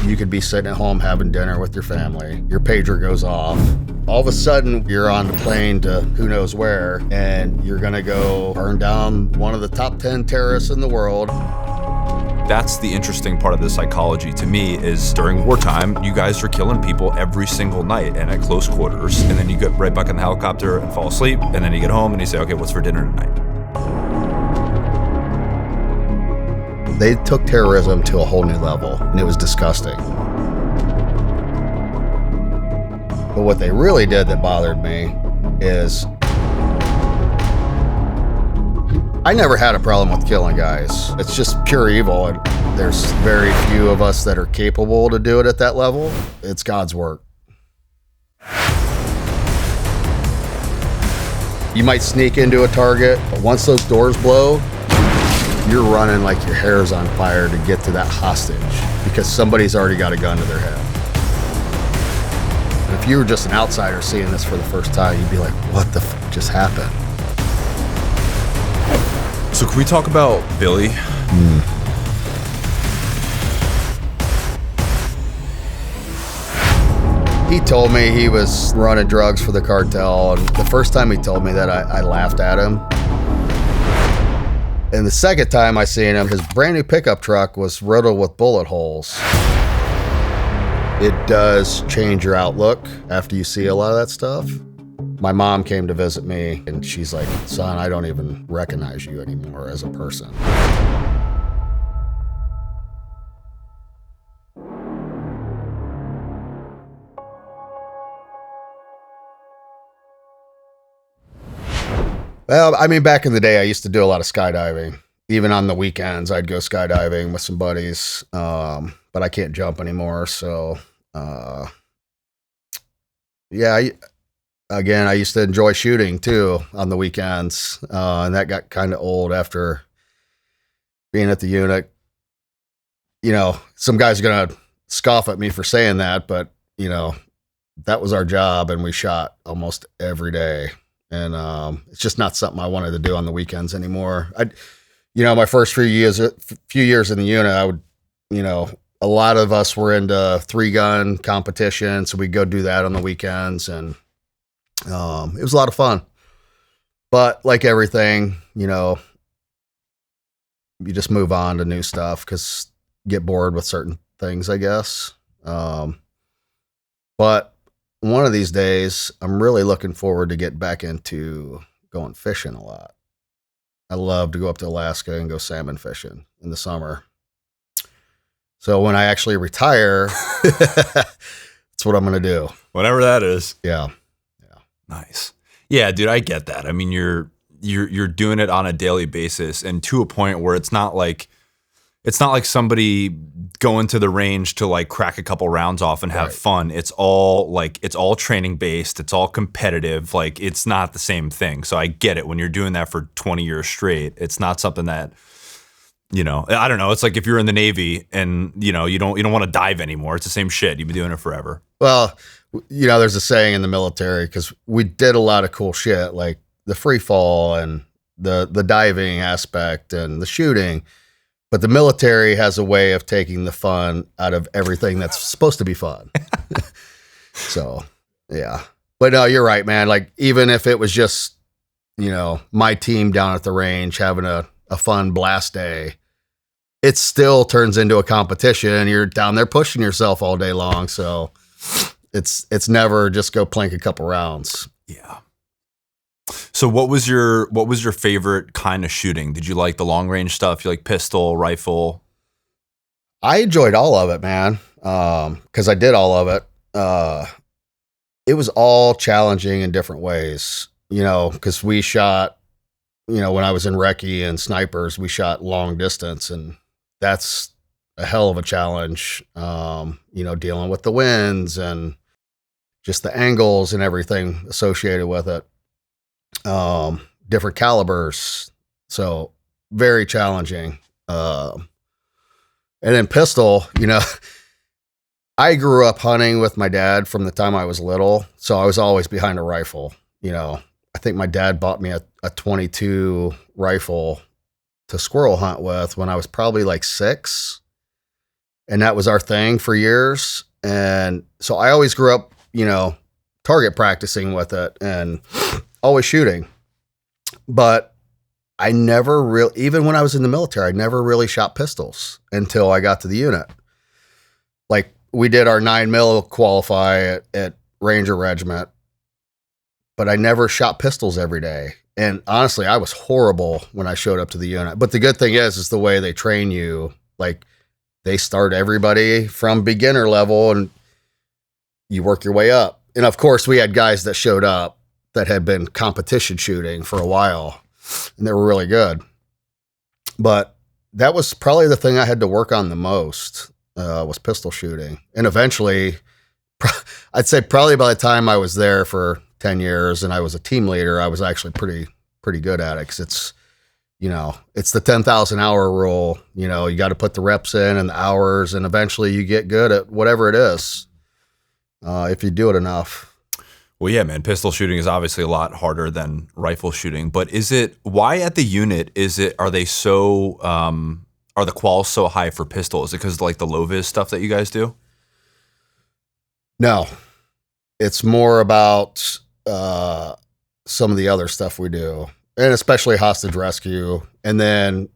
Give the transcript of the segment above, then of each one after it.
You could be sitting at home having dinner with your family. Your pager goes off. All of a sudden, you're on the plane to who knows where, and you're gonna go burn down one of the top 10 terrorists in the world. That's the interesting part of the psychology to me is during wartime, you guys are killing people every single night and at close quarters. And then you get right back in the helicopter and fall asleep. And then you get home and you say, okay, what's for dinner tonight? They took terrorism to a whole new level, and it was disgusting. But what they really did that bothered me is I never had a problem with killing guys. It's just pure evil, and there's very few of us that are capable to do it at that level. It's God's work. You might sneak into a target, but once those doors blow, you're running like your hair's on fire to get to that hostage because somebody's already got a gun to their head. And if you were just an outsider seeing this for the first time, you'd be like, what the f just happened? So can we talk about Billy? He told me he was running drugs for the cartel, and the first time he told me that, I laughed at him. And the second time I seen him, his brand new pickup truck was riddled with bullet holes. It does change your outlook after you see a lot of that stuff. My mom came to visit me, and she's like, son, I don't even recognize you anymore as a person. Well, I mean, back in the day, I used to do a lot of skydiving. Even on the weekends, I'd go skydiving with some buddies, but I can't jump anymore. So, yeah, I used to enjoy shooting too on the weekends, and that got kind of old after being at the unit. You know, some guys are going to scoff at me for saying that, but, you know, that was our job, and we shot almost every day. And it's just not something I wanted to do on the weekends anymore. My first few years in the unit, I would, a lot of us were into 3-gun competition, so we'd go do that on the weekends, and it was a lot of fun. But like everything, you just move on to new stuff because you get bored with certain things, I guess. But one of these days, I'm really looking forward to get back into going fishing a lot. I love to go up to Alaska and go salmon fishing in the summer. So when I actually retire, that's what I'm going to do. Whatever that is. Yeah. Nice. Yeah, dude, I get that. I mean, you're doing it on a daily basis, and to a point where it's not like somebody going to the range to like crack a couple rounds off and have fun. It's all training based. It's all competitive. Like, it's not the same thing. So I get it. When you're doing that for 20 years straight, it's not something that, I don't know. It's like if you're in the Navy and, you don't want to dive anymore. It's the same shit. You've been doing it forever. Well, there's a saying in the military, because we did a lot of cool shit, like the free fall and the diving aspect and the shooting. But the military has a way of taking the fun out of everything that's supposed to be fun. So, yeah. But no, you're right, man. Like, even if it was just, my team down at the range having a fun blast day, it still turns into a competition. You're down there pushing yourself all day long. So it's never just go plank a couple rounds. Yeah. So what was your favorite kind of shooting? Did you like the long range stuff? You like pistol, rifle? I enjoyed all of it, man. Cause I did all of it. It was all challenging in different ways, cause we shot, when I was in recce and snipers, we shot long distance, and that's a hell of a challenge. Dealing with the winds and just the angles and everything associated with it. Different calibers, so very challenging. And then pistol, I grew up hunting with my dad from the time I was little, so I was always behind a rifle. I think my dad bought me a 22 rifle to squirrel hunt with when I was probably like 6. And that was our thing for years. And so I always grew up, target practicing with it and always shooting. But I never really, even when I was in the military, I never really shot pistols until I got to the unit. Like we did our 9mm qualify at Ranger Regiment, but I never shot pistols every day. And honestly, I was horrible when I showed up to the unit. But the good thing is the way they train you, like they start everybody from beginner level and you work your way up. And of course, we had guys that showed up that had been competition shooting for a while. And they were really good. But that was probably the thing I had to work on the most, was pistol shooting. And eventually, I'd say probably by the time I was there for 10 years and I was a team leader, I was actually pretty good at it. Cause it's the 10,000 hour rule. You got to put the reps in and the hours, and eventually you get good at whatever it is, if you do it enough. Well, yeah, man, pistol shooting is obviously a lot harder than rifle shooting, but why at the unit are they so, are the quals so high for pistol? Is it because like the low-vis stuff that you guys do? No, it's more about, some of the other stuff we do, and especially hostage rescue. And then,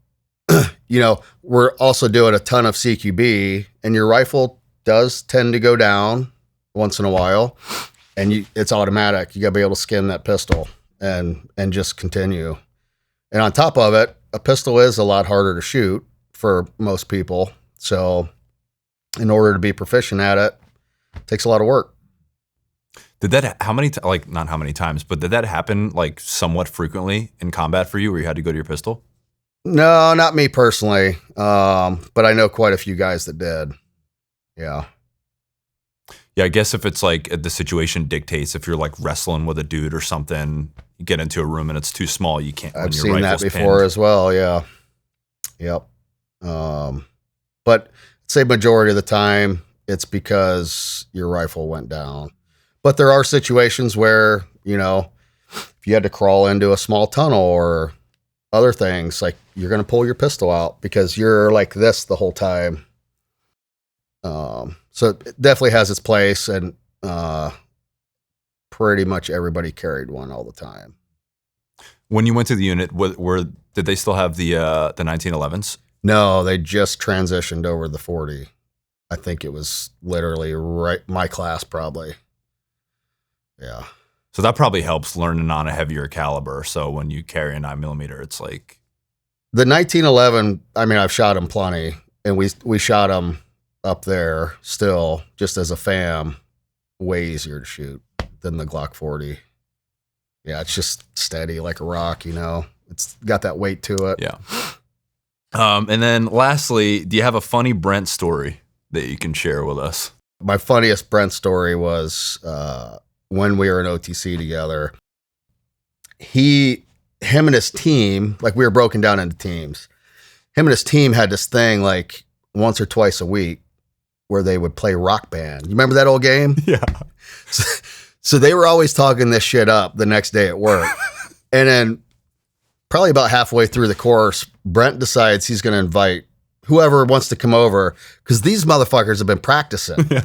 we're also doing a ton of CQB, and your rifle does tend to go down once in a while. And it's automatic. You got to be able to skin that pistol and just continue. And on top of it, a pistol is a lot harder to shoot for most people. So in order to be proficient at it, takes a lot of work. Did that, not how many times, but did that happen like somewhat frequently in combat for you where you had to go to your pistol? No, not me personally. But I know quite a few guys that did. Yeah. Yeah, I guess if it's like the situation dictates, if you're like wrestling with a dude or something, you get into a room and it's too small, you can't. I've seen that before pinned. As well. Yeah. Yep. But I'd say majority of the time it's because your rifle went down. But there are situations where, if you had to crawl into a small tunnel or other things, like you're going to pull your pistol out because you're like this the whole time. So it definitely has its place, and pretty much everybody carried one all the time. When you went to the unit, did they still have the 1911s? No, they just transitioned over the 40. I think it was literally right my class probably. Yeah. So that probably helps learning on a heavier caliber. So when you carry a 9mm, it's like the 1911. I mean, I've shot them plenty, and we shot them up there still just as a fam, way easier to shoot than the Glock 40. Yeah, it's just steady like a rock, It's got that weight to it. Yeah. And then lastly, do you have a funny Brent story that you can share with us? My funniest Brent story was when we were in OTC together. Him and his team, like we were broken down into teams. Him and his team had this thing like once or twice a week where they would play Rock Band. You remember that old game? Yeah. So they were always talking this shit up the next day at work. And then probably about halfway through the course, Brent decides he's going to invite whoever wants to come over because these motherfuckers have been practicing. Yeah.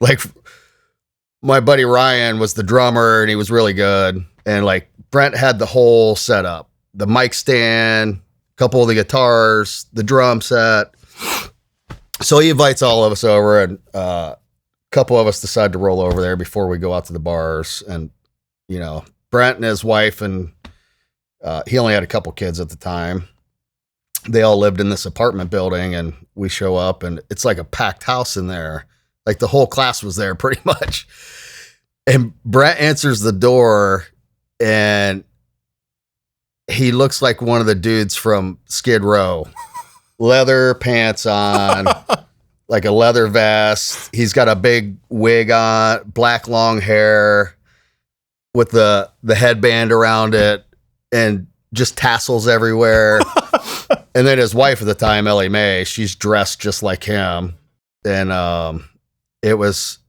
Like my buddy Ryan was the drummer and he was really good. And like Brent had the whole setup, the mic stand, a couple of the guitars, the drum set. So he invites all of us over, and a couple of us decide to roll over there before we go out to the bars. And, Brent and his wife, and he only had a couple kids at the time. They all lived in this apartment building, and we show up, and it's like a packed house in there. Like the whole class was there pretty much. And Brent answers the door, and he looks like one of the dudes from Skid Row. Leather pants on, like a leather vest. He's got a big wig on, black long hair with the headband around it, and just tassels everywhere. And then his wife at the time, Ellie Mae, she's dressed just like him. And it was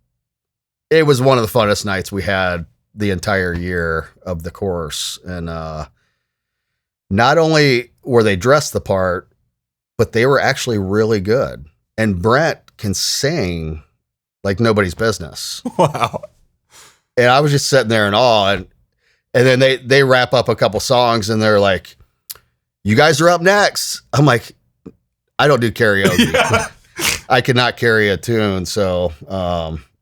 one of the funnest nights we had the entire year of the course. And not only where they dressed the part, but they were actually really good. And Brent can sing like nobody's business. Wow. And I was just sitting there in awe. And then they wrap up a couple songs and they're like, "You guys are up next." I'm like, I don't do karaoke. Yeah. I could not carry a tune. So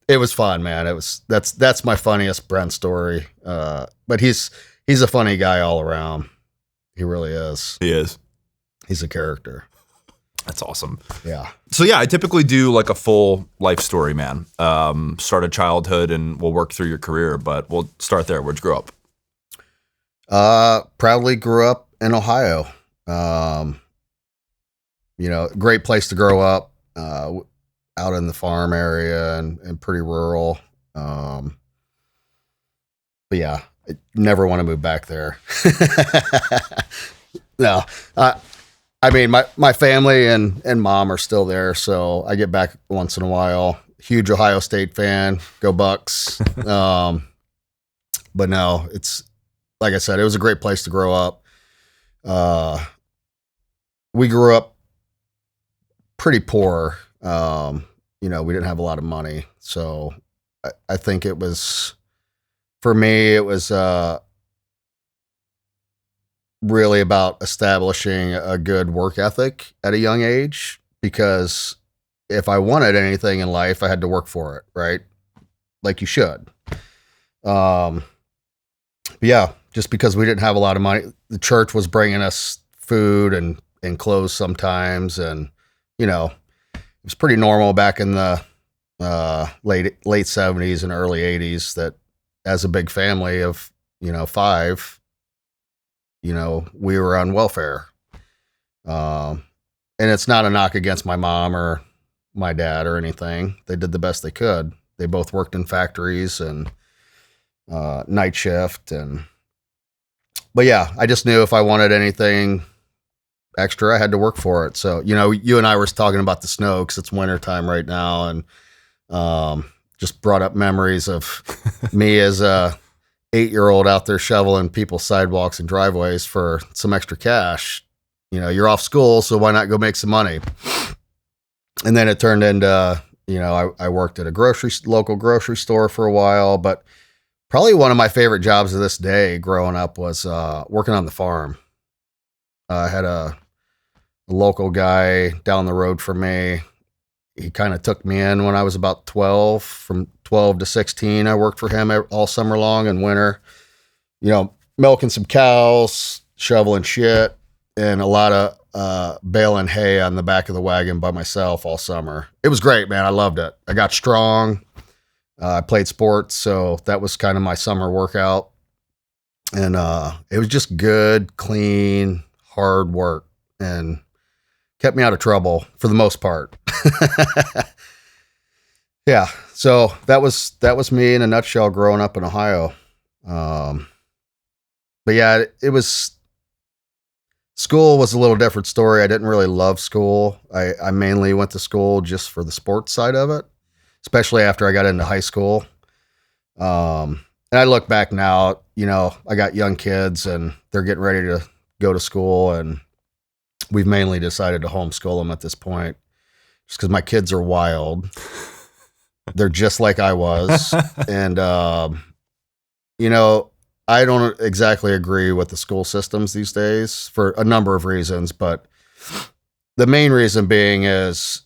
it was fun, man. That's my funniest Brent story. But he's a funny guy all around. He really is. He is. He's a character. That's awesome. Yeah. So yeah, I typically do like a full life story, man. Start at childhood and we'll work through your career, but we'll start there. Where'd you grow up? Proudly grew up in Ohio. Great place to grow up, out in the farm area and pretty rural. But yeah, I never want to move back there. No, I mean, my family and mom are still there, so I get back once in a while. Huge Ohio State fan. Go Bucks. But no, it's like I said, it was a great place to grow up. We grew up pretty poor. We didn't have a lot of money, so I think it was, for me, it was really about establishing a good work ethic at a young age, because if I wanted anything in life, I had to work for it, right? Like you should. But yeah, just because we didn't have a lot of money, the church was bringing us food and clothes sometimes. And, it was pretty normal back in the late 70s and early 80s that as a big family of, 5, we were on welfare. And it's not a knock against my mom or my dad or anything. They did the best they could. They both worked in factories and night shift. But yeah, I just knew if I wanted anything extra, I had to work for it. So, you and I were talking about the snow because it's wintertime right now, and just brought up memories of me as a 8-year-old out there shoveling people's sidewalks and driveways for some extra cash. You're off school, so why not go make some money? And then it turned into, I worked at a local grocery store for a while, but probably one of my favorite jobs of this day growing up was working on the farm. I had a local guy down the road from me. He kind of took me in when I was about 12. From 12 to 16, I worked for him all summer long in winter, milking some cows, shoveling shit, and a lot of baling hay on the back of the wagon by myself all summer. It was great, man. I loved it. I got strong. I played sports, so that was kind of my summer workout. And it was just good, clean, hard work, and kept me out of trouble for the most part. Yeah, so that was me in a nutshell growing up in Ohio. But yeah, school was a little different story. I didn't really love school. I mainly went to school just for the sports side of it, especially after I got into high school. And I look back now, I got young kids and they're getting ready to go to school, and we've mainly decided to homeschool them at this point just because my kids are wild. They're just like I was. And, I don't exactly agree with the school systems these days for a number of reasons, but the main reason being is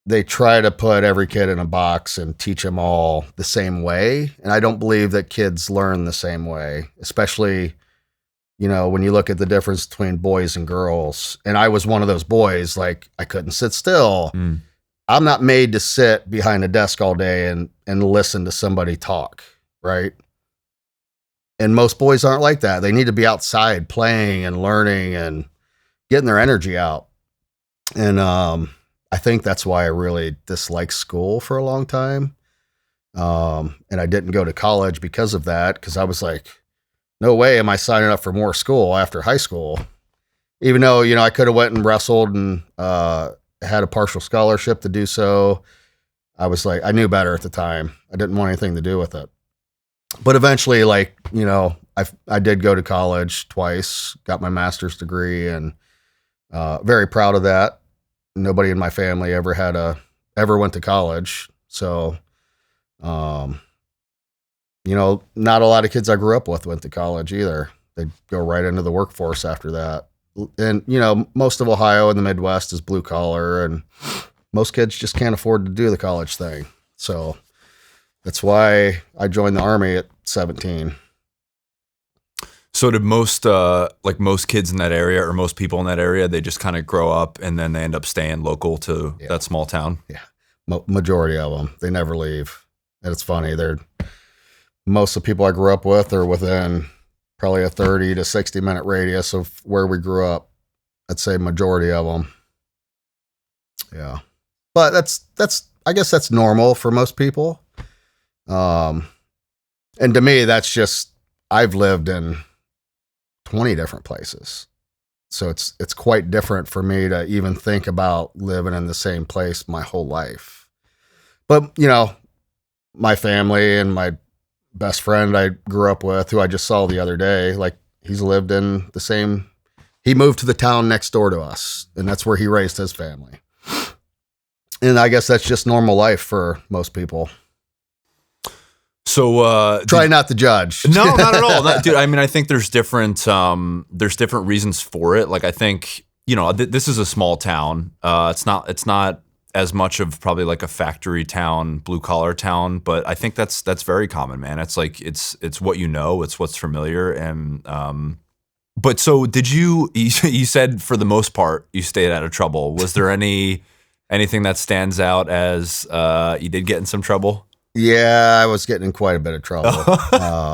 they try to put every kid in a box and teach them all the same way. And I don't believe that kids learn the same way, especially, when you look at the difference between boys and girls. And I was one of those boys, like I couldn't sit still. Mm. I'm not made to sit behind a desk all day and listen to somebody talk, right? And most boys aren't like that. They need to be outside playing and learning and getting their energy out. And I think that's why I really disliked school for a long time. And I didn't go to college because of that, because I was like, no way am I signing up for more school after high school. Even though, I could have went and wrestled and had a partial scholarship to do so. I was like, I knew better at the time. I didn't want anything to do with it. But eventually, I did go to college twice, got my master's degree, and Very proud of that. Nobody in my family ever went to college. So, not a lot of kids I grew up with went to college either. They go right into the workforce after that. And, most of Ohio and the Midwest is blue collar, and most kids just can't afford to do the college thing. So that's why I joined the Army at 17. So did most kids in that area, or most people in that area, they just kind of grow up and then they end up staying local to that small town? Yeah. Majority of them, they never leave. And it's funny. Most of the people I grew up with are within probably a 30 to 60 minute radius of where we grew up. I'd say majority of them. Yeah. But I guess that's normal for most people. And to me, that's just, I've lived in 20 different places. So it's quite different for me to even think about living in the same place my whole life. But, my family and my best friend I grew up with, who I just saw the other day, like he's lived in he moved to the town next door to us, and that's where he raised his family. And I guess that's just normal life for most people. So try not to judge. No, not at all. Dude, I mean, I think there's different reasons for it. Like, I think, this is a small town. It's not as much of probably like a factory town, blue collar town, but I think that's very common, man. It's like, it's what it's what's familiar. And, but so did you said for the most part, you stayed out of trouble. Was there anything that stands out as, you did get in some trouble? Yeah, I was getting in quite a bit of trouble.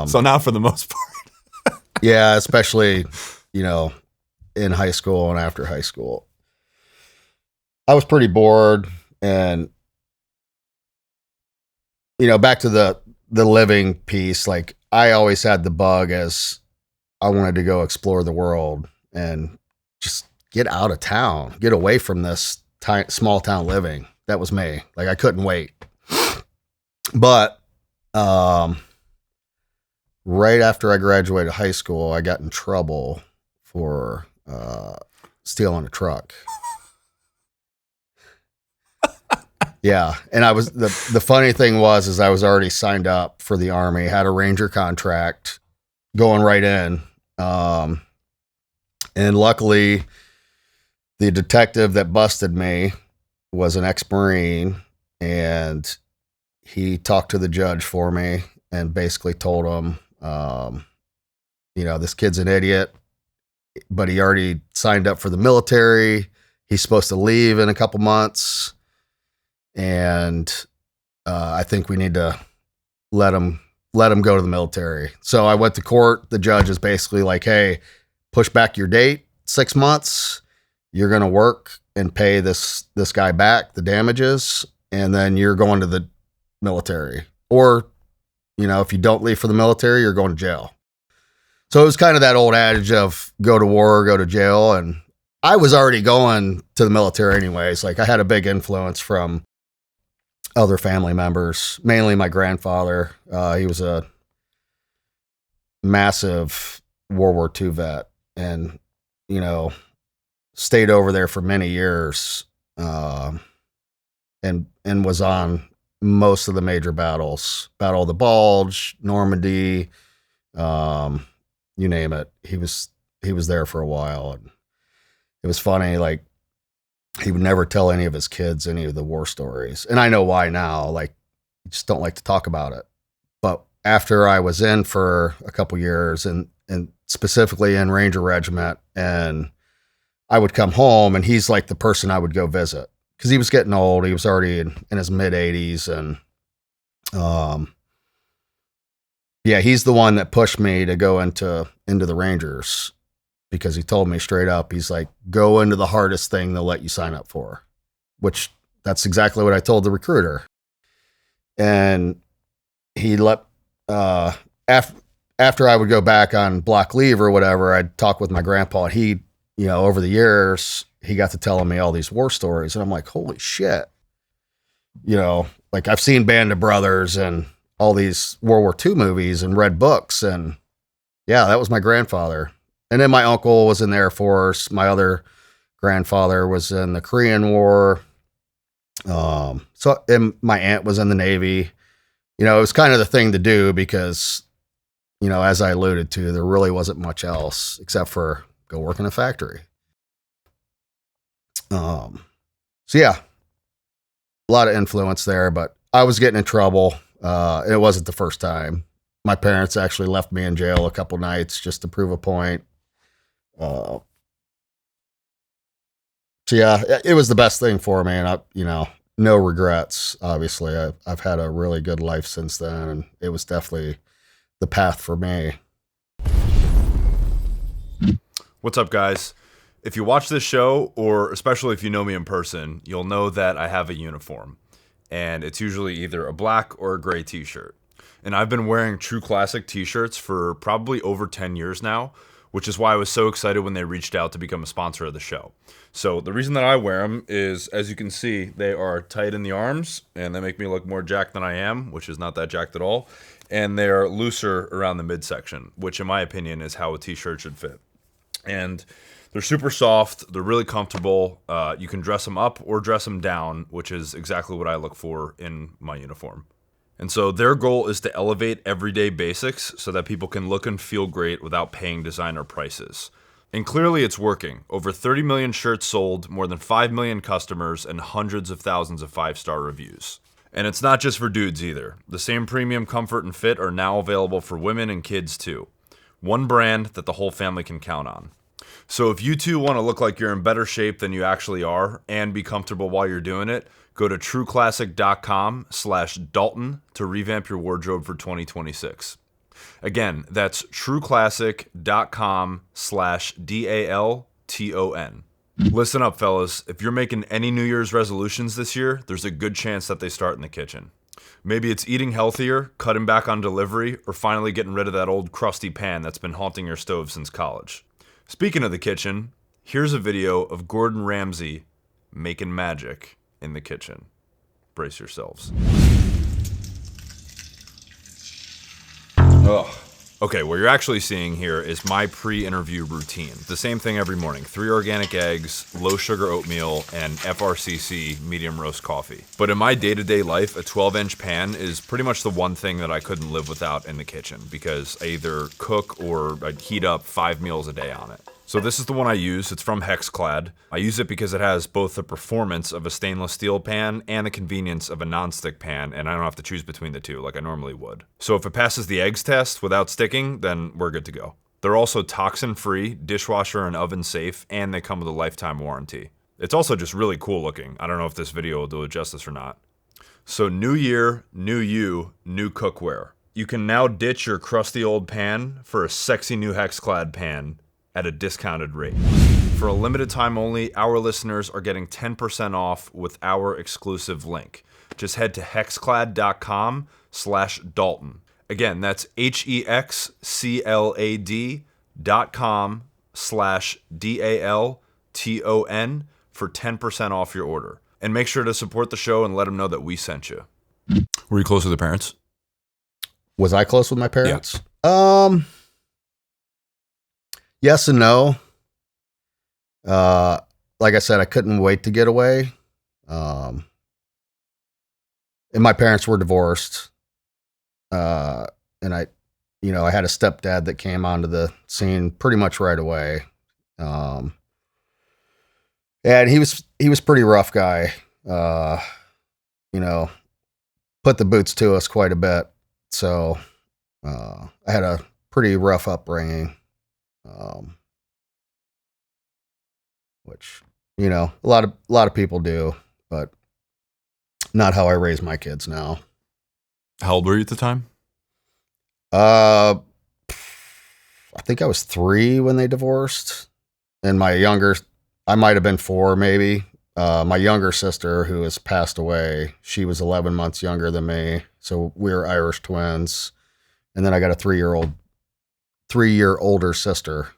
So not for the most part. Yeah, especially, in high school and after high school. I was pretty bored, and, back to the living piece, like I always had the bug as I wanted to go explore the world and just get out of town, get away from this small town living. That was me. Like I couldn't wait. But right after I graduated high school, I got in trouble for stealing a truck. Yeah, and I was the funny thing was I was already signed up for the Army, had a Ranger contract going right in, and luckily, the detective that busted me was an ex-Marine, and he talked to the judge for me and basically told him, this kid's an idiot, but he already signed up for the military. He's supposed to leave in a couple months. And I think we need to let him go to the military. So I went to court. The judge is basically like, hey, push back your date 6 months. You're going to work and pay this guy back the damages. And then you're going to the military, or if you don't leave for the military, you're going to jail. So it was kind of that old adage of go to war or go to jail. And I was already going to the military anyways. Like I had a big influence from other family members, mainly my grandfather. He was a massive World War II vet, and stayed over there for many years, and was on most of the major battles, Battle of the Bulge, Normandy, you name it. He was there for a while, and it was funny. Like he would never tell any of his kids any of the war stories, and I know why now. Like, you just don't like to talk about it. But after I was in for a couple years, and specifically in Ranger Regiment, and I would come home, and he's like the person I would go visit. Because he was getting old. He was already in his mid 80s. And he's the one that pushed me to go into the Rangers, because he told me straight up, he's like, go into the hardest thing they'll let you sign up for, which that's exactly what I told the recruiter. And he let, after I would go back on block leave or whatever, I'd talk with my grandpa, and he, over the years, he got to telling me all these war stories, and I'm like, holy shit. Like I've seen Band of Brothers and all these World War II movies and read books, and yeah, that was my grandfather. And then my uncle was in the Air Force. My other grandfather was in the Korean War. And my aunt was in the Navy. It was kind of the thing to do because, as I alluded to, there really wasn't much else except for go work in a factory. So yeah, a lot of influence there, but I was getting in trouble. And it wasn't the first time. My parents actually left me in jail a couple nights just to prove a point. So yeah, it was the best thing for me, and no regrets. Obviously, I've had a really good life since then, and it was definitely the path for me. What's up, guys? If you watch this show, or especially if you know me in person, you'll know that I have a uniform, and it's usually either a black or a gray t-shirt. And I've been wearing True Classic t-shirts for probably over 10 years now, which is why I was so excited when they reached out to become a sponsor of the show. So the reason that I wear them is, as you can see, they are tight in the arms, and they make me look more jacked than I am, which is not that jacked at all. And they are looser around the midsection, which in my opinion is how a t-shirt should fit. And they're super soft. They're really comfortable. You can dress them up or dress them down, which is exactly what I look for in my uniform. And so their goal is to elevate everyday basics so that people can look and feel great without paying designer prices. And clearly it's working. Over 30 million shirts sold, more than 5 million customers, and hundreds of thousands of 5-star reviews. And it's not just for dudes either. The same premium comfort and fit are now available for women and kids too. One brand that the whole family can count on. So if you too want to look like you're in better shape than you actually are and be comfortable while you're doing it, go to trueclassic.com/Dalton to revamp your wardrobe for 2026. Again, that's trueclassic.com/DALTON. Listen up, fellas. If you're making any New Year's resolutions this year, there's a good chance that they start in the kitchen. Maybe it's eating healthier, cutting back on delivery, or finally getting rid of that old crusty pan that's been haunting your stove since college. Speaking of the kitchen, here's a video of Gordon Ramsay making magic in the kitchen. Brace yourselves. Ugh. Okay, what you're actually seeing here is my pre-interview routine. The same thing every morning. 3 organic eggs, low sugar oatmeal, and FRCC medium roast coffee. But in my day-to-day life, a 12-inch pan is pretty much the one thing that I couldn't live without in the kitchen because I either cook or I heat up 5 meals a day on it. So this is the one I use. It's from Hexclad. I use it because it has both the performance of a stainless steel pan and the convenience of a non-stick pan, and I don't have to choose between the two like I normally would. So if it passes the eggs test without sticking, then we're good to go. They're also toxin-free, dishwasher and oven safe, and they come with a lifetime warranty. It's also just really cool looking. I don't know if this video will do it justice or not. So new year, new you, new cookware. You can now ditch your crusty old pan for a sexy new Hexclad pan at a discounted rate. For a limited time only, our listeners are getting 10% off with our exclusive link. Just head to hexclad.com/Dalton. Again, that's hexclad.com/DALTON for 10% off your order. And make sure to support the show and let them know that we sent you. Were you close with the parents? Was I close with my parents? Yeah. Yes and no. Like I said, I couldn't wait to get away. And my parents were divorced. And I had a stepdad that came onto the scene pretty much right away. And he was pretty rough guy. Put the boots to us quite a bit. So, I had a pretty rough upbringing. Which, a lot of people do, but not how I raise my kids now. How old were you at the time? I think I was 3 when they divorced, and I might have been 4 maybe. My younger sister, who has passed away, she was 11 months younger than me, so we were Irish twins, and then I got a 3-year older sister.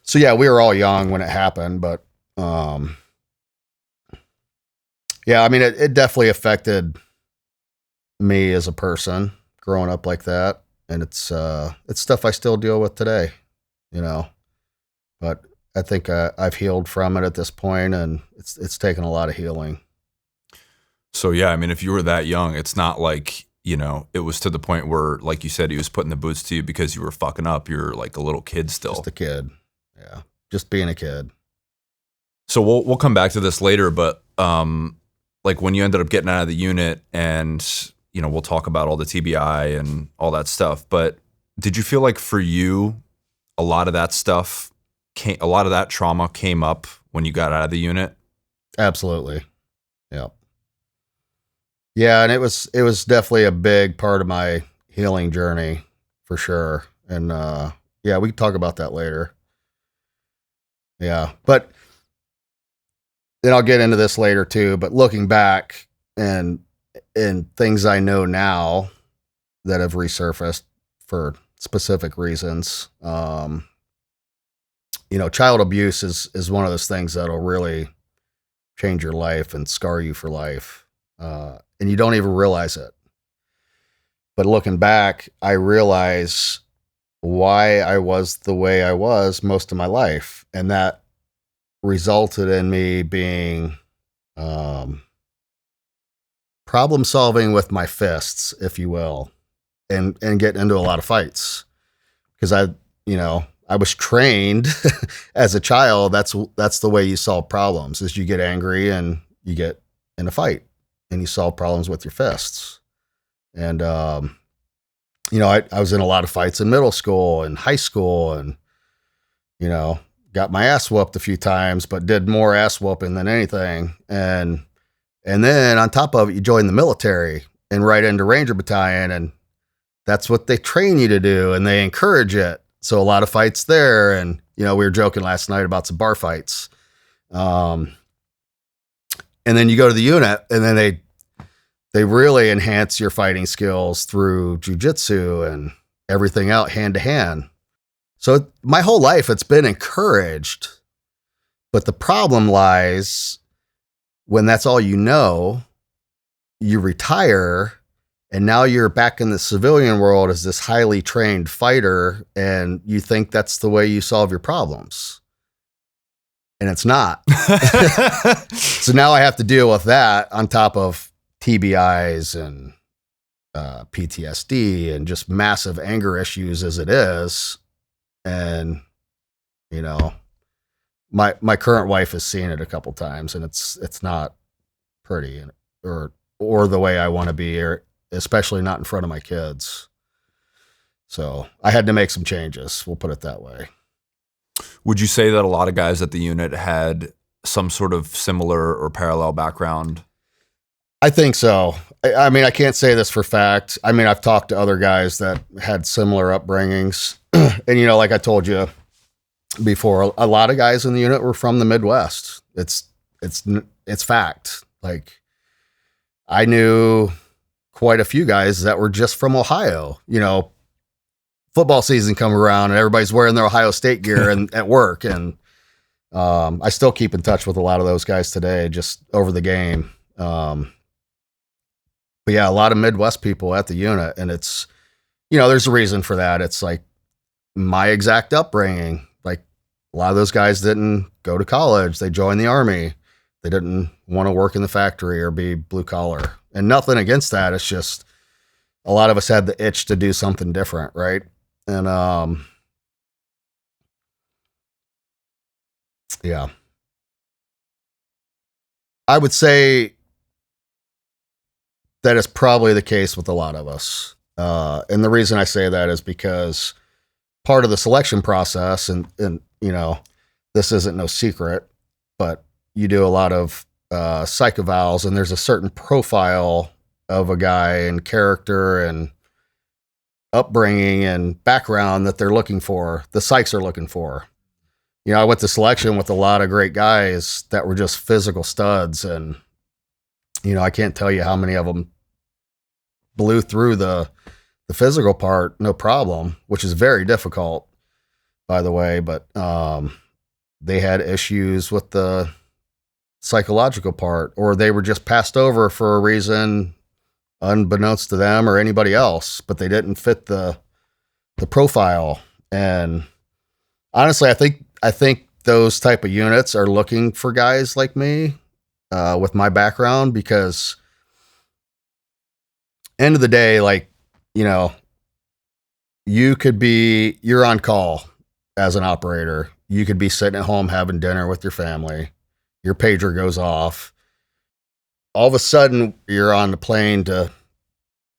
So yeah, we were all young when it happened, but, yeah, I mean, it definitely affected me as a person growing up like that. And it's stuff I still deal with today, but I think I've healed from it at this point, and it's taken a lot of healing. So yeah, I mean, if you were that young, it's not like, it was to the point where, like you said, he was putting the boots to you because you were fucking up. You're like a little kid still. Just a kid. Yeah. Just being a kid. So we'll come back to this later, but like when you ended up getting out of the unit, and we'll talk about all the TBI and all that stuff. But did you feel like for you, a lot of that trauma came up when you got out of the unit? Absolutely. Yeah. Yeah, and it was definitely a big part of my healing journey for sure. And yeah, we can talk about that later. Yeah, but then I'll get into this later too. But looking back and things I know now that have resurfaced for specific reasons, child abuse is one of those things that'll really change your life and scar you for life. And you don't even realize it. But looking back, I realize why I was the way I was most of my life. And that resulted in me being problem solving with my fists, if you will, and getting into a lot of fights. Because I was trained as a child. That's the way you solve problems, is you get angry and you get in a fight. And you solve problems with your fists. And, I was in a lot of fights in middle school and high school, and, got my ass whooped a few times, but did more ass whooping than anything. And then on top of it, you join the military and right into Ranger Battalion, and that's what they train you to do, and they encourage it. So a lot of fights there. And, we were joking last night about some bar fights. And then you go to the unit, and then they really enhance your fighting skills through jujitsu and everything out hand to hand. So my whole life it's been encouraged, but the problem lies when that's all you know, you retire, and now you're back in the civilian world as this highly trained fighter, and you think that's the way you solve your problems. And it's not. So now I have to deal with that on top of TBIs and PTSD and just massive anger issues as it is. And, my current wife has seen it a couple times, and it's not pretty or the way I want to be, or especially not in front of my kids. So I had to make some changes. We'll put it that way. Would you say that a lot of guys at the unit had some sort of similar or parallel background? I think so. I mean, I can't say this for fact. I mean, I've talked to other guys that had similar upbringings. And, like I told you before, a lot of guys in the unit were from the Midwest. It's fact. Like, I knew quite a few guys that were just from Ohio. Football season come around and everybody's wearing their Ohio State gear and at work. And I still keep in touch with a lot of those guys today, just over the game. But yeah, a lot of Midwest people at the unit, and it's, there's a reason for that. It's like my exact upbringing. Like, a lot of those guys didn't go to college. They joined the Army. They didn't want to work in the factory or be blue collar, and nothing against that. It's just a lot of us had the itch to do something different. Right. And, yeah, I would say that is probably the case with a lot of us. And the reason I say that is because part of the selection process, and this isn't no secret, but you do a lot of psych evals, and there's a certain profile of a guy and character and upbringing and background that they're looking for, the psychs are looking for. I went to selection with a lot of great guys that were just physical studs, and I can't tell you how many of them blew through the physical part, no problem, which is very difficult, by the way, but they had issues with the psychological part, or they were just passed over for a reason unbeknownst to them or anybody else, but they didn't fit the profile. And honestly, I think those type of units are looking for guys like me with my background, because end of the day, like, you know, you're on call as an operator. You could be sitting at home having dinner with your family. Your pager goes off. All of a sudden, you're on the plane to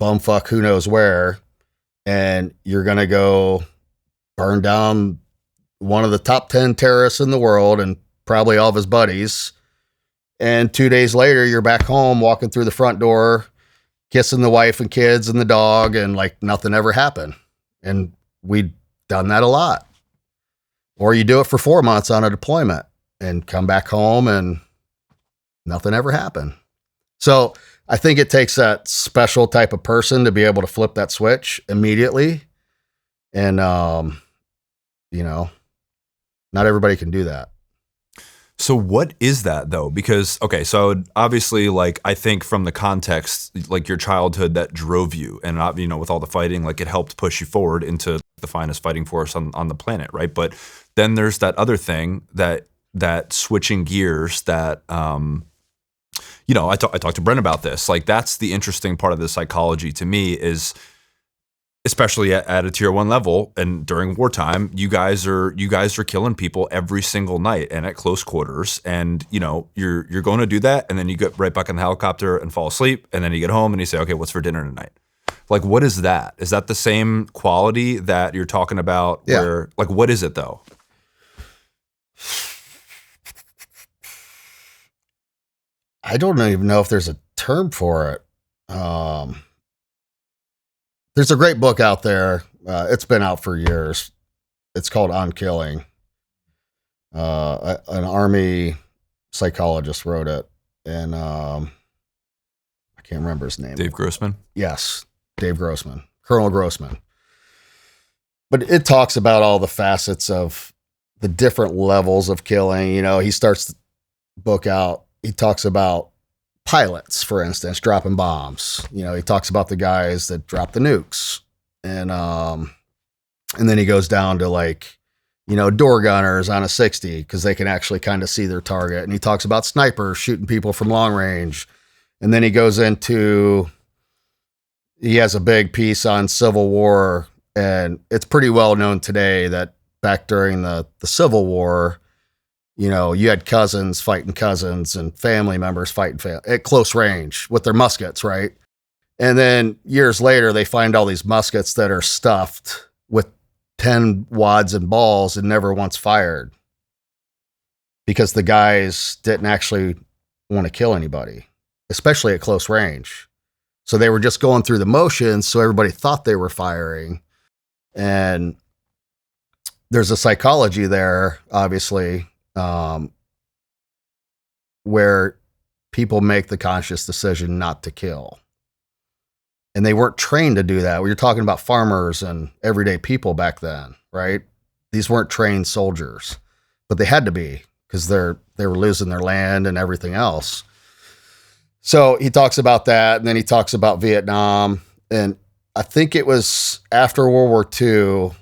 bumfuck who knows where, and you're going to go burn down one of the top 10 terrorists in the world and probably all of his buddies. And 2 days later, you're back home walking through the front door, kissing the wife and kids and the dog, and like nothing ever happened. And we'd done that a lot. Or you do it for 4 months on a deployment and come back home and nothing ever happened. So I think it takes that special type of person to be able to flip that switch immediately. And, you know, not everybody can do that. So what is that though? Because, okay, so obviously, like, I think from the context, like your childhood that drove you, and, you know, with all the fighting, like it helped push you forward into the finest fighting force on the planet, right? But then there's that other thing, that switching gears that, you know, I talked to Brent about this. Like, that's the interesting part of the psychology to me, is especially at a tier 1 level and during wartime, you guys are killing people every single night and at close quarters. And, you know, you're going to do that, and then you get right back in the helicopter and fall asleep, and then you get home and you say, okay, what's for dinner tonight? Like, what is that? Is that the same quality that you're talking about? Yeah. Where, like, what is it though? I don't even know if there's a term for it. There's a great book out there. It's been out for years. It's called On Killing. An Army psychologist wrote it, and I can't remember his name. Dave Grossman? Yes, Dave Grossman, Colonel Grossman. But it talks about all the facets of the different levels of killing. You know, he starts the book out. He talks about pilots, for instance, dropping bombs. You know, he talks about the guys that drop the nukes, and then he goes down to, like, you know, door gunners on a 60 because they can actually kind of see their target. And he talks about snipers shooting people from long range. And then he goes into, he has a big piece on Civil War, and it's pretty well known today that back during the Civil War, you know, you had cousins fighting cousins and family members fighting at close range with their muskets, right? And then years later, they find all these muskets that are stuffed with 10 wads and balls and never once fired, because the guys didn't actually want to kill anybody, especially at close range. So they were just going through the motions, so everybody thought they were firing. And there's a psychology there, obviously, where people make the conscious decision not to kill. And they weren't trained to do that. We were talking about farmers and everyday people back then, right? These weren't trained soldiers, but they had to be, because they were losing their land and everything else. So he talks about that, and then he talks about Vietnam. And I think it was after World War II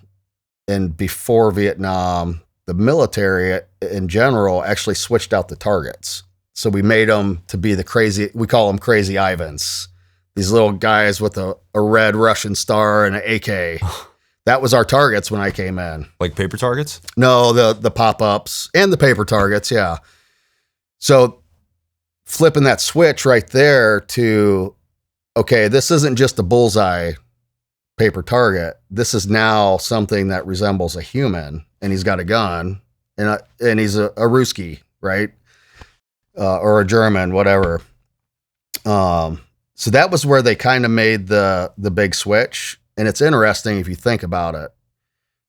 and before Vietnam, the military in general actually switched out the targets. So we made them to be we call them crazy Ivans. These little guys with a red Russian star and an AK. That was our targets when I came in. Like paper targets? No, the pop-ups and the paper targets, yeah. So flipping that switch right there to, okay, this isn't just a bullseye paper target. This is now something that resembles a human, and he's got a gun, and he's a Ruski, right? Or a German, whatever. So that was where they kind of made the big switch. And it's interesting if you think about it.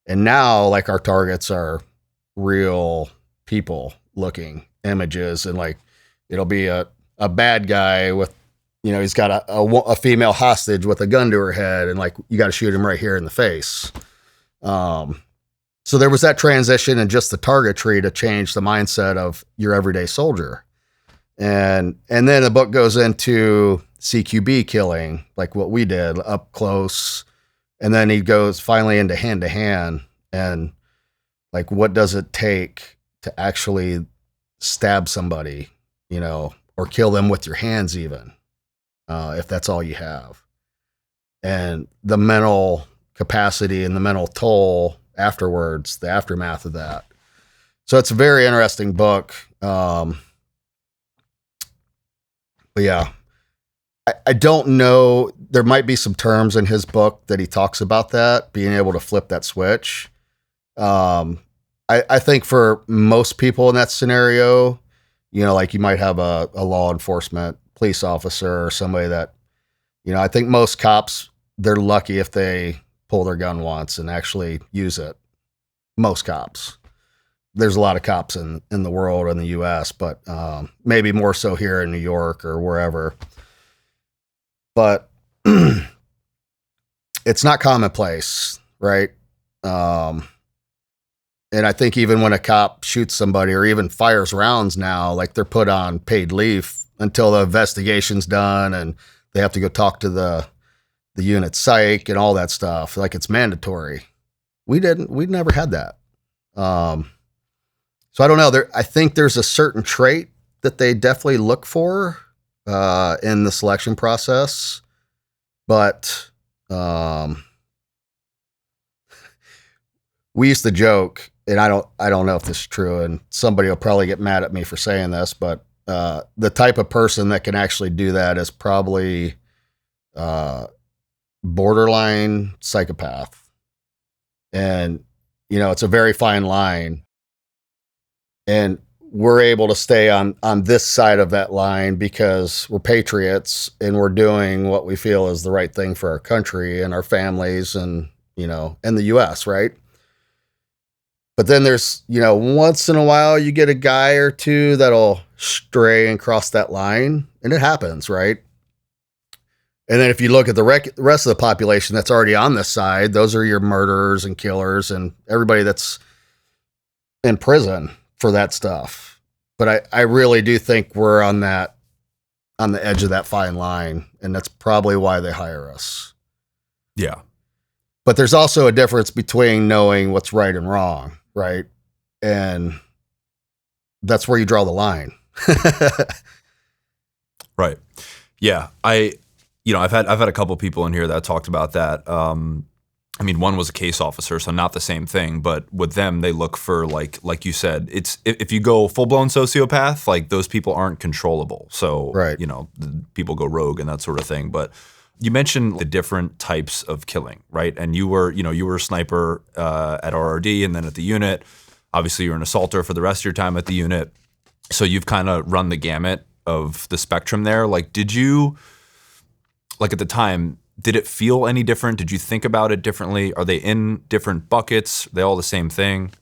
And now, like, our targets are real people looking images, and like, it'll be a bad guy with, you know, he's got a female hostage with a gun to her head, and like, you got to shoot him right here in the face. So there was that transition in just the targetry to change the mindset of your everyday soldier. And then the book goes into CQB killing, like what we did up close. And then he goes finally into hand to hand, and like, what does it take to actually stab somebody, or kill them with your hands even, if that's all you have. And the mental capacity and the mental toll afterwards, the aftermath of that. So it's a very interesting book. But yeah, I don't know. There might be some terms in his book that he talks about that, being able to flip that switch. I think for most people in that scenario, like you might have a law enforcement police officer or somebody that, I think most cops, they're lucky if they pull their gun once and actually use it. Most cops. There's a lot of cops in the world, in the US, but maybe more so here in New York or wherever. But it's not commonplace, right? And I think even when a cop shoots somebody or even fires rounds now, like they're put on paid leave until the investigation's done and they have to go talk to the unit psych and all that stuff. Like it's mandatory. We'd never had that. So I don't know. I think there's a certain trait that they definitely look for in the selection process, but we used to joke, and I don't know if this is true, and somebody will probably get mad at me for saying this, but the type of person that can actually do that is probably borderline psychopath. And, it's a very fine line. And we're able to stay on this side of that line because we're patriots and we're doing what we feel is the right thing for our country and our families and, and the US, right? But then there's, once in a while you get a guy or two that'll stray and cross that line, and it happens, right? And then if you look at the rest of the population that's already on this side, those are your murderers and killers and everybody that's in prison for that stuff. But I really do think we're on the edge of that fine line, and that's probably why they hire us. Yeah. But there's also a difference between knowing what's right and wrong, right? And that's where you draw the line. Right. Yeah. I've had a couple people in here that talked about that. One was a case officer, so not the same thing, but with them, they look for like you said, it's if you go full blown sociopath, like those people aren't controllable. So, right. People go rogue and that sort of thing. But you mentioned the different types of killing, right? And you were a sniper at RRD and then at the unit. Obviously, you're an assaulter for the rest of your time at the unit. So you've kind of run the gamut of the spectrum there. Like, did you, like at the time, did it feel any different? Did you think about it differently? Are they in different buckets? Are they all the same thing?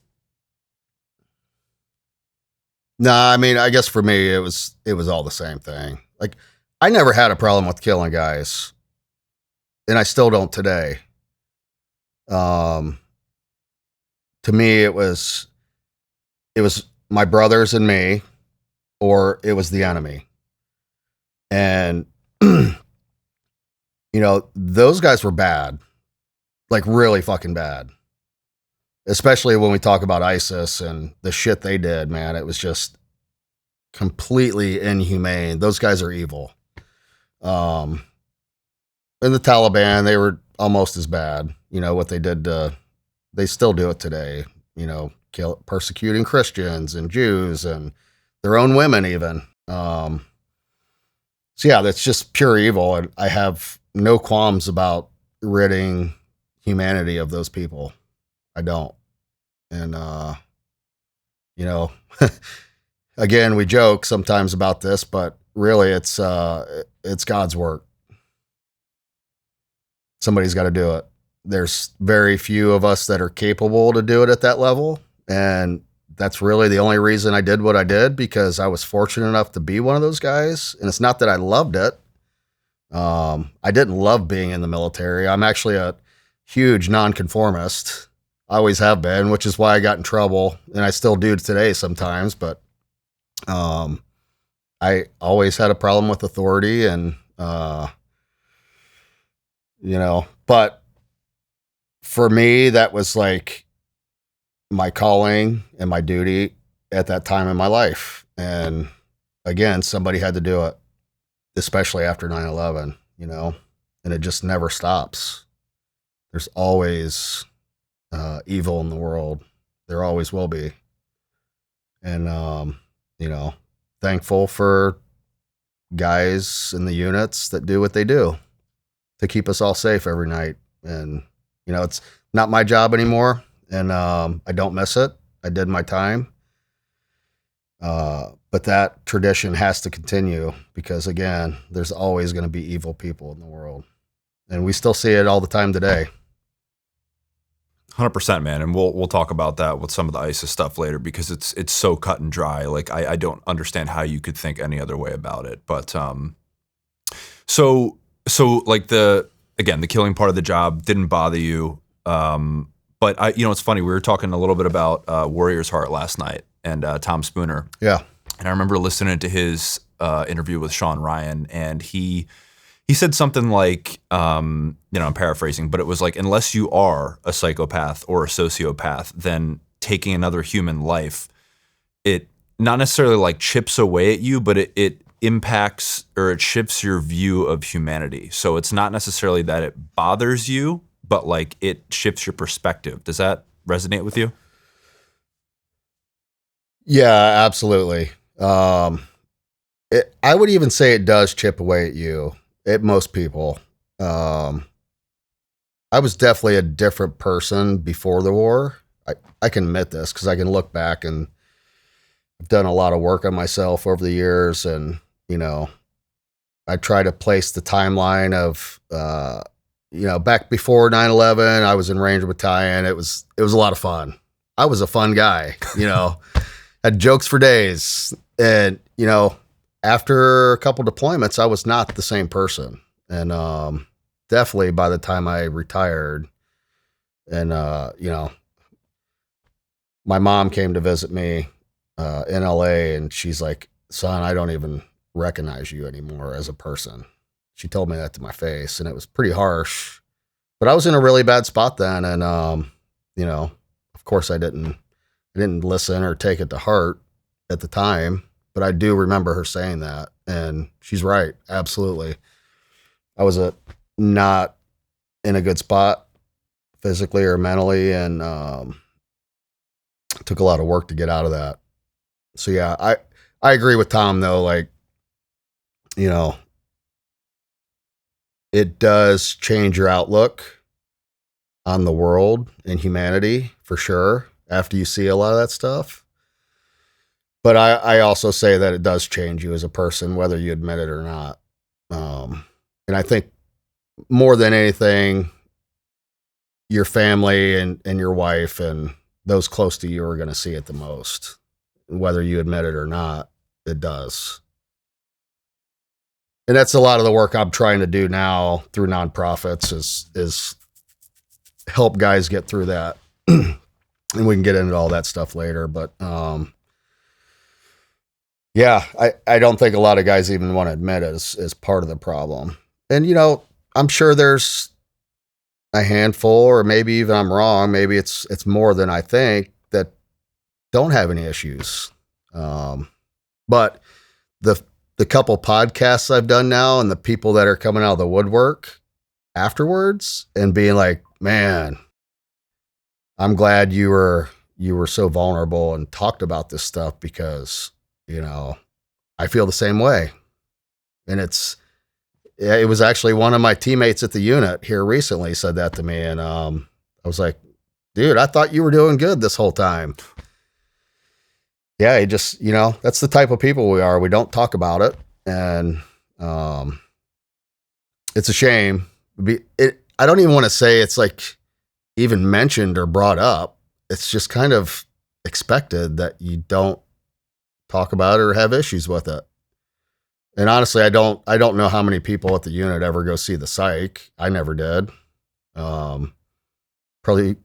No, I guess for me, it was all the same thing. Like, I never had a problem with killing guys, and I still don't today. To me, it was my brothers and me, or it was the enemy. And, those guys were bad, like really fucking bad. Especially when we talk about ISIS and the shit they did, man. It was just completely inhumane. Those guys are evil. And the Taliban, they were almost as bad. What they did they still do it today, persecuting Christians and Jews and their own women even. So yeah, that's just pure evil. And I have no qualms about ridding humanity of those people. I don't. And, again, we joke sometimes about this, but really it's God's work. Somebody's got to do it. There's very few of us that are capable to do it at that level. And that's really the only reason I did what I did, because I was fortunate enough to be one of those guys. And it's not that I loved it. I didn't love being in the military. I'm actually a huge nonconformist. I always have been, which is why I got in trouble, and I still do today sometimes. But I always had a problem with authority, and but for me, that was like my calling and my duty. at that time in my life. And again, somebody had to do it, especially after 9/11, and it just never stops. There's always evil in the world. There always will be. And, thankful for guys in the units that do what they do to keep us all safe every night. And, it's not my job anymore. And I don't miss it. I did my time. But that tradition has to continue because, again, there's always going to be evil people in the world. And we still see it all the time today. 100%, man. And we'll talk about that with some of the ISIS stuff later because it's so cut and dry. Like I don't understand how you could think any other way about it. But so like the killing part of the job didn't bother you. But it's funny. We were talking a little bit about Warrior's Heart last night and Tom Spooner. Yeah. And I remember listening to his interview with Sean Ryan, and he said something like, I'm paraphrasing, but it was like, unless you are a psychopath or a sociopath, then taking another human life, it not necessarily like chips away at you, but it impacts or it shifts your view of humanity. So it's not necessarily that it bothers you, but like it shifts your perspective. Does that resonate with you? Yeah, absolutely. I would even say it does chip away at you, at most people. I was definitely a different person before the war. I can admit this because I can look back and I've done a lot of work on myself over the years. And, I try to place the timeline of, back before 9/11, I was in Ranger Battalion. It was a lot of fun. I was a fun guy, had jokes for days. And, after a couple deployments, I was not the same person. And definitely by the time I retired and, my mom came to visit me in LA and she's like, son, I don't even recognize you anymore as a person. She told me that to my face and it was pretty harsh, but I was in a really bad spot then. And, of course I didn't listen or take it to heart at the time, but I do remember her saying that and she's right. Absolutely. I was not in a good spot physically or mentally. And, took a lot of work to get out of that. So yeah, I agree with Tom though. Like, it does change your outlook on the world and humanity for sure after you see a lot of that stuff. But I also say that it does change you as a person, whether you admit it or not. And I think more than anything, your family and your wife and those close to you are going to see it the most. Whether you admit it or not, it does. And that's a lot of the work I'm trying to do now through nonprofits is help guys get through that. And we can get into all that stuff later. But yeah, I don't think a lot of guys even want to admit it as part of the problem. And, I'm sure there's a handful, or maybe even I'm wrong. Maybe it's more than I think that don't have any issues. But the couple podcasts I've done now and the people that are coming out of the woodwork afterwards and being like, man, I'm glad you were so vulnerable and talked about this stuff because, I feel the same way. And it was actually one of my teammates at the unit here recently said that to me. And I was like, dude, I thought you were doing good this whole time. Yeah, it just, that's the type of people we are. We don't talk about it. And it's a shame. I don't even want to say it's like even mentioned or brought up. It's just kind of expected that you don't talk about it or have issues with it. And honestly, I don't know how many people at the unit ever go see the psych. I never did. Probably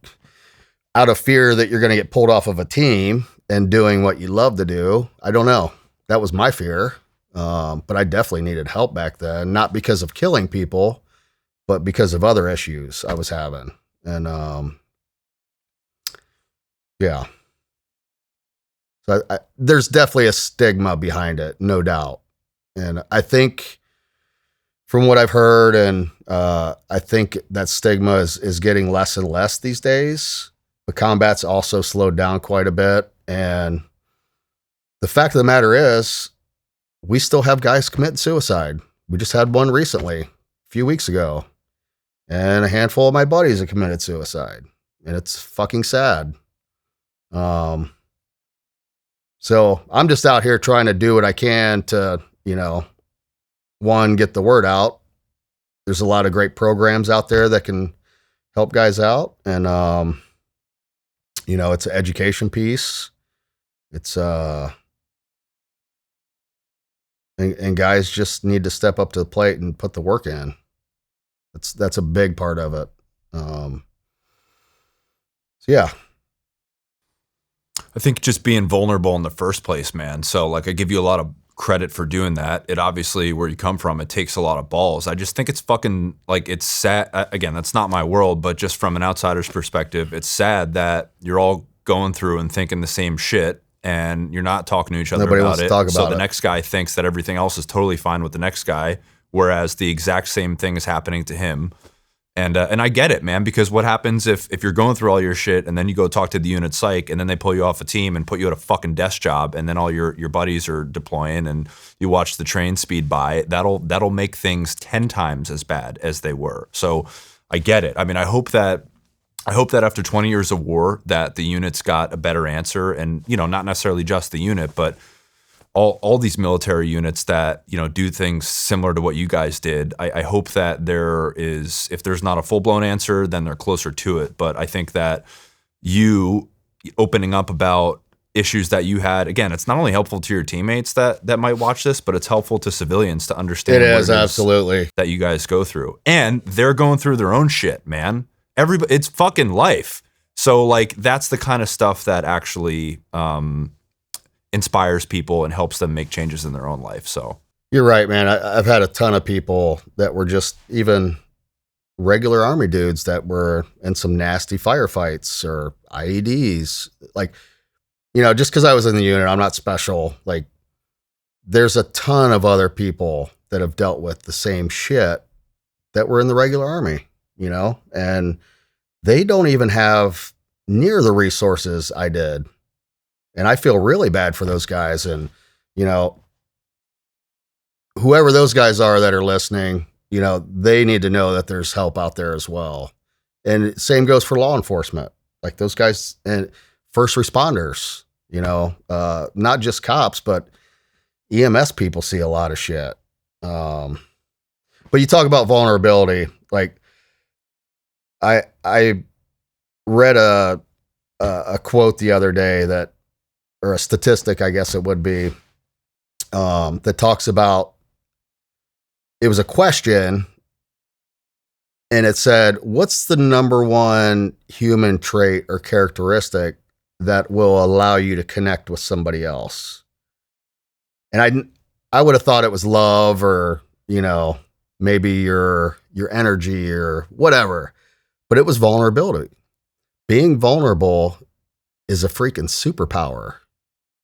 out of fear that you're going to get pulled off of a team and doing what you love to do. I don't know. That was my fear. But I definitely needed help back then, not because of killing people, but because of other issues I was having. And, yeah. So there's definitely a stigma behind it, no doubt. And I think from what I've heard, and I think that stigma is getting less and less these days. But combat's also slowed down quite a bit. And the fact of the matter is, we still have guys committing suicide. We just had one recently, a few weeks ago. And a handful of my buddies have committed suicide. And it's fucking sad. So I'm just out here trying to do what I can to, one, get the word out. There's a lot of great programs out there that can help guys out. And, it's an education piece. It's, and guys just need to step up to the plate and put the work in. That's a big part of it. So yeah. I think just being vulnerable in the first place, man. So like I give you a lot of credit for doing that. It obviously, where you come from, it takes a lot of balls. I just think it's fucking like, it's sad. Again, that's not my world, but just from an outsider's perspective, it's sad that you're all going through and thinking the same shit and you're not talking to each other about it. So the next guy thinks that everything else is totally fine with the next guy, whereas the exact same thing is happening to him. And I get it, man, because what happens if you're going through all your shit and then you go talk to the unit psych and then they pull you off a team and put you at a fucking desk job and then all your buddies are deploying and you watch the train speed by, that'll make things 10 times as bad as they were. So I get it. I mean, I hope that after 20 years of war that the unit's got a better answer, and not necessarily just the unit, but all these military units that, do things similar to what you guys did. I hope that there is, if there's not a full-blown answer, then they're closer to it. But I think that you opening up about issues that you had, again, it's not only helpful to your teammates that might watch this, but it's helpful to civilians to understand it is absolutely that you guys go through. And they're going through their own shit, man. Everybody, it's fucking life. So like, that's the kind of stuff that actually, inspires people and helps them make changes in their own life. So you're right, man. I've had a ton of people that were just even regular Army dudes that were in some nasty firefights or IEDs. Like, just because I was in the unit, I'm not special. Like, there's a ton of other people that have dealt with the same shit that were in the regular Army, and they don't even have near the resources I did. And I feel really bad for those guys. And, whoever those guys are that are listening, they need to know that there's help out there as well. And same goes for law enforcement, like those guys and first responders, not just cops, but EMS people see a lot of shit. But you talk about vulnerability. Like I read a quote the other day or a statistic, I guess it would be, that talks about, it was a question and it said, what's the number one human trait or characteristic that will allow you to connect with somebody else? And I would have thought it was love or, maybe your energy or whatever, but it was vulnerability. Being vulnerable is a freaking superpower.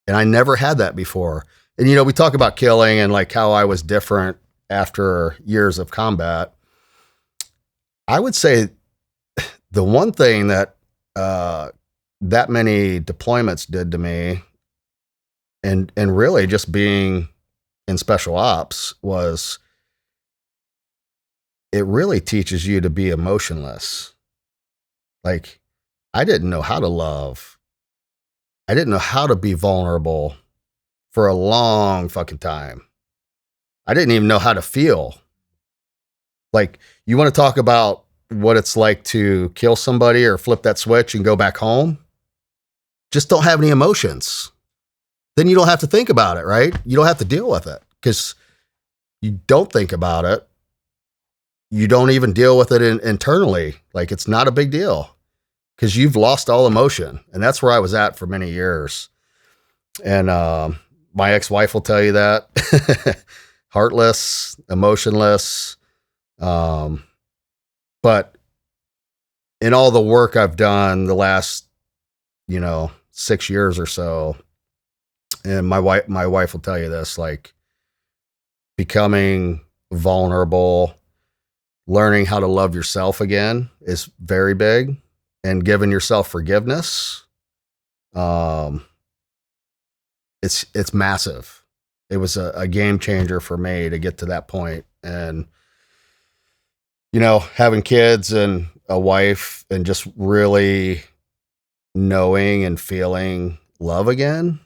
And I never had that before. And, we talk about killing and like how I was different after years of combat. I would say the one thing that that many deployments did to me and really just being in special ops was it really teaches you to be emotionless. Like, I didn't know how to love. I didn't know how to be vulnerable for a long fucking time. I didn't even know how to feel. Like, you want to talk about what it's like to kill somebody or flip that switch and go back home? Just don't have any emotions. Then you don't have to think about it, right? You don't have to deal with it because you don't think about it. You don't even deal with it internally. Like, it's not a big deal because you've lost all emotion. And that's where I was at for many years. And my ex-wife will tell you that. Heartless, emotionless. But in all the work I've done the last, 6 years or so, And my wife will tell you this, like becoming vulnerable, learning how to love yourself again is very big, and giving yourself forgiveness. It's massive. It was a game changer for me to get to that point. And, having kids and a wife and just really knowing and feeling love again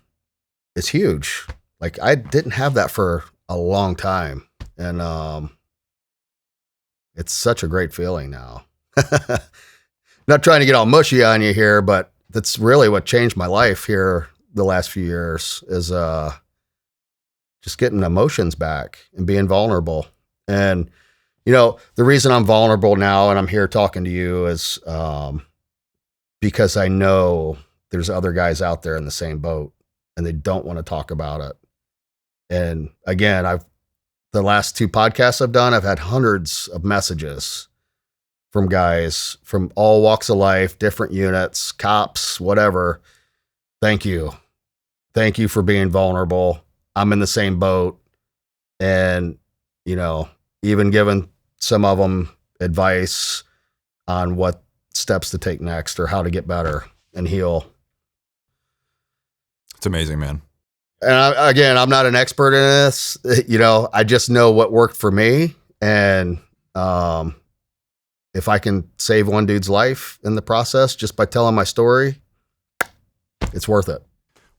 is huge. Like I didn't have that for a long time. And, it's such a great feeling now. Not trying to get all mushy on you here, but that's really what changed my life here the last few years is, just getting emotions back and being vulnerable. And, the reason I'm vulnerable now and I'm here talking to you is, because I know there's other guys out there in the same boat and they don't want to talk about it. And again, the last 2 podcasts I've done, I've had hundreds of messages from guys from all walks of life, different units, cops, whatever. Thank you. Thank you for being vulnerable. I'm in the same boat. And, even giving some of them advice on what steps to take next or how to get better and heal. It's amazing, man. And I'm not an expert in this. I just know what worked for me. And if I can save one dude's life in the process just by telling my story, it's worth it.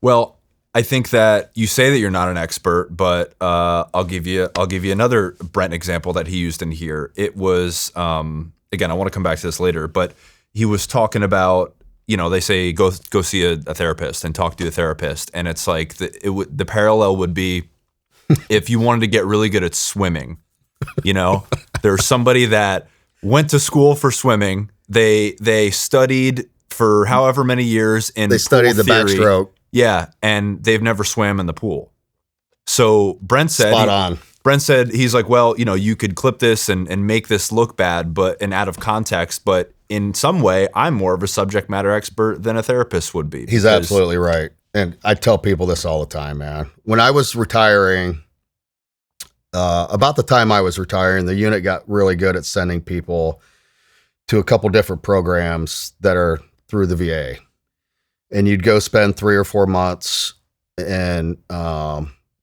Well, I think that you say that you're not an expert, but I'll give you another Brent example that he used in here. It was again, I want to come back to this later, but he was talking about, they say go see a therapist and talk to a therapist, and it's like the parallel would be if you wanted to get really good at swimming. There's somebody that went to school for swimming. They studied for however many years in they studied the theory. backstroke. Yeah, and they've never swam in the pool. So Brent said, spot on. Brent said, he's like, well, you could clip this and make this look bad, and out of context, but in some way, I'm more of a subject matter expert than a therapist would be. He's absolutely right. And I tell people this all the time, man. When I was retiring, about the time I was retiring, the unit got really good at sending people to a couple different programs that are through the VA. And you'd go spend 3 or 4 months and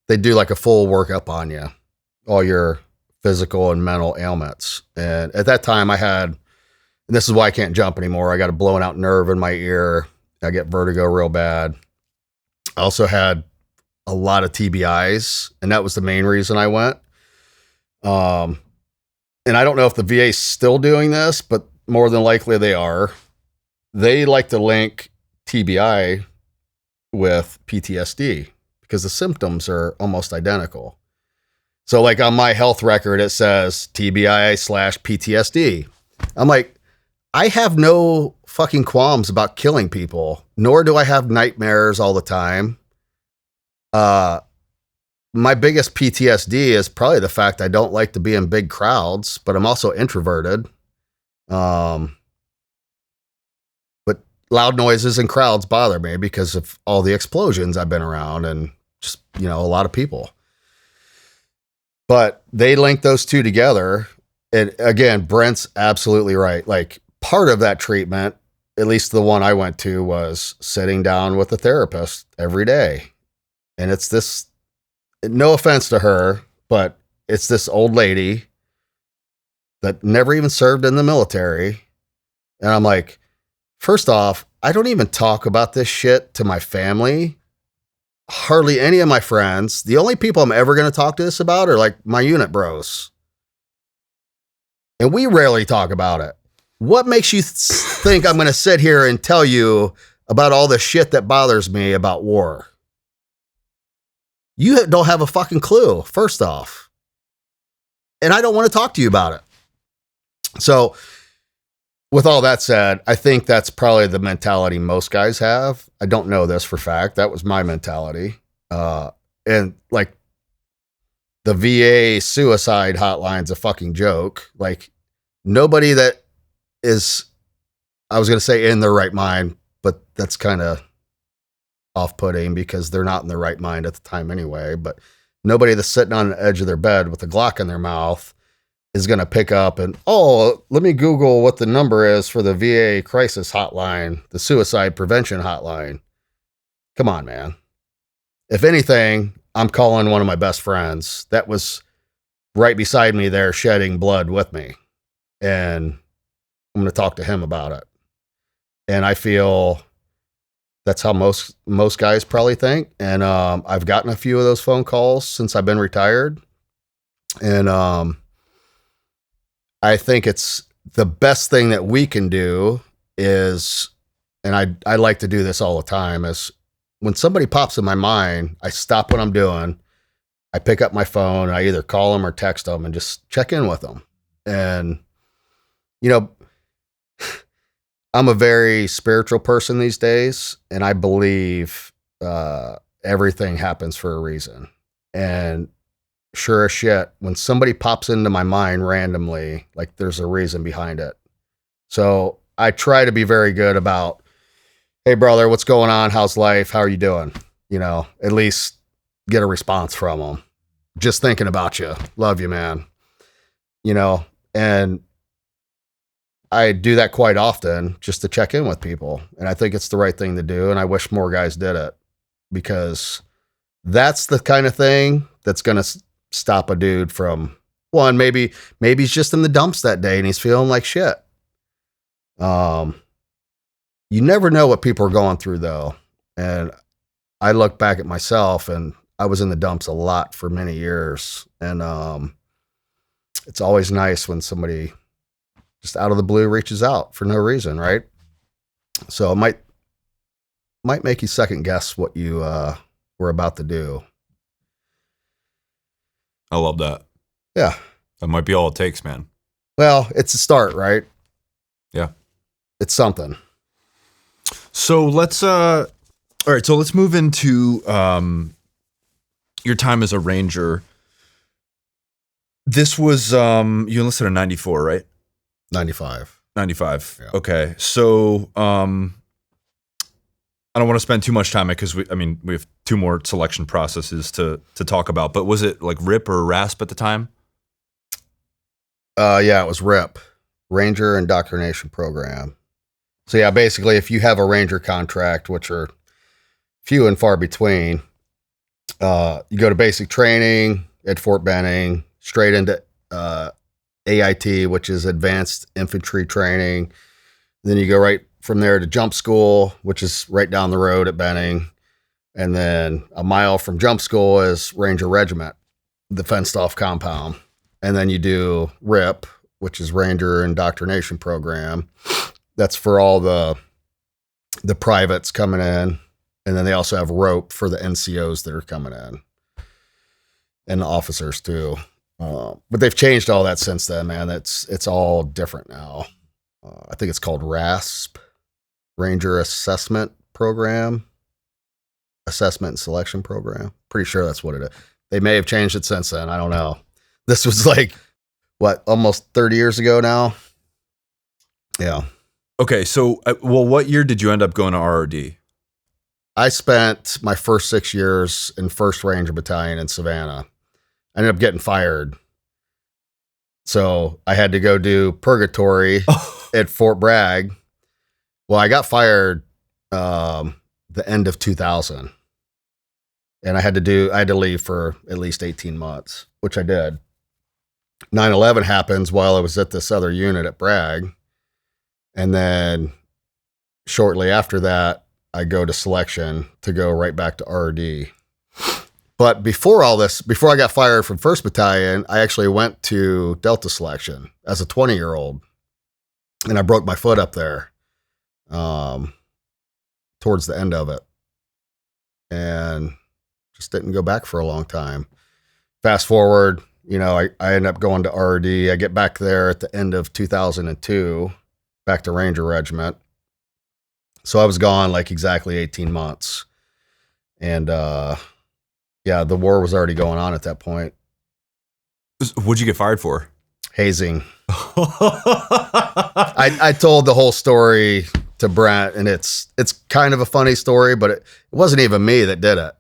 they do like a full workup on you, all your physical and mental ailments. And at that time I had, and this is why I can't jump anymore, I got a blown out nerve in my ear. I get vertigo real bad. I also had a lot of TBIs, and that was the main reason I went. And I don't know if the VA is still doing this, but more than likely they are. They like to link TBI with PTSD because the symptoms are almost identical. So like on my health record, it says TBI/PTSD. I'm like, I have no fucking qualms about killing people, nor do I have nightmares all the time. My biggest PTSD is probably the fact I don't like to be in big crowds, but I'm also introverted. But loud noises and crowds bother me because of all the explosions I've been around and just, a lot of people. But they link those two together. And again, Brent's absolutely right. Like part of that treatment, at least the one I went to, was sitting down with a therapist every day. And it's this, no offense to her, but it's this old lady that never even served in the military. And I'm like, first off, I don't even talk about this shit to my family. Hardly any of my friends. The only people I'm ever going to talk to this about are like my unit bros. And we rarely talk about it. What makes you think I'm going to sit here and tell you about all the shit that bothers me about war? You don't have a fucking clue, first off. And I don't want to talk to you about it. So with all that said, I think that's probably the mentality most guys have. I don't know this for fact. That was my mentality. And like the VA suicide hotline's a fucking joke. Like nobody that is, I was going to say in their right mind, but that's kind of off-putting because they're not in their right mind at the time anyway. But nobody that's sitting on the edge of their bed with a Glock in their mouth is going to pick up and, oh, let me Google what the number is for the VA crisis hotline, the suicide prevention hotline. Come on, man. If anything, I'm calling one of my best friends that was right beside me there shedding blood with me. And I'm going to talk to him about it. And I feel that's how most guys probably think. And I've gotten a few of those phone calls since I've been retired. And I think it's the best thing that we can do is, and I like to do this all the time, is when somebody pops in my mind, I stop what I'm doing. I pick up my phone. I either call them or text them and just check in with them. And, you know, I'm a very spiritual person these days, and I believe everything happens for a reason. And sure as shit, when somebody pops into my mind randomly, like there's a reason behind it. So I try to be very good about, hey brother, what's going on? How's life? How are you doing? You know, at least get a response from them. Just thinking about you. Love you, man. You know, and I do that quite often just to check in with people. And I think it's the right thing to do. And I wish more guys did it, because that's the kind of thing that's going to stop a dude from, one, maybe he's just in the dumps that day and he's feeling like shit. You never know what people are going through though. And I look back at myself, and I was in the dumps a lot for many years. And it's always nice when somebody just out of the blue reaches out for no reason, right? So it might make you second guess what you were about to do. I love that. Yeah. That might be all it takes, man. Well, it's a start, right? Yeah. It's something. So let's all right, so let's move into your time as a Ranger. This was you enlisted in 94, right? 95. 95. Yeah. Okay. So I don't want to spend too much time because we have two more selection processes to talk about. But was it like RIP or RASP at the time? Yeah, it was RIP, Ranger Indoctrination Program. So yeah, basically, if you have a Ranger contract, which are few and far between, you go to basic training at Fort Benning, straight into AIT, which is Advanced Infantry Training. Then you go right from there to jump school, which is right down the road at Benning. And then a mile from jump school is Ranger Regiment, the fenced off compound. And then you do RIP, which is Ranger Indoctrination Program. That's for all the privates coming in. And then they also have ROPE for the NCOs that are coming in. And the officers too. But they've changed all that since then, man. It's all different now. I think it's called RASP, Ranger Assessment Program, Assessment and Selection Program. Pretty sure that's what it is. They may have changed it since then. I don't know. This was like, almost 30 years ago now? Yeah. Okay, so, what year did you end up going to RRD? I spent my first 6 years in 1st Ranger Battalion in Savannah. I ended up getting fired. So I had to go do purgatory at Fort Bragg. Well, I got fired the end of 2000. And I had to leave for at least 18 months, which I did. 9/11 happens while I was at this other unit at Bragg. And then shortly after that, I go to selection to go right back to RD. But before all this, before I got fired from 1st Battalion, I actually went to Delta selection as a 20-year-old. And I broke my foot up there towards the end of it. And just didn't go back for a long time. Fast forward, I ended up going to RD. I get back there at the end of 2002. Back to Ranger Regiment. So I was gone like exactly 18 months. And the war was already going on at that point. What'd you get fired for? Hazing. I told the whole story to Brent, and it's kind of a funny story, but it wasn't even me that did it.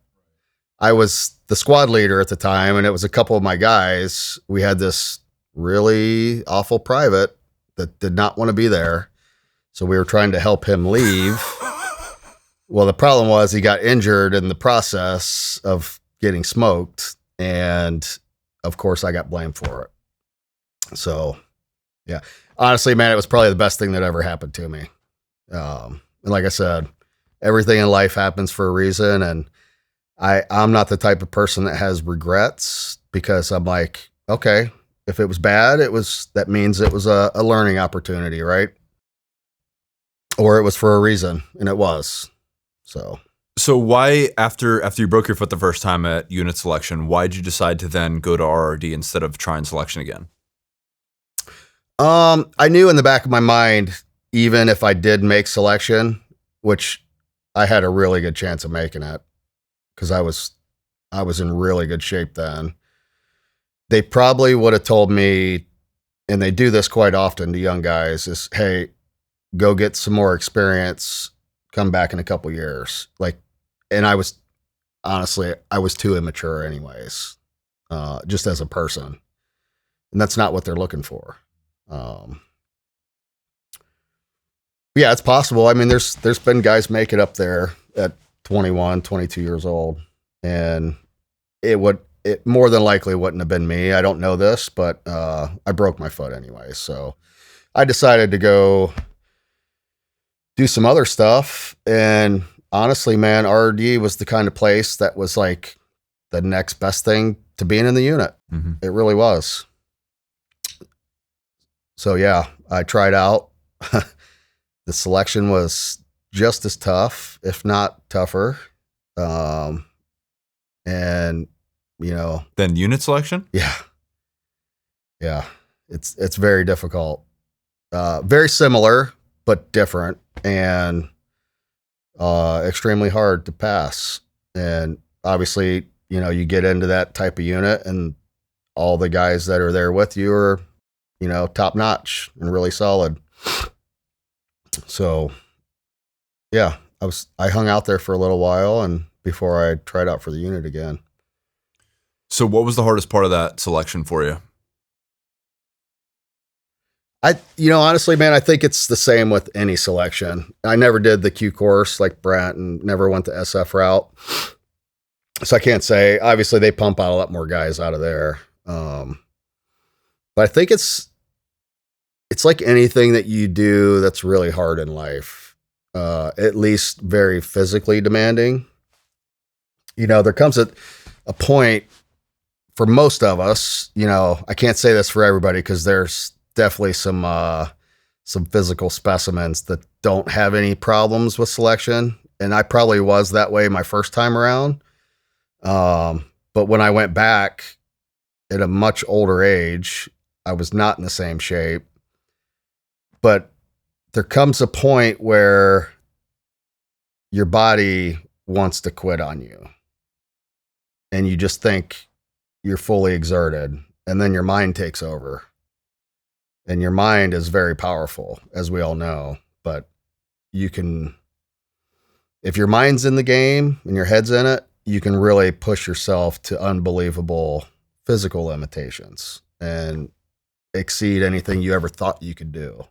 I was the squad leader at the time, and it was a couple of my guys. We had this really awful private that did not want to be there. So we were trying to help him leave. Well, the problem was he got injured in the process of getting smoked. And of course, I got blamed for it. So, yeah. Honestly, man, it was probably the best thing that ever happened to me. And like I said, everything in life happens for a reason. And I'm not the type of person that has regrets, because I'm like, okay, if it was bad, that means it was a learning opportunity, right? Or it was for a reason, and it was. So why, after you broke your foot the first time at unit selection, why did you decide to then go to RRD instead of trying selection again? I knew in the back of my mind, even if I did make selection, which I had a really good chance of making it, because I was in really good shape then. They probably would have told me, and they do this quite often to young guys, is, hey, go get some more experience, come back in a couple years. And I was too immature anyways, just as a person. And that's not what they're looking for. Yeah, it's possible. I mean, there's been guys make it up there at 21, 22 years old, and it more than likely wouldn't have been me. I don't know this, but I broke my foot anyway. So I decided to go do some other stuff. And honestly, man, RD was the kind of place that was like the next best thing to being in the unit. Mm-hmm. It really was. So yeah, I tried out. The selection was just as tough, if not tougher. And then unit selection. Yeah. It's very difficult, very similar, but different, and extremely hard to pass. And obviously, you get into that type of unit, and all the guys that are there with you are, top notch and really solid. So yeah, I hung out there for a little while, and before I tried out for the unit again. So what was the hardest part of that selection for you? Honestly, man, I think it's the same with any selection. I never did the Q course like Brent, and never went the SF route. So I can't say. Obviously, they pump out a lot more guys out of there. But I think it's like anything that you do that's really hard in life, at least very physically demanding. There comes a point for most of us, I can't say this for everybody, because there's definitely some physical specimens that don't have any problems with selection. And I probably was that way my first time around. But when I went back at a much older age, I was not in the same shape. But there comes a point where your body wants to quit on you, and you just think you're fully exerted, and then your mind takes over. And your mind is very powerful, as we all know, but if your mind's in the game and your head's in it, you can really push yourself to unbelievable physical limitations and exceed anything you ever thought you could do.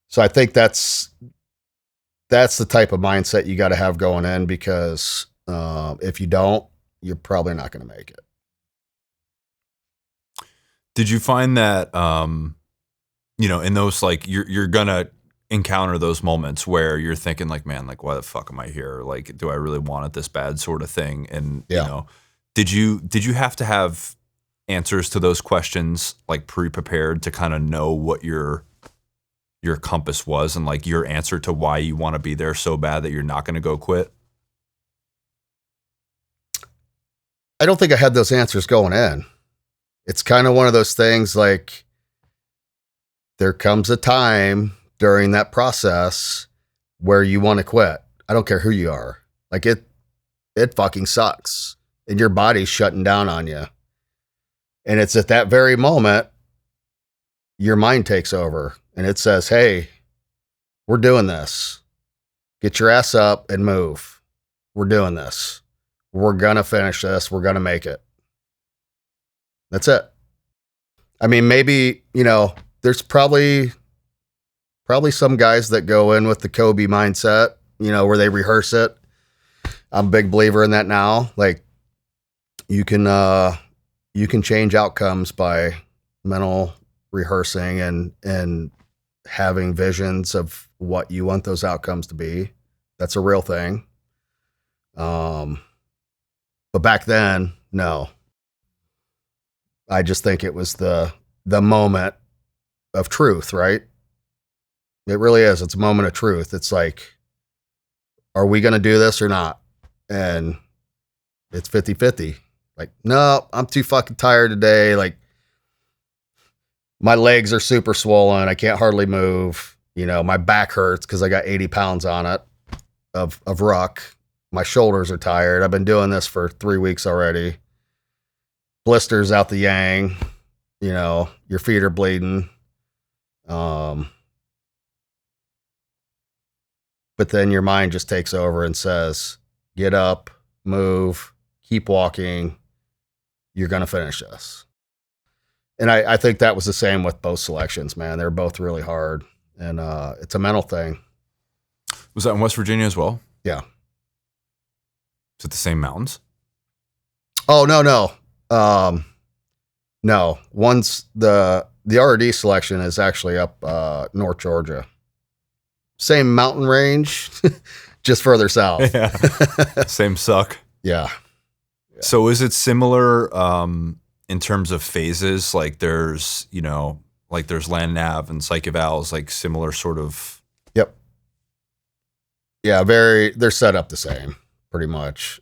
So I think that's the type of mindset you got to have going in, because if you don't, you're probably not going to make it. Did you find that, in those, like, you're going to encounter those moments where you're thinking like, man, like, why the fuck am I here? Like, do I really want it this bad, sort of thing? And, did you have to have answers to those questions, like, pre-prepared to kind of know what your compass was, and like your answer to why you want to be there so bad that you're not going to go quit? I don't think I had those answers going in. It's kind of one of those things, like, there comes a time during that process where you want to quit. I don't care who you are. Like, it fucking sucks, and your body's shutting down on you. And it's at that very moment your mind takes over, and it says, hey, We're doing this. Get your ass up and move. We're doing this. We're going to finish this. We're going to make it. That's it. I mean, maybe, there's probably some guys that go in with the Kobe mindset, where they rehearse it. I'm a big believer in that now. Like, you can change outcomes by mental rehearsing and having visions of what you want those outcomes to be. That's a real thing. But back then, no. I just think it was the moment of truth, right? It really is. It's a moment of truth. It's like, are we going to do this or not? And it's 50-50. Like, no, I'm too fucking tired today. Like, my legs are super swollen. I can't hardly move. My back hurts because I got 80 pounds on it of ruck. My shoulders are tired. I've been doing this for 3 weeks already. Blisters out the yang. Your feet are bleeding. But then your mind just takes over and says, get up, move, keep walking. You're going to finish this. And I think that was the same with both selections, man. They're both really hard. And it's a mental thing. Was that in West Virginia as well? Yeah. Is it the same mountains? Oh, no. No. One's the RD selection is actually up North Georgia. Same mountain range, just further south. Yeah. Same suck. Yeah. So is it similar in terms of phases? Like there's, there's land nav and psych evals, like similar sort of. Yep. Yeah, they're set up the same, pretty much.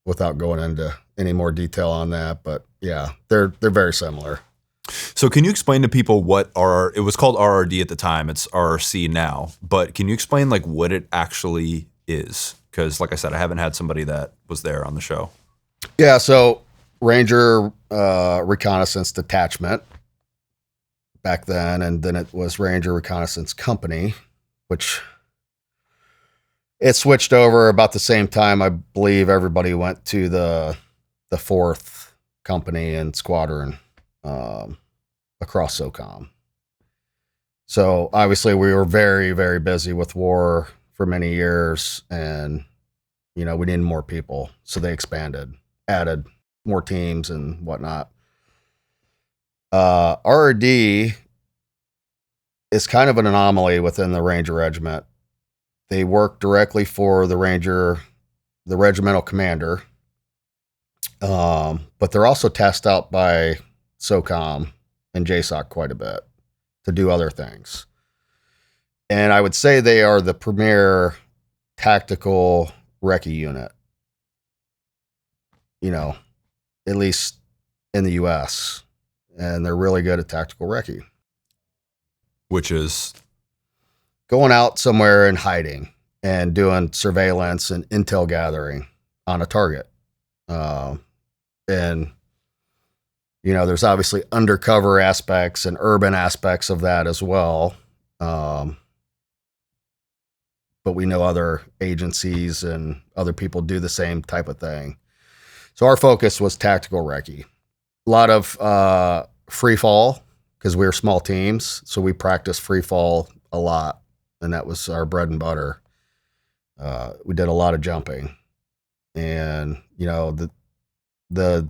Without going into any more detail on that, but yeah, they're very similar. So can you explain to people it was called RRD at the time, it's RRC now, but can you explain like what it actually is? Because like I said, I haven't had somebody that was there on the show. Yeah, so Ranger Reconnaissance Detachment back then, and then it was Ranger Reconnaissance Company, which it switched over about the same time. I believe everybody went to the 4th Company and Squadron across SOCOM. So obviously we were very, very busy with war for many years, and we needed more people. So they expanded, added more teams and whatnot. RRD is kind of an anomaly within the Ranger Regiment. They work directly for the regimental commander. But they're also tasked out by SOCOM and JSOC quite a bit to do other things. And I would say they are the premier tactical recce unit, at least in the U.S. And they're really good at tactical recce. Which is? Going out somewhere and hiding and doing surveillance and intel gathering on a target. And, there's obviously undercover aspects and urban aspects of that as well. But we know other agencies and other people do the same type of thing. So our focus was tactical recce. A lot of free fall because we were small teams. So we practiced free fall a lot. And that was our bread and butter. We did a lot of jumping. And, the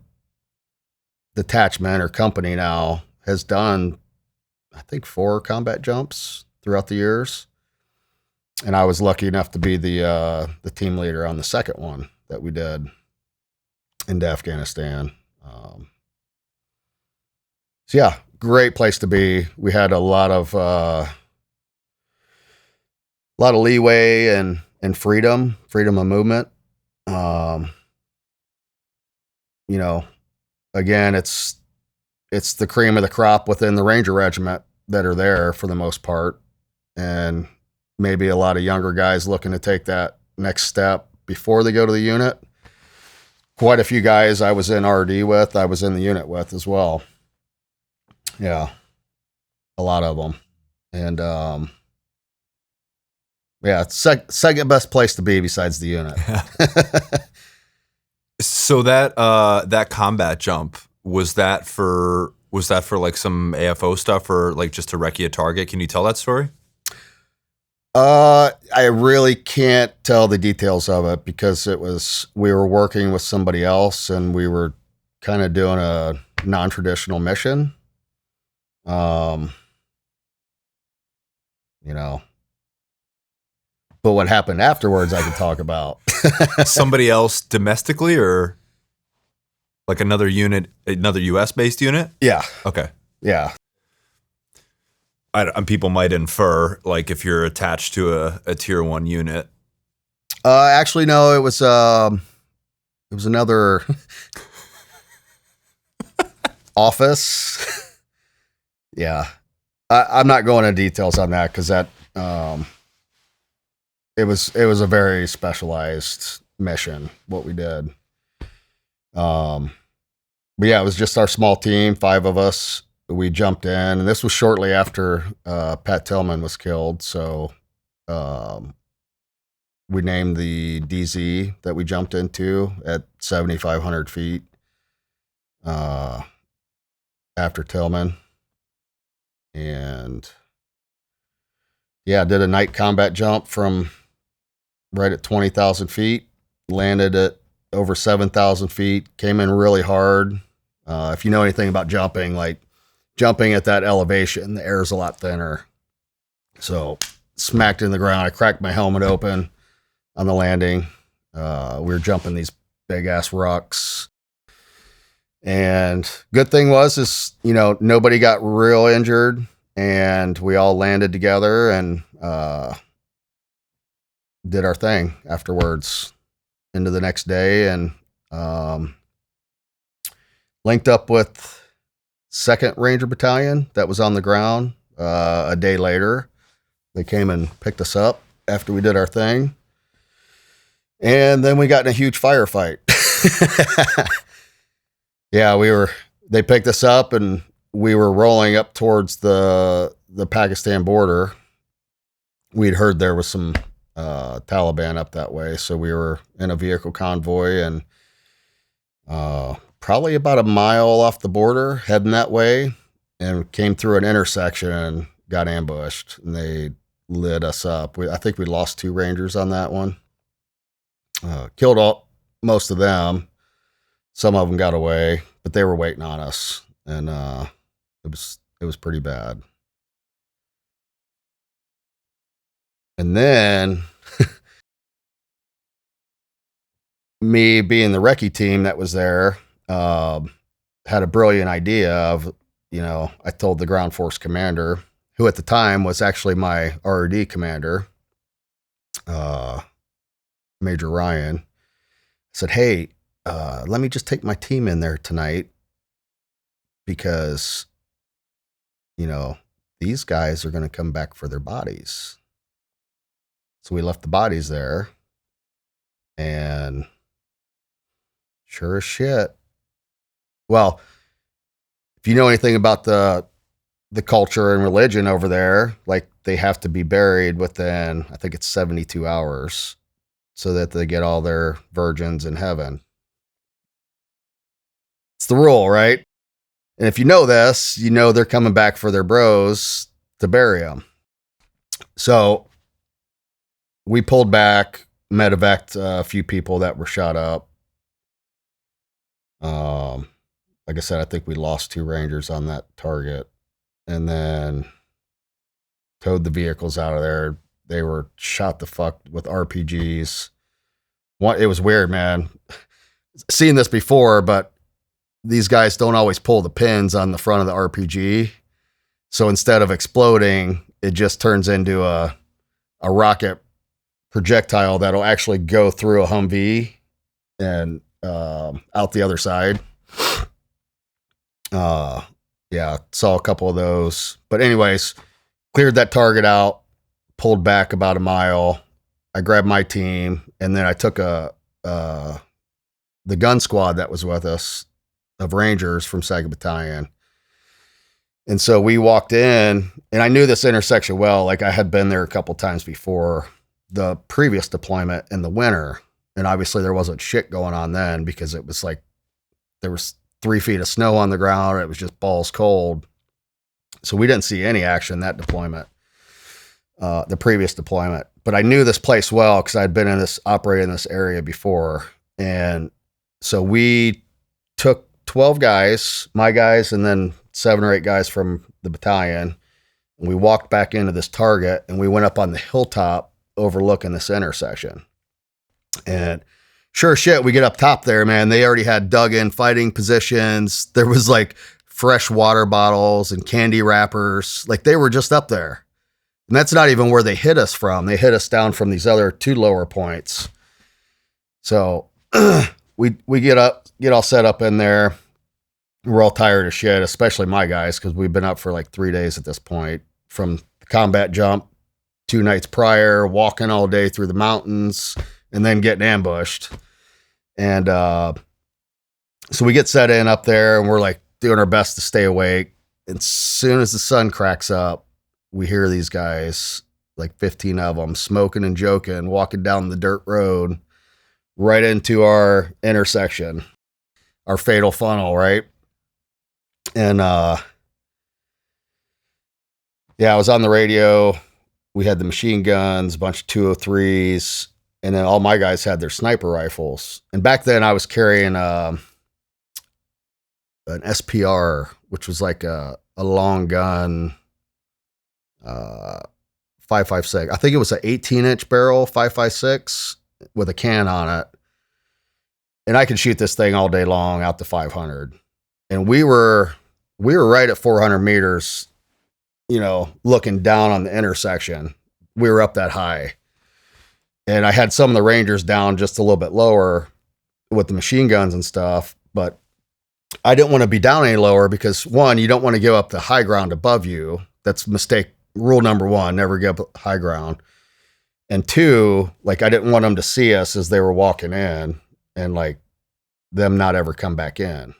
detachment or company now has done, I think, 4 combat jumps throughout the years. And I was lucky enough to be the team leader on the second one that we did into Afghanistan. So yeah, great place to be. We had a lot of leeway and freedom of movement. Again, it's the cream of the crop within the Ranger Regiment that are there for the most part. And maybe a lot of younger guys looking to take that next step before they go to the unit. Quite a few guys I was in RD with, I was in the unit with as well. Yeah. A lot of them. And yeah, it's second best place to be besides the unit. So that combat jump, was that for like some AFO stuff or like just to recce a target? Can you tell that story? I really can't tell the details of it because we were working with somebody else and we were kind of doing a non-traditional mission. You know, but what happened afterwards, I can talk about. Somebody else domestically or like another unit, another US based unit? Yeah. Okay. Yeah. People might infer like if you're attached to a tier 1 unit. Actually, no, it was another office. Yeah. I'm not going into details on that because that it was a very specialized mission what we did. But yeah, it was just our small team, 5 of us. We jumped in, and this was shortly after Pat Tillman was killed. So we named the DZ that we jumped into at 7,500 feet after Tillman. And yeah, did a night combat jump from right at 20,000 feet, landed at over 7,000 feet, came in really hard. If you know anything about jumping, like jumping at that elevation, the air is a lot thinner. So smacked in the ground. I cracked my helmet open on the landing. We were jumping these big ass rocks. And good thing was nobody got real injured and we all landed together and did our thing afterwards into the next day and linked up with 2nd Ranger Battalion that was on the ground a day later. They came and picked us up after we did our thing. And then we got in a huge firefight. Yeah, they picked us up and we were rolling up towards the Pakistan border. We'd heard there was some Taliban up that way. So we were in a vehicle convoy and probably about a mile off the border heading that way and came through an intersection and got ambushed and they lit us up. I think we lost 2 Rangers on that one. Killed most of them. Some of them got away, but they were waiting on us, and it was pretty bad. And then me being the recce team that was there, had a brilliant idea of, I told the ground force commander, who at the time was actually my ROD commander, Major Ryan, I said, hey, let me just take my team in there tonight because, these guys are going to come back for their bodies. So we left the bodies there and sure as shit. Well, if you know anything about the culture and religion over there, like they have to be buried within, I think it's 72 hours so that they get all their virgins in heaven. It's the rule, right? And if you know this, they're coming back for their bros to bury them. So we pulled back, medevaced a few people that were shot up. Like I said, I think we lost 2 Rangers on that target. And then towed the vehicles out of there. They were shot the fuck with RPGs. It was weird, man. Seen this before, but these guys don't always pull the pins on the front of the RPG. So instead of exploding, it just turns into a rocket projectile that'll actually go through a Humvee and out the other side. Yeah, saw a couple of those. But anyways, cleared that target out, pulled back about a mile. I grabbed my team, and then I took the gun squad that was with us of Rangers from 2nd Battalion. And so we walked in, and I knew this intersection well. Like, I had been there a couple times before the previous deployment in the winter. And obviously there wasn't shit going on then, because it was like there was 3 feet of snow on the ground. It was just balls cold. So we didn't see any action that deployment, the previous deployment. But I knew this place well because I'd been operating in this area before. And so we took 12 guys, my guys, and then 7 or 8 guys from the battalion. And we walked back into this target, and we went up on the hilltop overlooking this intersection. And sure shit, we get up top there, man. They already had dug in fighting positions. There was like fresh water bottles and candy wrappers. Like, they were just up there. And that's not even where they hit us from. They hit us down from these other 2 lower points. So we get all set up in there. We're all tired of shit, especially my guys, because we've been up for like 3 days at this point, from the combat jump 2 nights prior, walking all day through the mountains, and then getting ambushed. And so we get set in up there, and we're like doing our best to stay awake. And as soon as the sun cracks up, we hear these guys, like 15 of them, smoking and joking, walking down the dirt road right into our intersection, our fatal funnel, right? And yeah, I was on the radio. We had the machine guns, a bunch of 203s, and then all my guys had their sniper rifles. And back then I was carrying an SPR, which was like a long gun, 5.56. I think it was an 18-inch barrel, 5.56, with a can on it. And I could shoot this thing all day long out to 500. And we were right at 400 meters, looking down on the intersection. We were up that high. And I had some of the Rangers down just a little bit lower with the machine guns and stuff, but I didn't want to be down any lower because, one, you don't want to give up the high ground above you. That's rule number 1, never give up high ground. And 2, like, I didn't want them to see us as they were walking in and like them not ever come back in.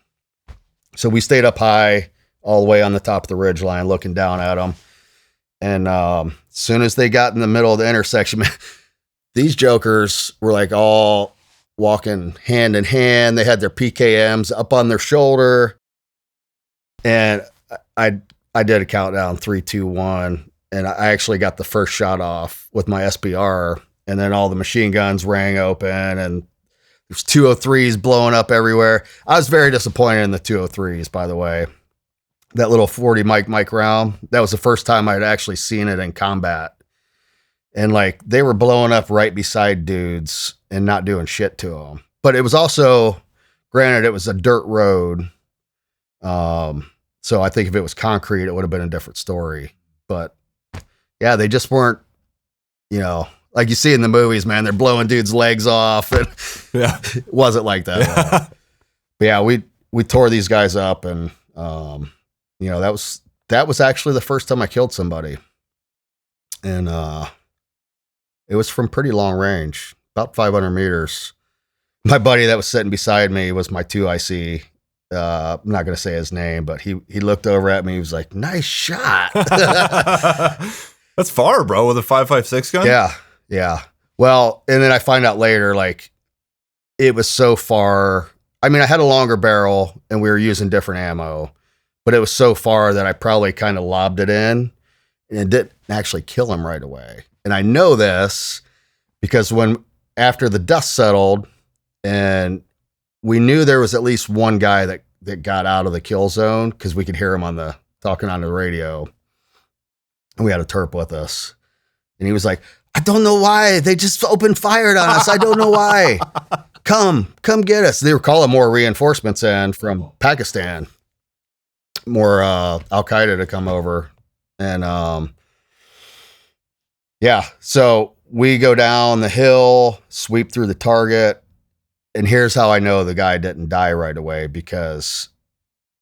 So we stayed up high all the way on the top of the ridge line looking down at them. And as soon as they got in the middle of the intersection, these jokers were like all walking hand in hand. They had their PKMs up on their shoulder. And I did a countdown, 3, 2, 1. And I actually got the first shot off with my SPR. And then all the machine guns rang open, and there's 203s blowing up everywhere. I was very disappointed in the 203s, by the way. That little 40 mic round, that was the first time I'd actually seen it in combat. And like, they were blowing up right beside dudes and not doing shit to them. But it was also, granted, it was a dirt road. So I think if it was concrete, it would have been a different story. But yeah, they just weren't, like you see in the movies, man, they're blowing dudes' legs off. And Yeah. it wasn't like that. Yeah. But yeah, we tore these guys up, and that was actually the first time I killed somebody. And it was from pretty long range, about 500 meters. My buddy that was sitting beside me was my 2IC. I'm not going to say his name, but he looked over at me. He was like, "Nice shot." That's far, bro, with a 5.56 gun? Yeah. Well, and then I find out later, like, it was so far. I mean, I had a longer barrel and we were using different ammo, but it was so far that I probably kind of lobbed it in, and it didn't actually kill him right away. And I know this because after the dust settled and we knew there was at least one guy that got out of the kill zone, because we could hear him talking on the radio. And we had a terp with us. And he was like, "I don't know why. They just opened fire on us. I don't know why. Come get us." They were calling more reinforcements in from Pakistan, more Al-Qaeda to come over. And yeah, so we go down the hill, sweep through the target. And here's how I know the guy didn't die right away, because,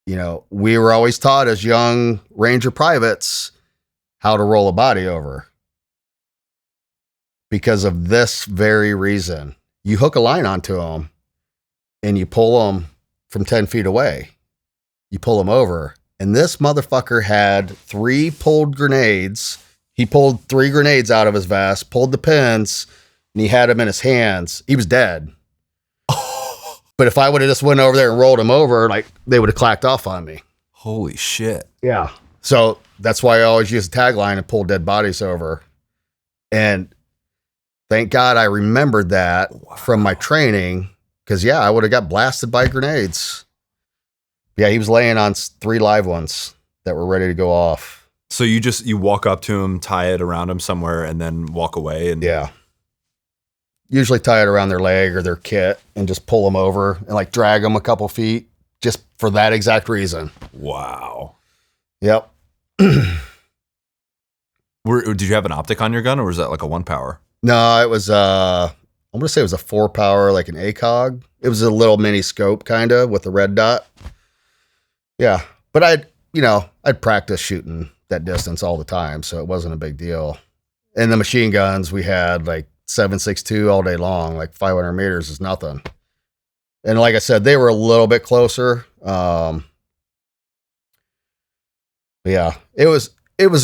we were always taught as young Ranger privates how to roll a body over. Because of this very reason. You hook a line onto them and you pull them from 10 feet away. You pull them over And this motherfucker had 3 pulled grenades. He pulled 3 grenades out of his vest, pulled the pins, and he had them in his hands. He was dead. But if I would have just went over there and rolled him over, like, they would have clacked off on me. Holy shit. Yeah. So that's why I always use a tagline and pull dead bodies over. And thank God I remembered that from my training, because, yeah, I would have got blasted by grenades. Yeah, he was laying on 3 live ones that were ready to go off. So you walk up to him, tie it around him somewhere, and then walk away? And yeah. Usually tie it around their leg or their kit and just pull them over and like drag them a couple feet just for that exact reason. Wow. Yep. Did you have an optic on your gun, or was that like a 1 power? No, it was I'm gonna say it was a 4 power, like an ACOG. It was a little mini scope kind of with a red dot. Yeah. But I'd practice shooting that distance all the time, so it wasn't a big deal. And the machine guns we had like 7.62 all day long, like 500 meters is nothing. And like I said, they were a little bit closer. But yeah, it was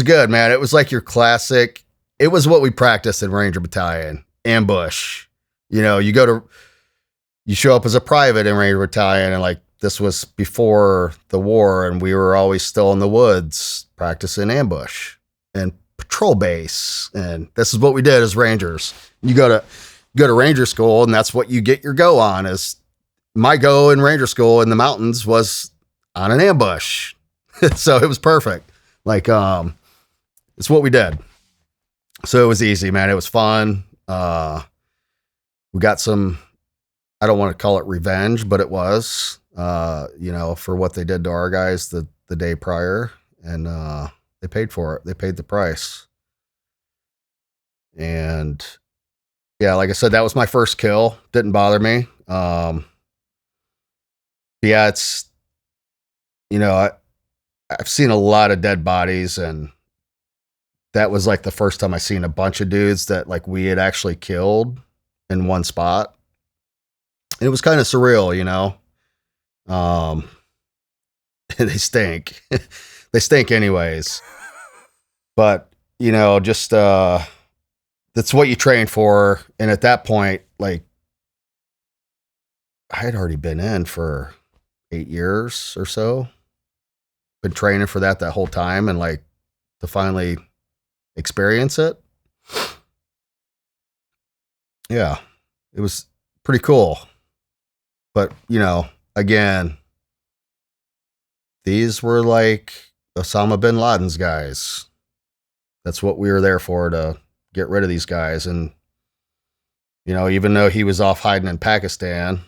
good, man. It was like your classic. It was what we practiced in Ranger Battalion, ambush. You show up as a private in Ranger Battalion, and like this was before the war, and we were always still in the woods practicing ambush and patrol base. And this is what we did as Rangers. You go to Ranger school, and that's what you get your go on. Is my go in Ranger school in the mountains was on an ambush. So it was perfect. Like, it's what we did. So it was easy, man. It was fun. We got some, I don't want to call it revenge, but it was, for what they did to our guys the day prior, and, they paid for it. They paid the price. And yeah, like I said, that was my first kill. Didn't bother me. Yeah, it's, I've seen a lot of dead bodies, and that was like the first time I seen a bunch of dudes that like we had actually killed in one spot. And it was kind of surreal, they stink. They stink anyways. But, just, that's what you train for. And at that point, like, I had already been in for 8 years or so. Been training for that whole time, and like to finally experience it. Yeah, it was pretty cool. But, again, these were like Osama bin Laden's guys. That's what we were there for, to get rid of these guys. And, even though he was off hiding in Pakistan,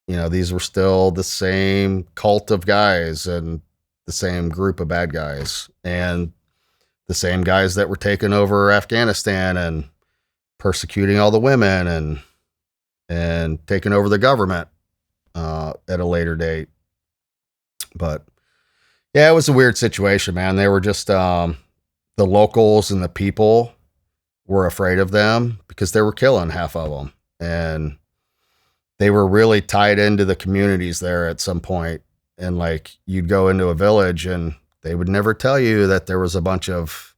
these were still the same cult of guys and the same group of bad guys, and the same guys that were taking over Afghanistan and persecuting all the women and taking over the government at a later date. But yeah, it was a weird situation, man. They were just, the locals and the people were afraid of them because they were killing half of them. And they were really tied into the communities there at some point. And like, you'd go into a village and they would never tell you that there was a bunch of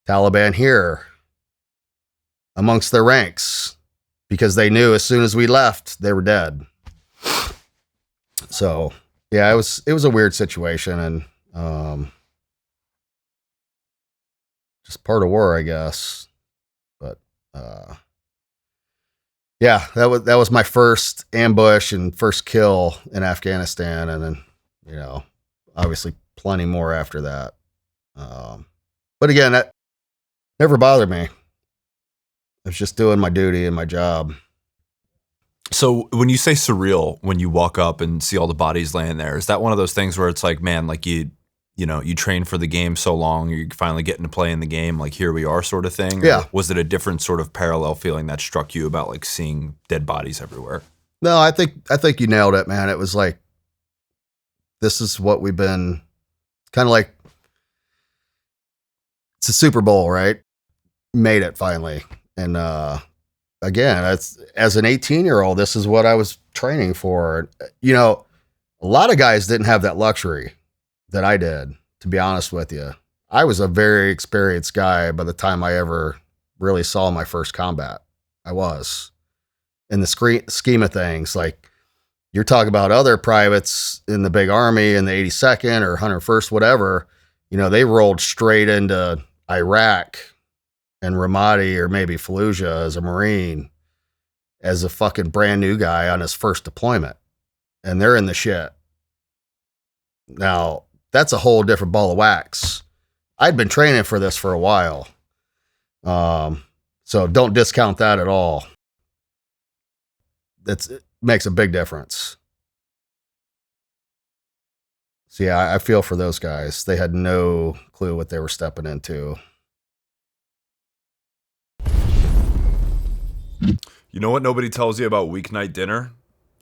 Taliban here amongst their ranks, because they knew as soon as we left, they were dead. So yeah, it was a weird situation, and just part of war, I guess. But yeah, that was my first ambush and first kill in Afghanistan, and then obviously plenty more after that. But again, that never bothered me. I was just doing my duty and my job. So when you say surreal, when you walk up and see all the bodies laying there, is that one of those things where it's like, man, like you train for the game so long, you're finally getting to play in the game, like here we are sort of thing? Yeah. Or was it a different sort of parallel feeling that struck you about like seeing dead bodies everywhere? No, I think you nailed it, man. It was like, this is what we've been kind of like, it's a Super Bowl, right? Made it finally. And, again, as an 18-year-old, this is what I was training for. A lot of guys didn't have that luxury. than I did, to be honest with you. I was a very experienced guy by the time I ever really saw my first combat. I was. In the scheme of things, like you're talking about other privates in the big army in the 82nd or 101st, whatever, they rolled straight into Iraq and Ramadi or maybe Fallujah as a Marine, as a fucking brand new guy on his first deployment. And they're in the shit. Now, that's a whole different ball of wax. I'd been training for this for a while. So don't discount that at all. It makes a big difference. So yeah, I feel for those guys. They had no clue what they were stepping into. You know what nobody tells you about weeknight dinner?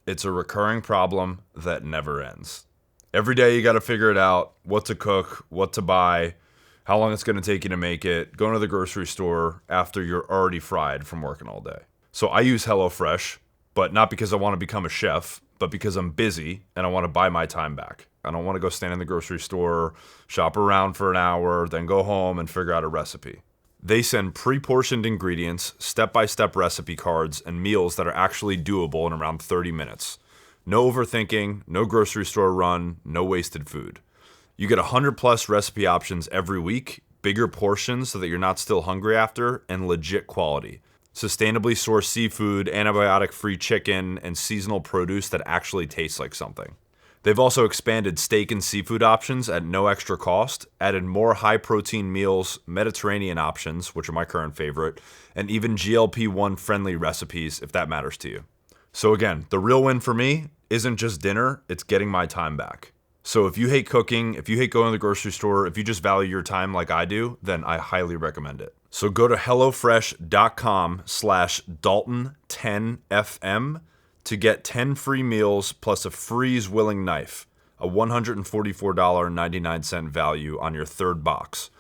It's a recurring problem that never ends. Every day you got to figure it out, what to cook, what to buy, how long it's going to take you to make it, going to the grocery store after you're already fried from working all day. So I use HelloFresh, but not because I want to become a chef, but because I'm busy and I want to buy my time back. I don't want to go stand in the grocery store, shop around for an hour, then go home and figure out a recipe. They send pre-portioned ingredients, step-by-step recipe cards, and meals that are actually doable in around 30 minutes. No overthinking, no grocery store run, no wasted food. You get 100 plus recipe options every week, bigger portions so that you're not still hungry after, and legit quality. Sustainably sourced seafood, antibiotic-free chicken, and seasonal produce that actually tastes like something. They've also expanded steak and seafood options at no extra cost, added more high-protein meals, Mediterranean options, which are my current favorite, and even GLP-1 friendly recipes if that matters to you. So again, the real win for me isn't just dinner, it's getting my time back. So if you hate cooking, if you hate going to the grocery store, if you just value your time like I do, then I highly recommend it. So go to HelloFresh.com/Dalton10FM to get 10 free meals plus a freeze willing knife, a $144.99 value on your third box.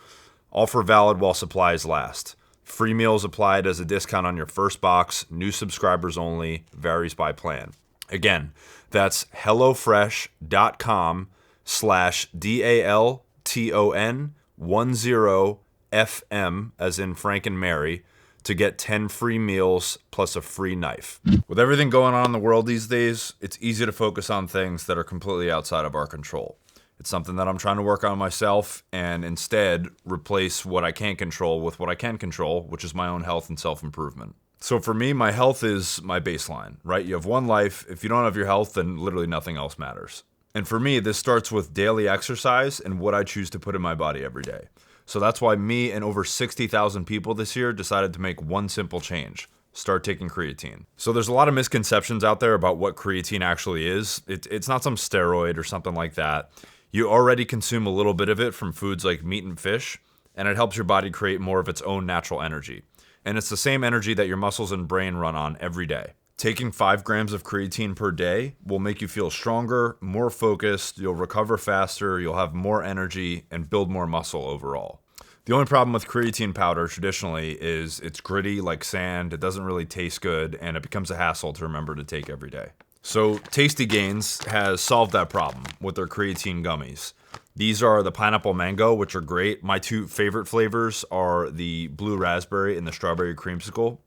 Offer valid while supplies last. Free meals applied as a discount on your first box, new subscribers only, varies by plan. Again, that's HelloFresh.com/DALTON10FM, as in Frank and Mary, to get 10 free meals plus a free knife. With everything going on in the world these days, it's easy to focus on things that are completely outside of our control. It's something that I'm trying to work on myself and instead replace what I can't control with what I can control, which is my own health and self-improvement. So for me, my health is my baseline, right? You have one life. If you don't have your health, then literally nothing else matters. And for me, this starts with daily exercise and what I choose to put in my body every day. So that's why me and over 60,000 people this year decided to make one simple change: start taking creatine. So there's a lot of misconceptions out there about what creatine actually is. It's not some steroid or something like that. You already consume a little bit of it from foods like meat and fish, and it helps your body create more of its own natural energy. And it's the same energy that your muscles and brain run on every day. Taking 5 grams of creatine per day will make you feel stronger, more focused, you'll recover faster, you'll have more energy, and build more muscle overall. The only problem with creatine powder traditionally is it's gritty like sand, it doesn't really taste good, and it becomes a hassle to remember to take every day. So Tasty Gains has solved that problem with their creatine gummies. These are the pineapple mango, which are great. My 2 favorite flavors are the blue raspberry and the strawberry creamsicle.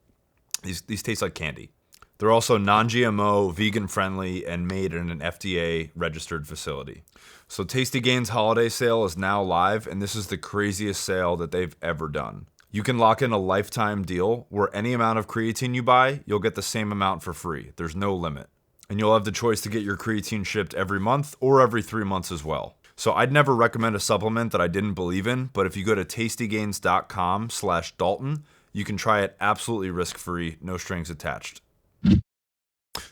These taste like candy. They're also non-GMO, vegan-friendly, and made in an FDA-registered facility. So Tasty Gains holiday sale is now live, and this is the craziest sale that they've ever done. You can lock in a lifetime deal where any amount of creatine you buy, you'll get the same amount for free. There's no limit. And you'll have the choice to get your creatine shipped every month or every 3 months as well. So I'd never recommend a supplement that I didn't believe in, but if you go to tastygains.com/Dalton, you can try it absolutely risk-free, no strings attached.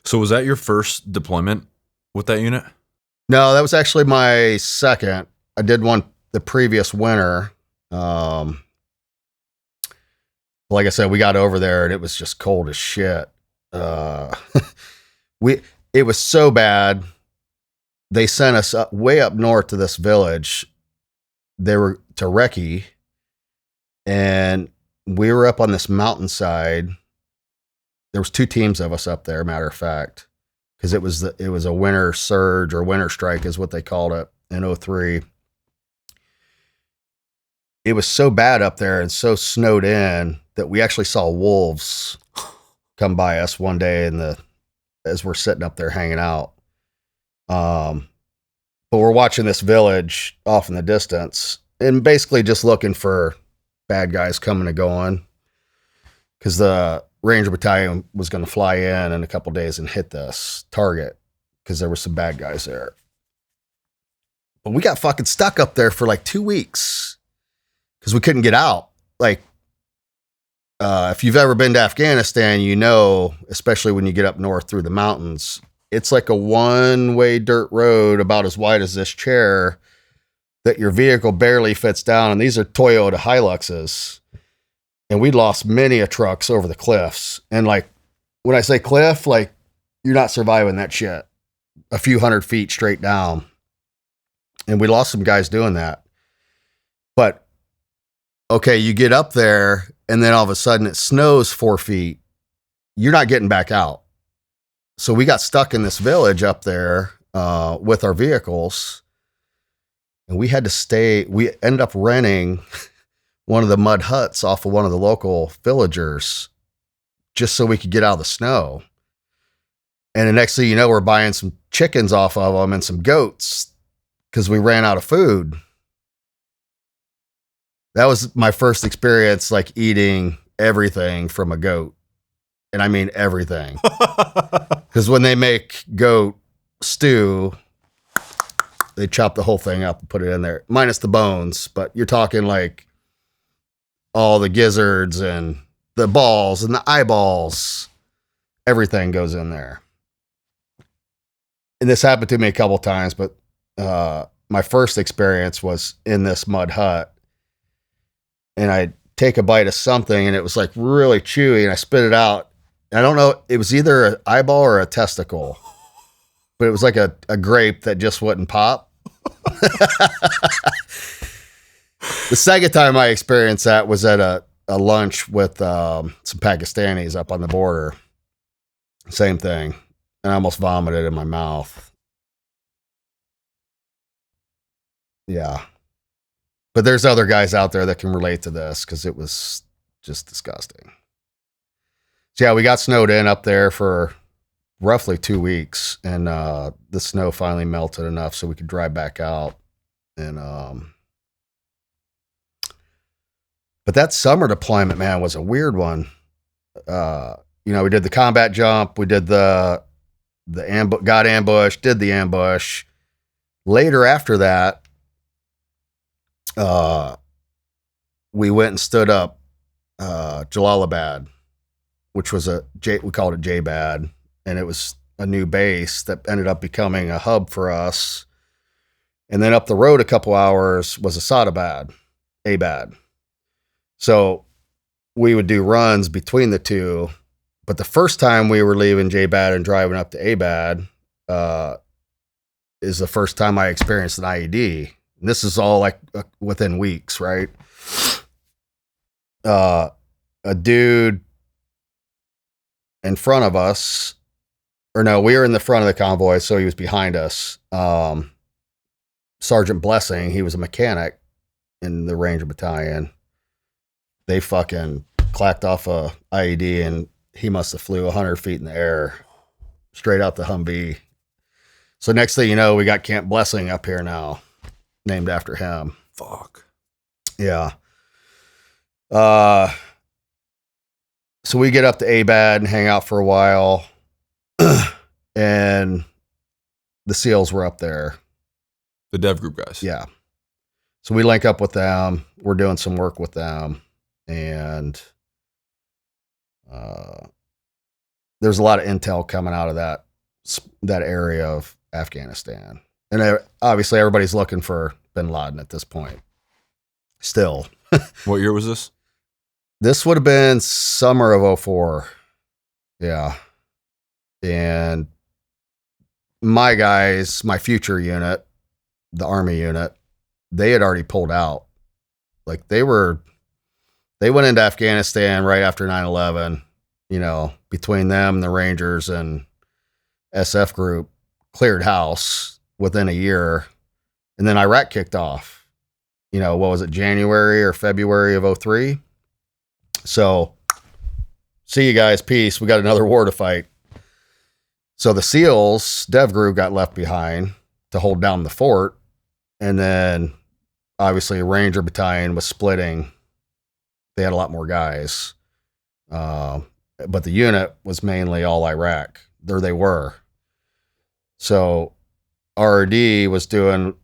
So was that your first deployment with that unit? No, that was actually my second. I did one the previous winter. Like I said, we got over there and it was just cold as shit. It was so bad. They sent us way up north to this village. They were to Recce, and we were up on this mountainside. There was 2 teams of us up there, matter of fact, because it was a winter surge or winter strike is what they called it in 2003. it was so bad up there and so snowed in that we actually saw wolves come by us one day as we're sitting up there hanging out. But we're watching this village off in the distance and basically just looking for bad guys coming and going, because the Ranger Battalion was going to fly in a couple days and hit this target because there were some bad guys there. But we got fucking stuck up there for like 2 weeks because we couldn't get out. Like, if you've ever been to Afghanistan, you know, especially when you get up north through the mountains, it's like a one-way dirt road about as wide as this chair that your vehicle barely fits down. And these are Toyota Hiluxes. And we lost many a trucks over the cliffs. And like, when I say cliff, like, you're not surviving that shit. A few 100 feet straight down. And we lost some guys doing that. But, okay, you get up there and then all of a sudden it snows 4 feet. You're not getting back out. So we got stuck in this village up there with our vehicles. And we had to stay. We ended up renting one of the mud huts off of one of the local villagers just so we could get out of the snow. And the next thing you know, we're buying some chickens off of them and some goats because we ran out of food. That was my first experience, like, eating everything from a goat. And I mean everything. Because when they make goat stew, they chop the whole thing up and put it in there, minus the bones. But you're talking like all the gizzards and the balls and the eyeballs. Everything goes in there. And this happened to me a couple times, but my first experience was in this mud hut. And I take a bite of something and it was like really chewy and I spit it out. I don't know, it was either an eyeball or a testicle, but it was like a grape that just wouldn't pop. The second time I experienced that was at a lunch with some Pakistanis up on the border. Same thing. And I almost vomited in my mouth. Yeah. But there's other guys out there that can relate to this because it was just disgusting. So yeah, we got snowed in up there for roughly 2 weeks, and the snow finally melted enough so we could drive back out. And but that summer deployment, man, was a weird one. You know, we did the combat jump, we did the ambush, got ambushed, did the ambush. Later after that, we went and stood up Jalalabad, which was we called it JBAD, and it was a new base that ended up becoming a hub for us. And then up the road a couple hours was Asadabad, ABAD. So we would do runs between the two. But the first time we were leaving JBAD and driving up to ABAD is the first time I experienced an IED. And this is all like within weeks, right? A dude in front of us, or no, we were in the front of the convoy, so he was behind us. Sergeant Blessing, he was a mechanic in the Ranger Battalion. They fucking clacked off a IED and he must have flew 100 feet in the air straight out the Humvee. So next thing you know, we got Camp Blessing up here now, named after him. Fuck. Yeah. So we get up to ABAD and hang out for a while. And the SEALs were up there. The dev group guys. Yeah. So we link up with them. We're doing some work with them. And there's a lot of intel coming out of that area of Afghanistan. And obviously everybody's looking for bin Laden at this point. Still. What year was this? This would have been summer of 2004. Yeah. And my guys, my future unit, the Army unit, they had already pulled out. Like they went into Afghanistan right after 9/11, you know, between them, the Rangers and SF group cleared house within a year. And then Iraq kicked off. what was it, January or February of 03. So, see you guys, peace. We got another war to fight. So the SEALs dev group got left behind to hold down the fort. And then obviously a Ranger battalion was splitting. They had a lot more guys. But the unit was mainly all Iraq. There they were. So RRD was doing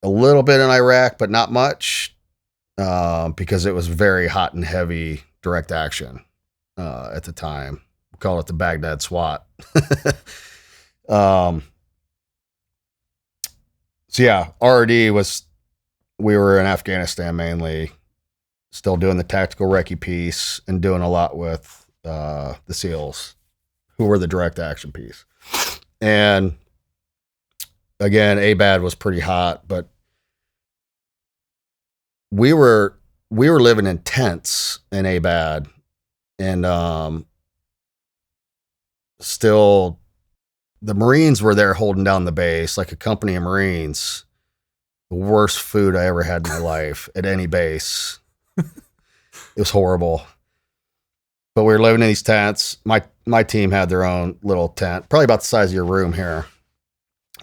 a little bit in Iraq, but not much, because it was very hot and heavy direct action at the time. We call it the Baghdad SWAT. So yeah, RRD we were in Afghanistan mainly, still doing the tactical recce piece and doing a lot with the SEALs, who were the direct action piece. And again, ABAD was pretty hot, but we were living in tents in ABAD, and still the Marines were there holding down the base, like a company of Marines. The worst food I ever had in my life at any base. It was horrible. But we were living in these tents. My team had their own little tent, probably about the size of your room here.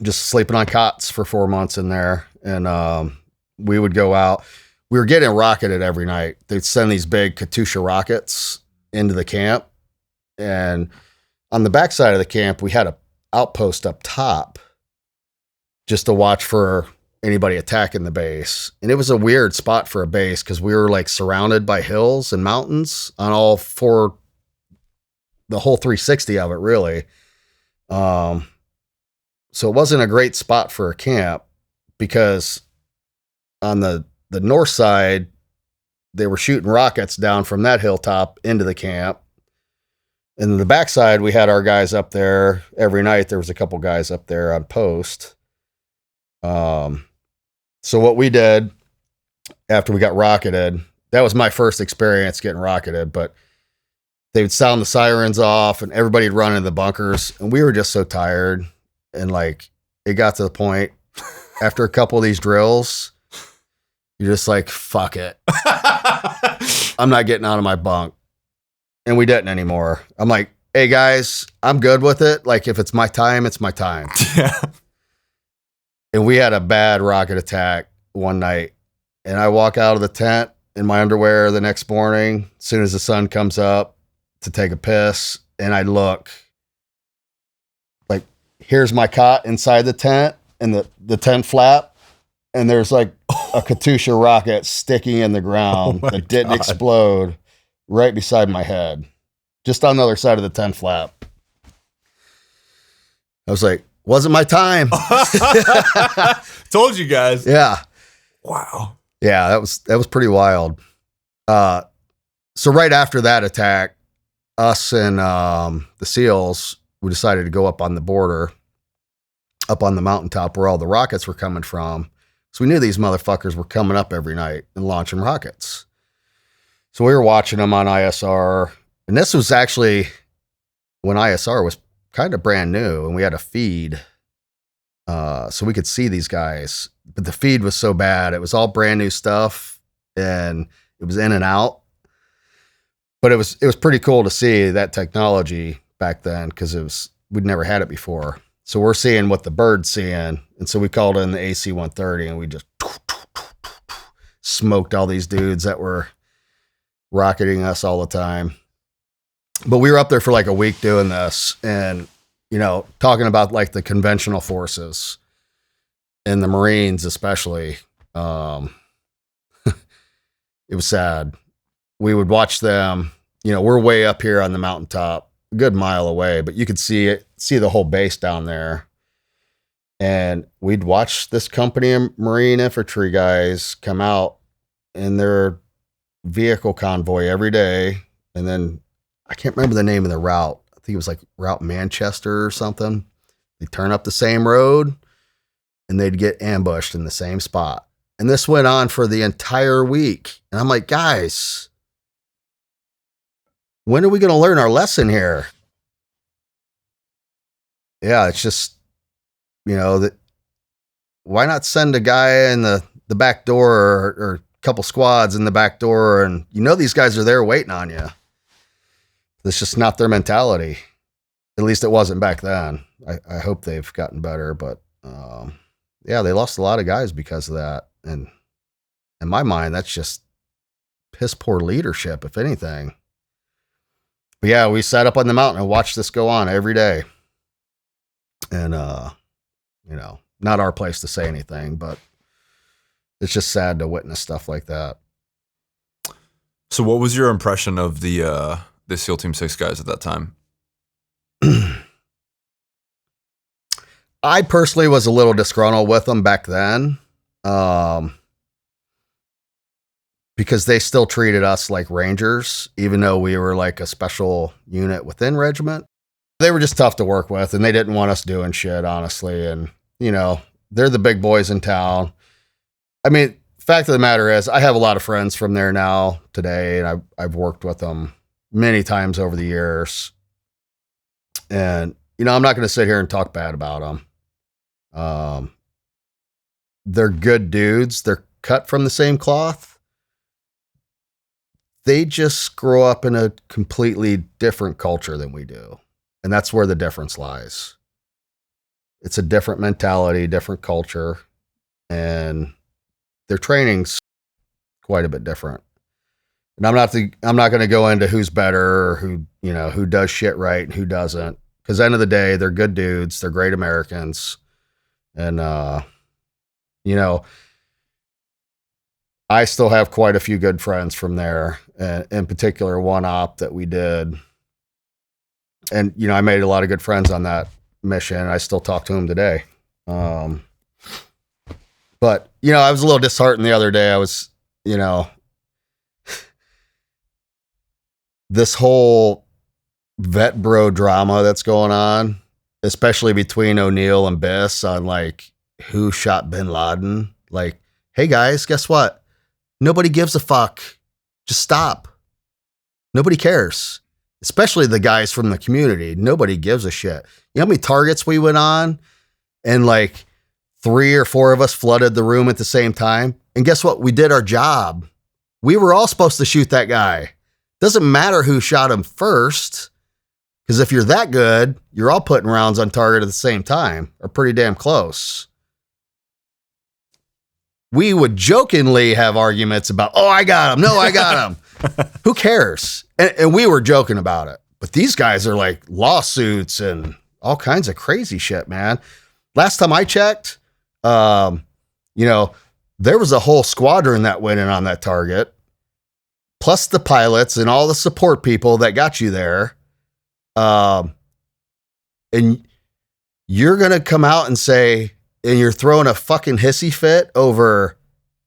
Just sleeping on cots for 4 months in there. And we would go out. We were getting rocketed every night. They'd send these big Katyusha rockets into the camp. And on the backside of the camp, we had a outpost up top just to watch for anybody attacking the base. And it was a weird spot for a base because we were like surrounded by hills and mountains on all four, the whole 360 of it, really. So it wasn't a great spot for a camp because on the north side, they were shooting rockets down from that hilltop into the camp. And the backside, we had our guys up there every night. There was a couple guys up there on post. So what we did after we got rocketed, that was my first experience getting rocketed, but they would sound the sirens off and everybody would run into the bunkers. And we were just so tired. And like, it got to the point after a couple of these drills, you're just like, fuck it. I'm not getting out of my bunk. And we didn't anymore. I'm like, hey guys, I'm good with it. Like, if it's my time, it's my time. Yeah. And we had a bad rocket attack one night. And I walk out of the tent in my underwear the next morning, as soon as the sun comes up to take a piss. And I look like, here's my cot inside the tent and the tent flap. And there's like a Katyusha rocket sticking in the ground that didn't explode right beside my head, just on the other side of the tent flap. I was like, wasn't my time. Told you guys. Yeah. Wow. Yeah, that was pretty wild. So right after that attack, us and the SEALs, we decided to go up on the border, up on the mountaintop where all the rockets were coming from. So we knew these motherfuckers were coming up every night and launching rockets. So we were watching them on ISR. And this was actually when ISR was kind of brand new and we had a feed. So we could see these guys, but the feed was so bad. It was all brand new stuff and it was in and out. But it was pretty cool to see that technology back then because we'd never had it before. So we're seeing what the bird's seeing. And so we called in the AC-130 and we just smoked all these dudes that were rocketing us all the time. But we were up there for like a week doing this and, talking about like the conventional forces and the Marines, especially. It was sad. We would watch them, we're way up here on the mountaintop, a good mile away, but you could see the whole base down there. And we'd watch this company of Marine infantry guys come out in their vehicle convoy every day. And then I can't remember the name of the route. I think it was like Route Manchester or something. They turn up the same road and they'd get ambushed in the same spot. And this went on for the entire week. And I'm like, guys, when are we going to learn our lesson here? Yeah, it's just, that why not send a guy in the the back door or a couple squads in the back door, and these guys are there waiting on you. That's just not their mentality. At least it wasn't back then. I hope they've gotten better, but yeah, they lost a lot of guys because of that. And in my mind, that's just piss poor leadership, if anything. But yeah, we sat up on the mountain and watched this go on every day. And, not our place to say anything, but it's just sad to witness stuff like that. So what was your impression of the SEAL Team 6 guys at that time? I personally was a little disgruntled with them back then, because they still treated us like Rangers, even though we were like a special unit within regiment. They were just tough to work with, and they didn't want us doing shit, honestly. And, they're the big boys in town. I mean, fact of the matter is, I have a lot of friends from there now today, and I've worked with them many times over the years. And, I'm not going to sit here and talk bad about them. They're good dudes. They're cut from the same cloth. They just grow up in a completely different culture than we do. And that's where the difference lies. It's a different mentality, different culture, and their training's quite a bit different. And I'm not going to go into who's better or who does shit right and who doesn't. Because at the end of the day, they're good dudes. They're great Americans. And, I still have quite a few good friends from there. And in particular, one op that we did. And, I made a lot of good friends on that mission. I still talk to him today. But, I was a little disheartened the other day. I was, this whole vet bro drama that's going on, especially between O'Neill and Biss on like who shot bin Laden. Like, hey guys, guess what? Nobody gives a fuck. Just stop. Nobody cares. Especially the guys from the community. Nobody gives a shit. You know how many targets we went on? And like 3 or 4 of us flooded the room at the same time. And guess what? We did our job. We were all supposed to shoot that guy. Doesn't matter who shot him first. Because if you're that good, you're all putting rounds on target at the same time. Or pretty damn close. We would jokingly have arguments about, oh, I got him. No, I got him. Who cares? And we were joking about it. But these guys are like lawsuits and all kinds of crazy shit, man. Last time I checked, there was a whole squadron that went in on that target, plus the pilots and all the support people that got you there. And you're going to come out and say, and you're throwing a fucking hissy fit over,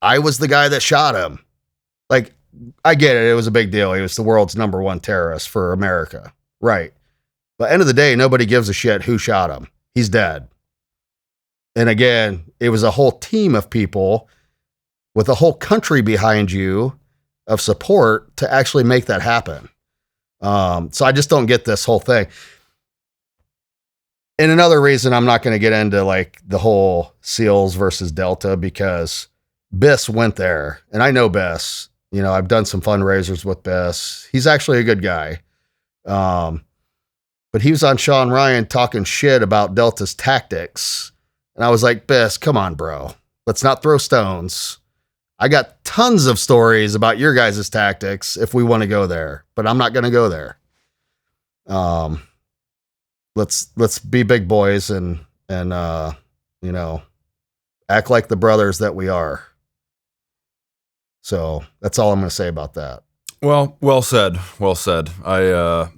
I was the guy that shot him. Like, I get it. It was a big deal. He was the world's #1 terrorist for America. Right. But end of the day, nobody gives a shit who shot him. He's dead. And again, it was a whole team of people with a whole country behind you of support to actually make that happen. So I just don't get this whole thing. And another reason I'm not going to get into like the whole SEALs versus Delta, because Biss went there, and I know Biss. I've done some fundraisers with Biss. He's actually a good guy. But he was on Sean Ryan talking shit about Delta's tactics. And I was like, Biss, come on, bro. Let's not throw stones. I got tons of stories about your guys' tactics if we want to go there, but I'm not going to go there. Let's be big boys and act like the brothers that we are. So that's all I'm going to say about that. Well said. Well said. I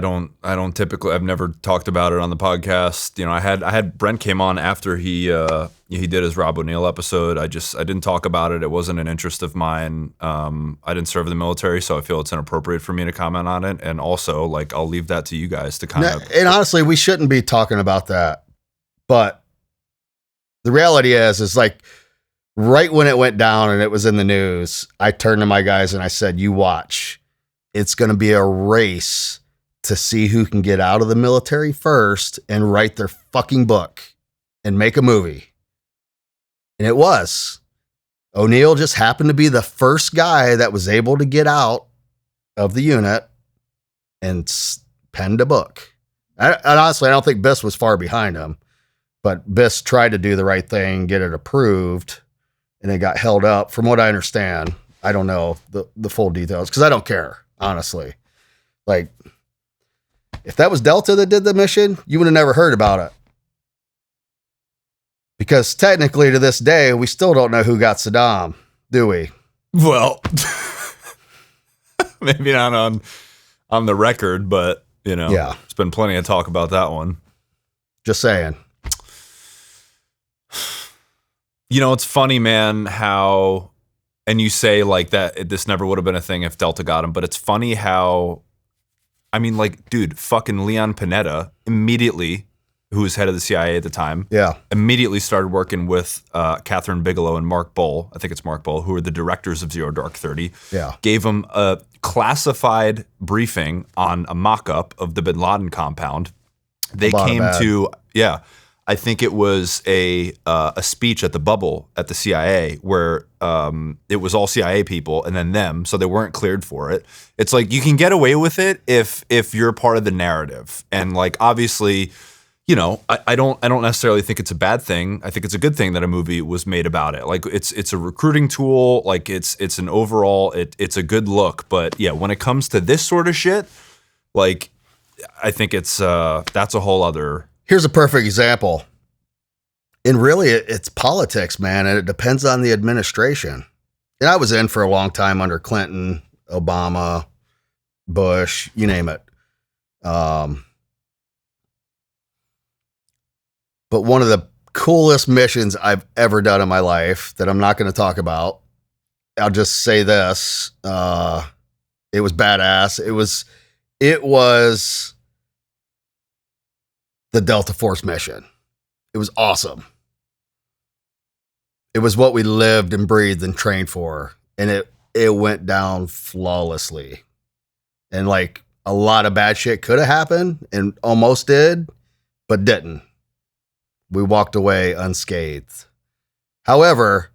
don't typically, I've never talked about it on the podcast. I had Brent came on after he did his Rob O'Neill episode. I didn't talk about it. It wasn't an interest of mine. I didn't serve in the military, so I feel it's inappropriate for me to comment on it. And also, like, I'll leave that to you guys to kind of. And honestly, we shouldn't be talking about that. But the reality is like, right when it went down and it was in the news, I turned to my guys and I said, you watch. It's going to be a race to see who can get out of the military first and write their fucking book and make a movie. And it was. O'Neill just happened to be the first guy that was able to get out of the unit and penned a book. And honestly, I don't think Biss was far behind him, but Biss tried to do the right thing, get it approved, and it got held up. From what I understand, I don't know the full details because I don't care, honestly. Like, if that was Delta that did the mission, you would have never heard about it. Because technically, to this day, we still don't know who got Saddam, do we? Well, maybe not on the record, but, you know, yeah. There's been plenty of talk about that one. Just saying. You know, it's funny, man, how, and you say like that, this never would have been a thing if Delta got him, but it's funny how, I mean, like, dude, fucking Leon Panetta immediately, who was head of the CIA at the time, immediately started working with Catherine Bigelow and Mark Bull. I think it's Mark Bull, who are the directors of Zero Dark 30. Yeah. Gave him a classified briefing on a mock-up of the Bin Laden compound. They came to, I think it was a speech at the Bubble at the CIA where it was all CIA people and then them, so they weren't cleared for it. It's like you can get away with it if you're part of the narrative, and like obviously, you know, I don't necessarily think it's a bad thing. I think it's a good thing that a movie was made about it. Like it's a recruiting tool. Like it's an overall it's a good look. But yeah, when it comes to this sort of shit, like I think it's that's a whole other. Here's a perfect example. And really, it's politics, man, and it depends on the administration. And I was in for a long time under Clinton, Obama, Bush, you name it. But one of the coolest missions I've ever done in my life that I'm not going to talk about, I'll just say this. It was badass. It was the Delta Force mission. It was awesome. It was what we lived and breathed and trained for. And it went down flawlessly. And like a lot of bad shit could have happened and almost did, but didn't. We walked away unscathed. However,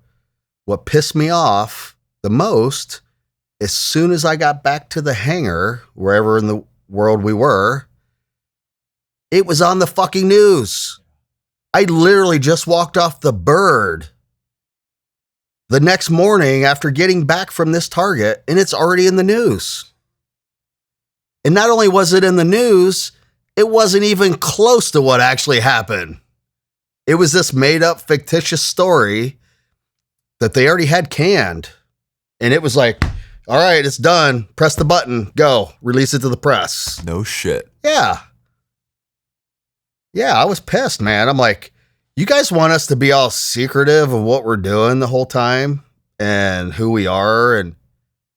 what pissed me off the most, as soon as I got back to the hangar, wherever in the world we were, it was on the fucking news. I literally just walked off the bird the next morning after getting back from this target, and it's already in the news. And not only was it in the news, it wasn't even close to what actually happened. It was this made up fictitious story that they already had canned. And it was like, all right, it's done. Press the button, go, release it to the press. No shit. Yeah. Yeah, I was pissed, man. I'm like, you guys want us to be all secretive of what we're doing the whole time and who we are. And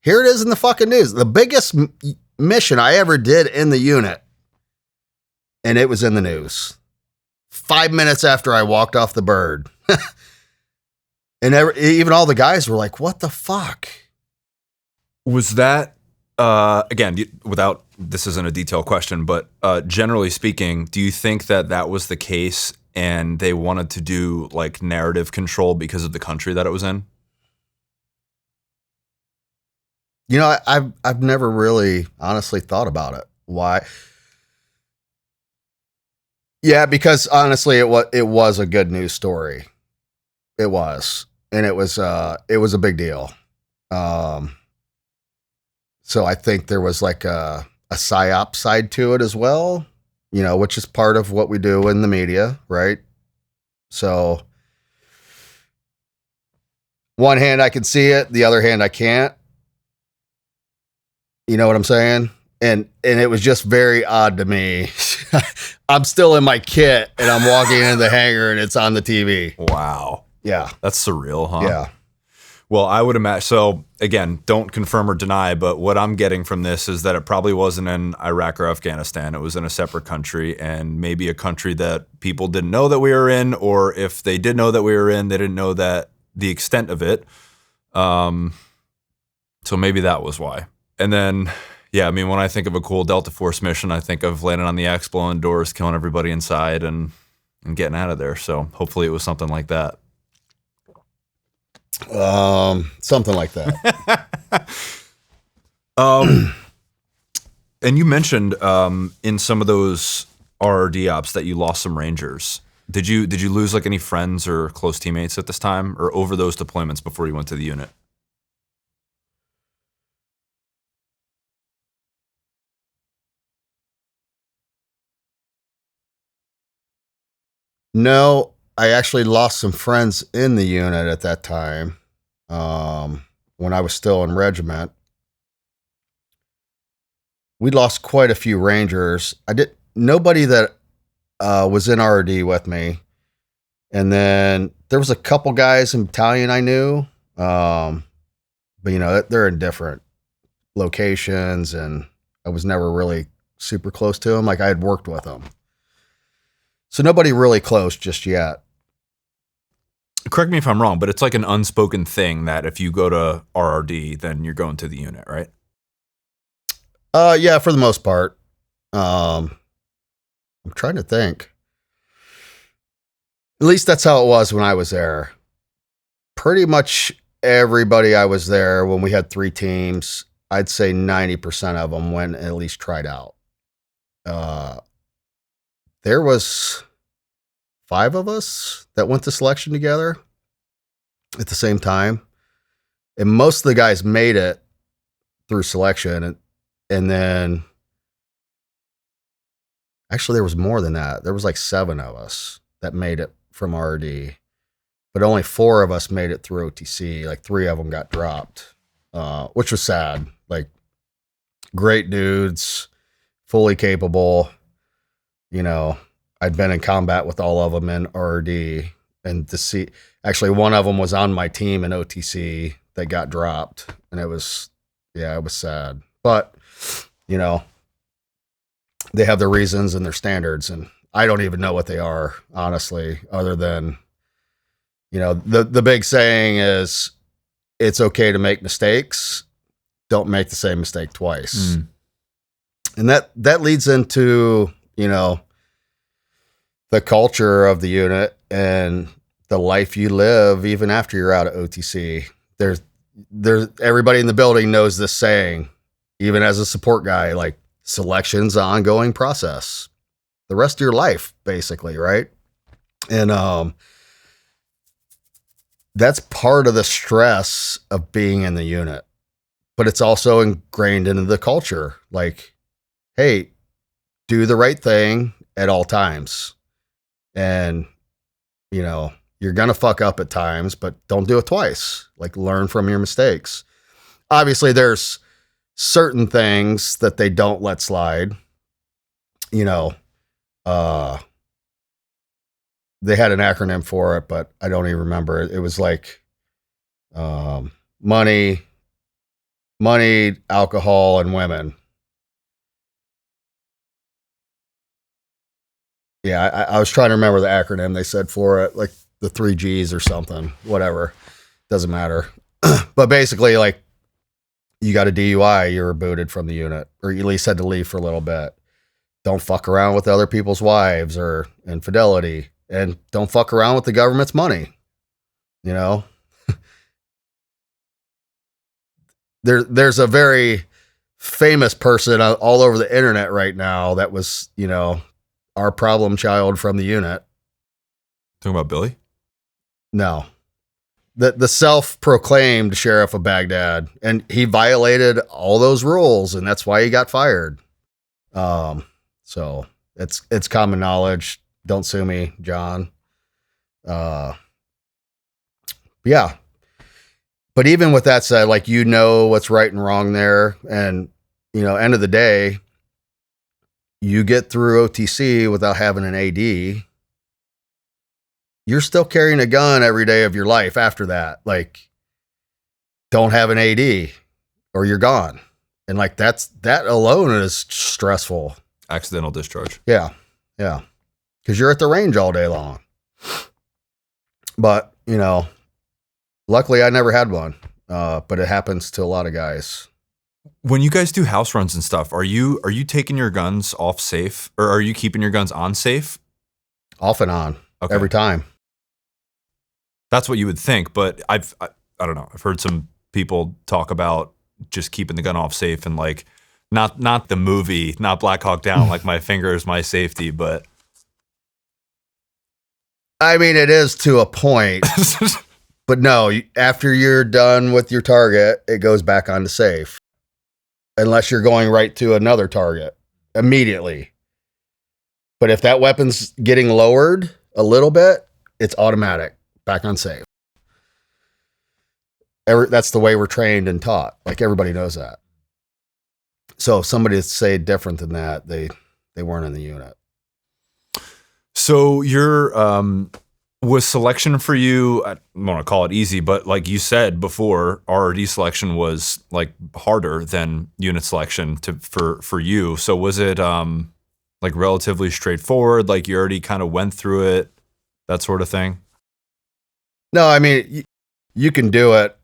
here it is in the fucking news. The biggest mission I ever did in the unit. And it was in the news. 5 minutes after I walked off the bird. And even all the guys were like, what the fuck? Was that, again, without, this isn't a detailed question, but generally speaking, do you think that was the case and they wanted to do like narrative control because of the country that it was in? You know, I've never really honestly thought about it. Why? Yeah, because honestly, it was a good news story. It was, and it was a big deal. So I think there was like a psyop side to it as well, you know, which is part of what we do in the media, right? So one hand I can see it, the other hand I can't. You know what I'm saying? And it was just very odd to me. I'm still in my kit and I'm walking into the hangar and it's on the TV. Wow. Yeah. That's surreal, huh? Yeah. Well, I would imagine. So again, don't confirm or deny, but what I'm getting from this is that it probably wasn't in Iraq or Afghanistan. It was in a separate country, and maybe a country that people didn't know that we were in, or if they did know that we were in, they didn't know that the extent of it. So maybe that was why. And then, yeah, I mean, when I think of a cool Delta Force mission, I think of landing on the X, blowing doors, killing everybody inside, and getting out of there. So hopefully it was something like that. Something like that. And you mentioned in some of those RRD ops that you lost some Rangers. Did you lose like any friends or close teammates at this time, or over those deployments before you went to the unit? No, I actually lost some friends in the unit at that time. When I was still in regiment, we lost quite a few Rangers. Nobody that was in RD with me. And then there was a couple guys in battalion I knew. But they're in different locations, and I was never really super close to them. Like, I had worked with them. So nobody really close just yet. Correct me if I'm wrong, but it's like an unspoken thing that if you go to RRD, then you're going to the unit, right? Yeah, for the most part. I'm trying to think. At least that's how it was when I was there. Pretty much everybody I was there when we had 3 teams, I'd say 90% of them went and at least tried out. There was 5 of us that went to selection together at the same time. And most of the guys made it through selection. And then actually there was more than that. There was like 7 of us that made it from RD, but only 4 of us made it through OTC. Like 3 of them got dropped, which was sad. Like, great dudes, fully capable. I'd been in combat with all of them in RD, and to see, actually one of them was on my team in OTC that got dropped, and it was sad. But, they have their reasons and their standards, and I don't even know what they are, honestly, other than, the big saying is, it's okay to make mistakes. Don't make the same mistake twice. And that leads into, the culture of the unit and the life you live even after you're out of OTC. There's everybody in the building knows this saying, even as a support guy, like, selection's an ongoing process. The rest of your life, basically, right? And that's part of the stress of being in the unit. But it's also ingrained into the culture. Like, hey, do the right thing at all times. And, you're going to fuck up at times, but don't do it twice. Like, learn from your mistakes. Obviously, there's certain things that they don't let slide. They had an acronym for it, but I don't even remember it. It was like money, alcohol, and women. Yeah, I was trying to remember the acronym they said for it, like the 3 Gs or something, whatever. Doesn't matter. But basically, like, you got a DUI, you were booted from the unit, or you at least had to leave for a little bit. Don't fuck around with other people's wives or infidelity, and don't fuck around with the government's money. There's a very famous person all over the internet right now that was, our problem child from the unit. Talking about Billy? No. The self-proclaimed sheriff of Baghdad, and he violated all those rules, and that's why he got fired. So it's common knowledge. Don't sue me, John. Yeah. But even with that said, like, what's right and wrong there, and end of the day, you get through OTC without having an AD, you're still carrying a gun every day of your life after that. Like, don't have an AD or you're gone. And like, that alone is stressful. Accidental discharge. Yeah. Yeah. Cause you're at the range all day long. But, luckily I never had one. But it happens to a lot of guys. When you guys do house runs and stuff, are you taking your guns off safe, or are you keeping your guns on safe? Off and on. Okay. Every time. That's what you would think, but I don't know. I've heard some people talk about just keeping the gun off safe and like not the movie, not Black Hawk Down, like my finger is my safety, but I mean, it is to a point, but no, after you're done with your target, it goes back onto safe. Unless you're going right to another target immediately. But if that weapon's getting lowered a little bit, it's automatic, back on safe. That's the way we're trained and taught. Like, everybody knows that. So if somebody say different than that, they weren't in the unit. So was selection for you, I don't want to call it easy, but like you said before, RRD selection was like harder than unit selection for you. So was it like relatively straightforward? Like you already kind of went through it, that sort of thing? No, I mean, you can do it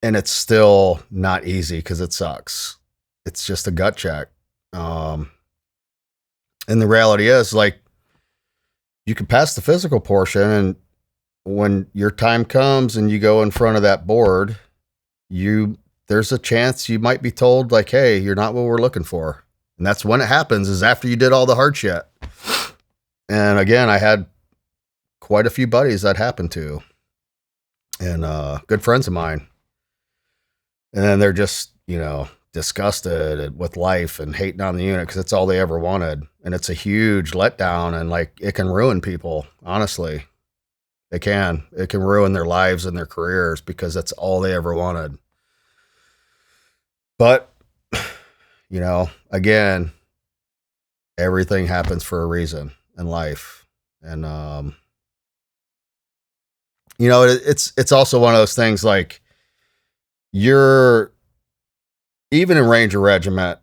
and it's still not easy because it sucks. It's just a gut check. And the reality is, like, you can pass the physical portion, and when your time comes and you go in front of that board, there's a chance you might be told, like, hey, you're not what we're looking for. And that's when it happens, is after you did all the hard shit. And again, I had quite a few buddies that happened to, and good friends of mine. And then they're just, disgusted with life and hating on the unit because it's all they ever wanted. And it's a huge letdown, and like, it can ruin people. Honestly, it can ruin their lives and their careers because that's all they ever wanted. But, again, everything happens for a reason in life. And, it's also one of those things, like, even in Ranger Regiment,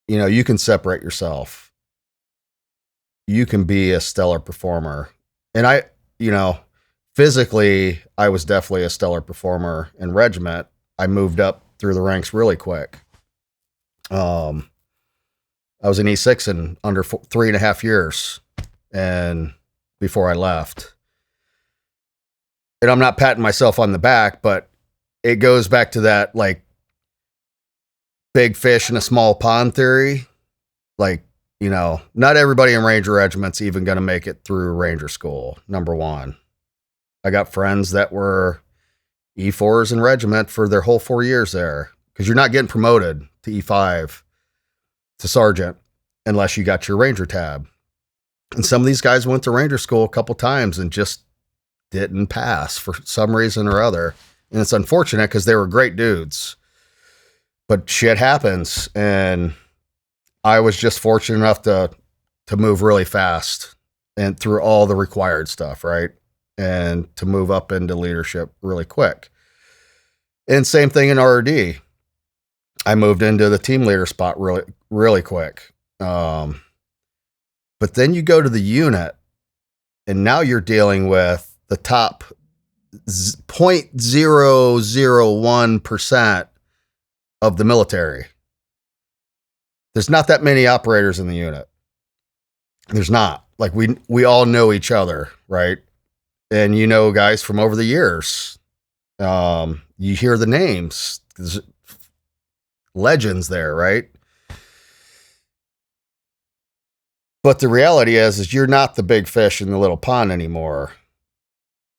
you can separate yourself. You can be a stellar performer. And physically, I was definitely a stellar performer in regiment. I moved up through the ranks really quick. I was an E6 in under 3.5 years, and before I left. And I'm not patting myself on the back, but it goes back to that, like, big fish in a small pond theory. Like, not everybody in Ranger Regiment's even going to make it through Ranger School, number one. I got friends that were E4s in Regiment for their whole 4 years there, because you're not getting promoted to E5 to Sergeant unless you got your Ranger tab. And some of these guys went to Ranger School a couple times and just didn't pass for some reason or other. And it's unfortunate because they were great dudes. But shit happens, and I was just fortunate enough to move really fast and through all the required stuff, right? And to move up into leadership really quick. And same thing in RRD. I moved into the team leader spot really, really quick. But then you go to the unit, and now you're dealing with the top 0.001% of the military. There's not that many operators in the unit. There's not. Like, we all know each other, right? And guys from over the years. You hear the names. There's legends there, right? But the reality is you're not the big fish in the little pond anymore.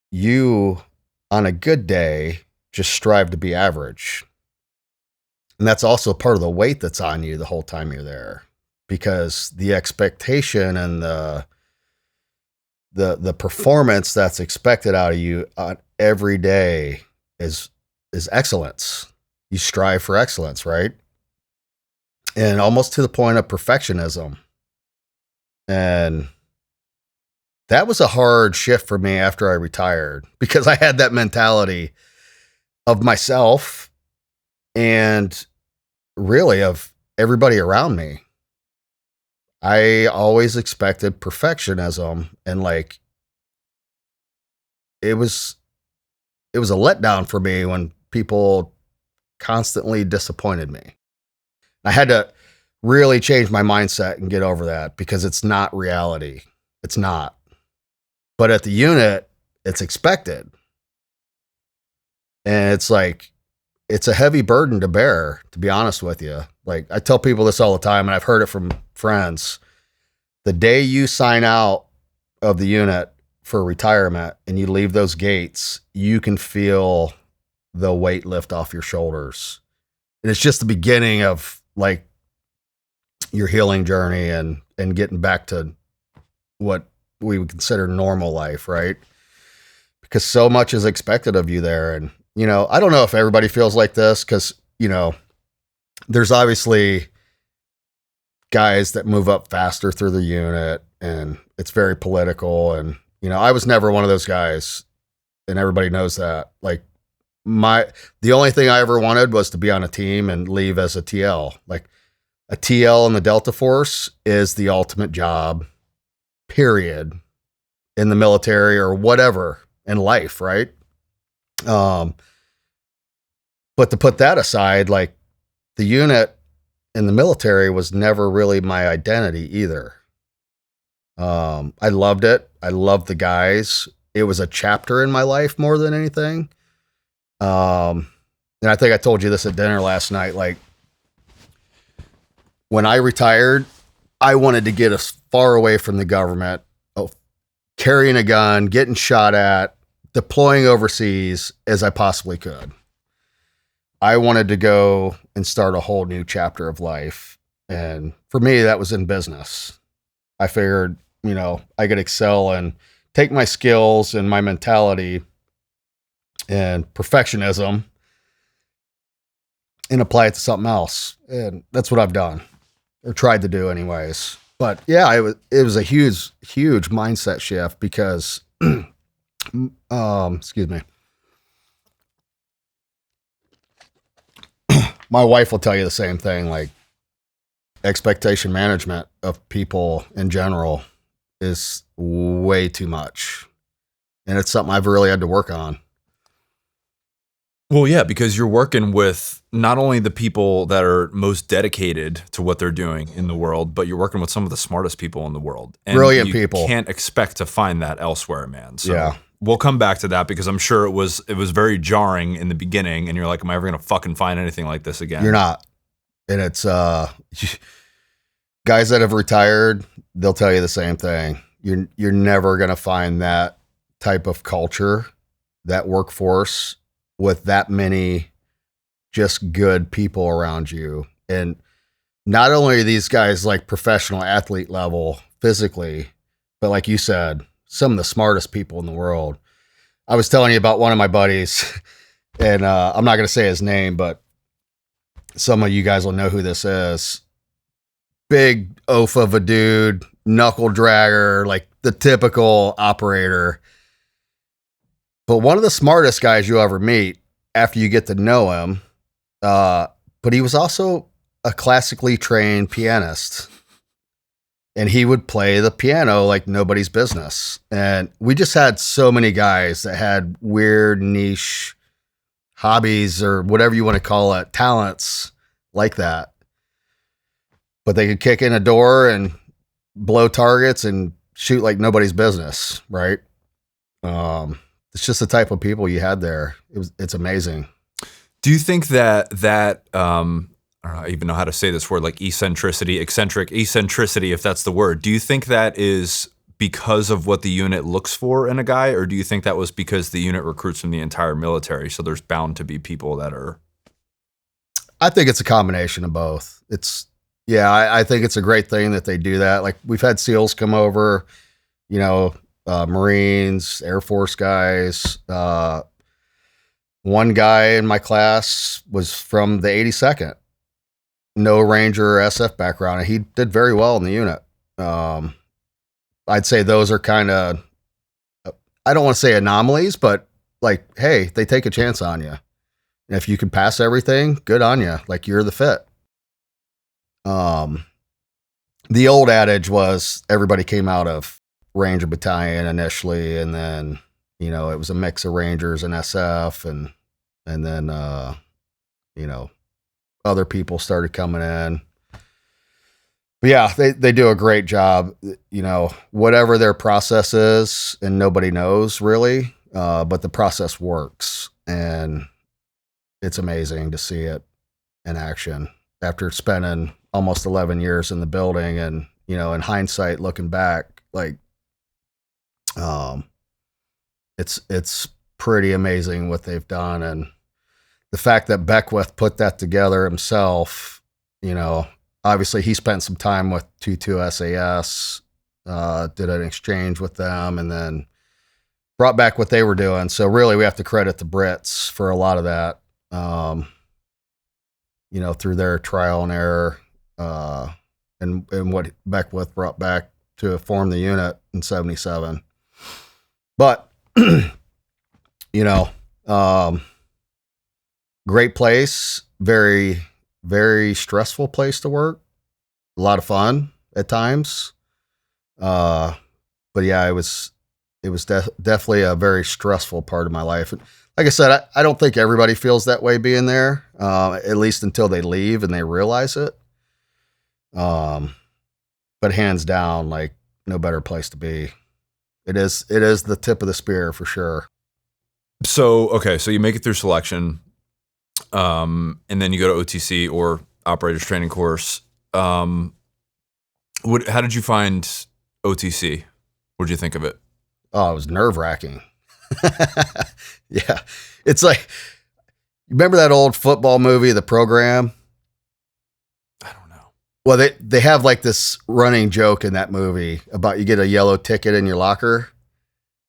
You, on a good day, just strive to be average. And that's also part of the weight that's on you the whole time you're there, because the expectation and the performance that's expected out of you on every day is excellence. You strive for excellence, right? And almost to the point of perfectionism. And that was a hard shift for me after I retired, because I had that mentality of myself and really of everybody around me. I always expected perfectionism, and like, it was a letdown for me when people constantly disappointed me. I had to really change my mindset and get over that, because it's not reality. It's not. But at the unit, it's expected. And it's like, it's a heavy burden to bear, to be honest with you. Like, I tell people this all the time, and I've heard it from friends. The day you sign out of the unit for retirement and you leave those gates, you can feel the weight lift off your shoulders. And it's just the beginning of like your healing journey and getting back to what we would consider normal life, right? Because so much is expected of you there. And, you know, I don't know if everybody feels like this because, you know, there's obviously guys that move up faster through the unit and it's very political. And, you know, I was never one of those guys and everybody knows that. Like, the only thing I ever wanted was to be on a team and leave as a TL. Like, a TL in the Delta Force is the ultimate job, period, in the military or whatever in life, right? But to put that aside, like, the unit in the military was never really my identity either. I loved it. I loved the guys. It was a chapter in my life more than anything. And I think I told you this at dinner last night. Like, when I retired, I wanted to get as far away from the government, carrying a gun, getting shot at, deploying overseas as I possibly could. I wanted to go and start a whole new chapter of life. And for me, that was in business. I figured, you know, I could excel and take my skills and my mentality and perfectionism and apply it to something else. And that's what I've done, or tried to do anyways. But yeah, it was a huge mindset shift because, excuse me. My wife will tell you the same thing. Like, expectation management of people in general is way too much. And it's something I've really had to work on. Well, yeah, because you're working with not only the people that are most dedicated to what they're doing in the world, but you're working with some of the smartest people in the world. And brilliant people. You can't expect to find that elsewhere, man. So yeah. We'll come back to that because I'm sure it was very jarring in the beginning and you're like, am I ever going to fucking find anything like this again? You're not. And it's guys that have retired, they'll tell you the same thing. You're never going to find that type of culture, that workforce with that many just good people around you. And not only are these guys like professional athlete level physically, but like you said, some of the smartest people in the world. I was telling you about one of my buddies, and I'm not going to say his name, but some of you guys will know who this is. Big oaf of a dude, knuckle dragger, like the typical operator. But one of the smartest guys you'll ever meet after you get to know him. But he was also a classically trained pianist. And he would play the piano like nobody's business. And we just had so many guys that had weird niche hobbies or whatever you want to call it, talents like that. But they could kick in a door and blow targets and shoot like nobody's business, right? It's just the type of people you had there. It's amazing. Do you think that I don't even know how to say this word, like eccentricity, if that's the word. Do you think that is because of what the unit looks for in a guy, or do you think that was because the unit recruits from the entire military, so there's bound to be people that are... I think it's a combination of both. I think it's a great thing that they do that. Like, we've had SEALs come over, you know, Marines, Air Force guys. One guy in my class was from the 82nd. No Ranger or SF background, and he did very well in the unit. I'd say those are kind of, I don't want to say anomalies, but like, hey, they take a chance on you. And if you can pass everything, good on you. Like, you're the fit. The old adage was everybody came out of Ranger Battalion initially, and then, you know, it was a mix of Rangers and SF, and then, you know, other people started coming in. But yeah, they do a great job, you know, whatever their process is, and nobody knows really, but the process works. And it's amazing to see it in action after spending almost 11 years in the building. And, you know, in hindsight, looking back, like, it's pretty amazing what they've done. And the fact that Beckwith put that together himself, you know, obviously he spent some time with 22 SAS, did an exchange with them, and then brought back what they were doing. So really we have to credit the Brits for a lot of that, you know, through their trial and error, and what Beckwith brought back to form the unit in 77. But, you know, great place, very, very stressful place to work. A lot of fun at times. But yeah, it was definitely a very stressful part of my life. And like I said, I don't think everybody feels that way being there, at least until they leave and they realize it. But hands down, like, no better place to be. It is the tip of the spear for sure. So, okay, so you make it through selection, and then you go to OTC or Operators Training Course. How did you find OTC? What did you think of it? Oh, it was nerve-wracking. Yeah. It's like, you remember that old football movie, The Program? I don't know. Well, they have like this running joke in that movie about you get a yellow ticket in your locker,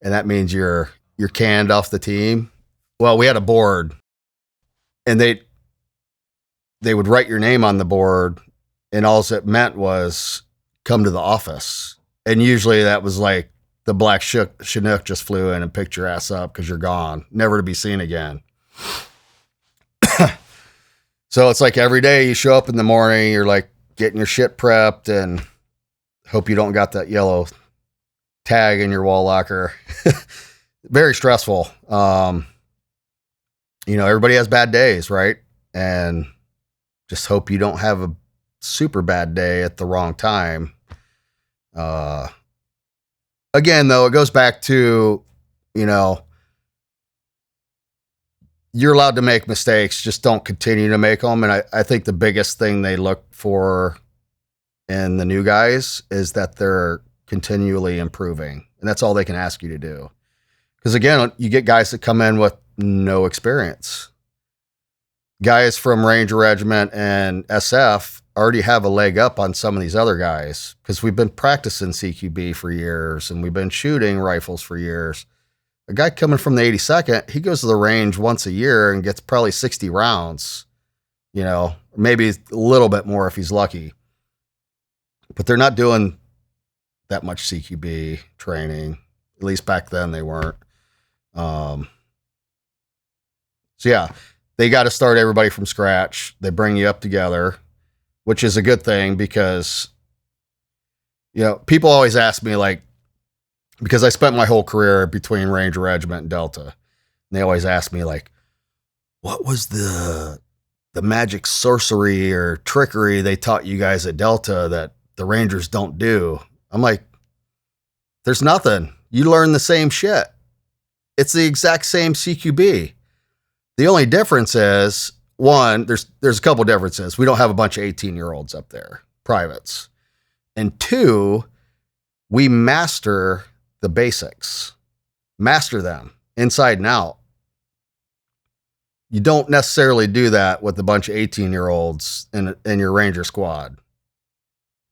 and that means you're canned off the team. Well, we had a board, and they would write your name on the board, and all it meant was come to the office. And usually that was like the black Chinook just flew in and picked your ass up because you're gone, never to be seen again. So it's like every day you show up in the morning, you're like getting your shit prepped and hope you don't got that yellow tag in your wall locker. Very stressful. You know, everybody has bad days, right? And just hope you don't have a super bad day at the wrong time. Again, though, it goes back to, you know, you're allowed to make mistakes, just don't continue to make them. And I think the biggest thing they look for in the new guys is that they're continually improving. And that's all they can ask you to do. Because again, you get guys that come in with no experience. Guys from Ranger Regiment and SF already have a leg up on some of these other guys because we've been practicing CQB for years and we've been shooting rifles for years. A guy coming from the 82nd, he goes to the range once a year and gets probably 60 rounds, you know, maybe a little bit more if he's lucky. But they're not doing that much CQB training. At least back then they weren't. So yeah, they got to start everybody from scratch. They bring you up together, which is a good thing because, you know, people always ask me, like, because I spent my whole career between Ranger Regiment and Delta. And they always ask me, like, what was the magic sorcery or trickery they taught you guys at Delta that the Rangers don't do? I'm like, there's nothing. You learn the same shit. It's the exact same CQB. The only difference is, one, there's a couple differences. We don't have a bunch of 18-year-olds up there, privates. And two, we master the basics. Master them inside and out. You don't necessarily do that with a bunch of 18-year-olds in your Ranger squad.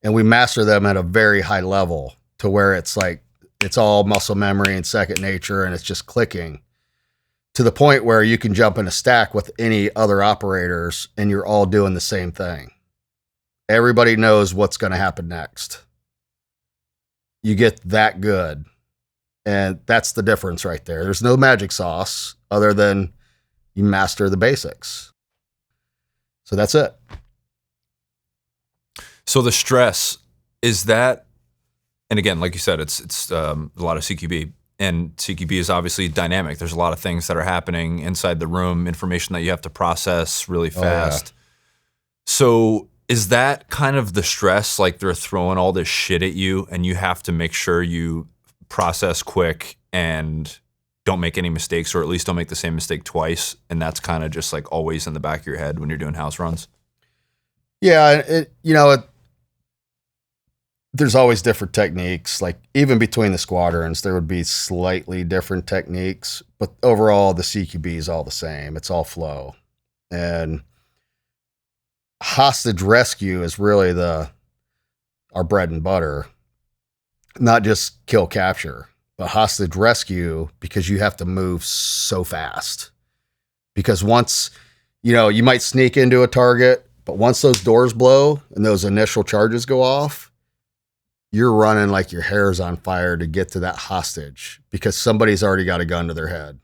And we master them at a very high level to where it's like, it's all muscle memory and second nature, and it's just clicking to the point where you can jump in a stack with any other operators and you're all doing the same thing. Everybody knows what's going to happen next. You get that good. And that's the difference right there. There's no magic sauce other than you master the basics. So that's it. So the stress, is that, and again, like you said, it's a lot of CQB, and CQB is obviously dynamic. There's a lot of things that are happening inside the room, information that you have to process really fast. Oh, yeah. So is that kind of the stress, like they're throwing all this shit at you and you have to make sure you process quick and don't make any mistakes, or at least don't make the same mistake twice. And that's kind of just like always in the back of your head when you're doing house runs. Yeah. There's always different techniques. Like even between the squadrons, there would be slightly different techniques, but overall the CQB is all the same. It's all flow. And hostage rescue is really our bread and butter, not just kill capture, but hostage rescue, because you have to move so fast. Because once, you might sneak into a target, but once those doors blow and those initial charges go off, you're running like your hair's on fire to get to that hostage because somebody's already got a gun to their head.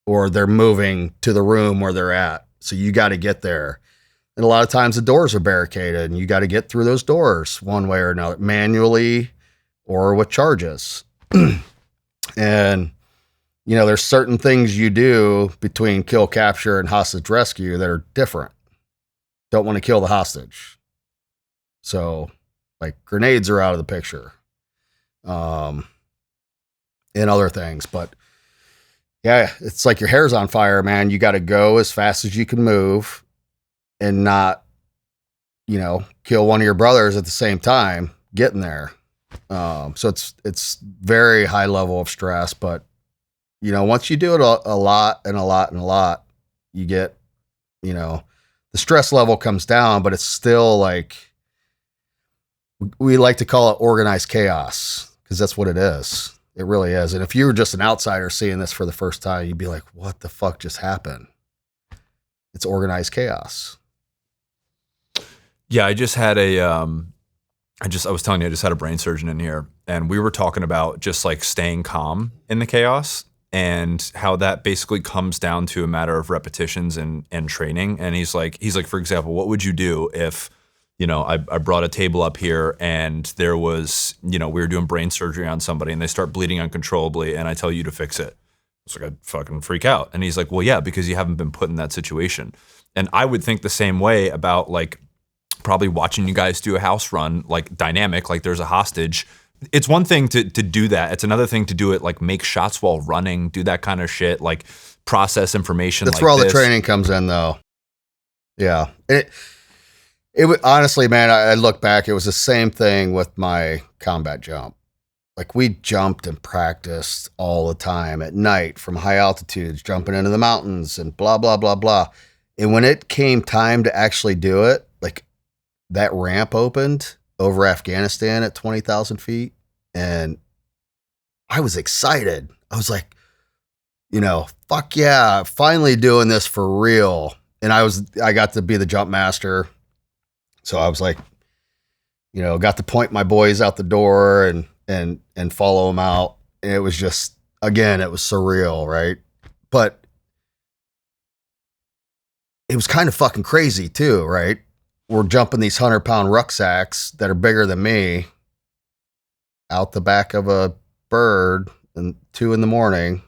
Or they're moving to the room where they're at. So you got to get there. And a lot of times the doors are barricaded and you got to get through those doors one way or another, manually or with charges. And, there's certain things you do between kill capture and hostage rescue that are different. Don't want to kill the hostage. So, like, grenades are out of the picture. And other things. But yeah, it's like your hair's on fire, man. You got to go as fast as you can move and not, kill one of your brothers at the same time getting there. So it's very high level of stress, but once you do it a lot and a lot and a lot, you get, the stress level comes down, but it's still like, we like to call it organized chaos because that's what it is. It really is. And if you were just an outsider seeing this for the first time, you'd be like, what the fuck just happened? It's organized chaos. Yeah, I just had I was telling you, I just had a brain surgeon in here, and we were talking about just like staying calm in the chaos and how that basically comes down to a matter of repetitions and training. And he's like, for example, what would you do if, I brought a table up here and there was, we were doing brain surgery on somebody and they start bleeding uncontrollably and I tell you to fix it. It's like, I'd fucking freak out. And he's like, well, yeah, because you haven't been put in that situation. And I would think the same way about like probably watching you guys do a house run, like dynamic, like there's a hostage. It's one thing to do that. It's another thing to do it, like make shots while running, do that kind of shit, like process information. That's like where all this. the training comes in, though. Yeah. It would, honestly, man, I look back, it was the same thing with my combat jump. Like we jumped and practiced all the time at night from high altitudes, jumping into the mountains and blah, blah, blah, blah. And when it came time to actually do it, like that ramp opened over Afghanistan at 20,000 feet. And I was excited. I was like, fuck yeah, finally doing this for real. And I got to be the jump master. So I was like, got to point my boys out the door and follow them out. And it was just, again, it was surreal, right? But it was kind of fucking crazy too, right? We're jumping these 100-pound rucksacks that are bigger than me out the back of a bird at 2 a.m.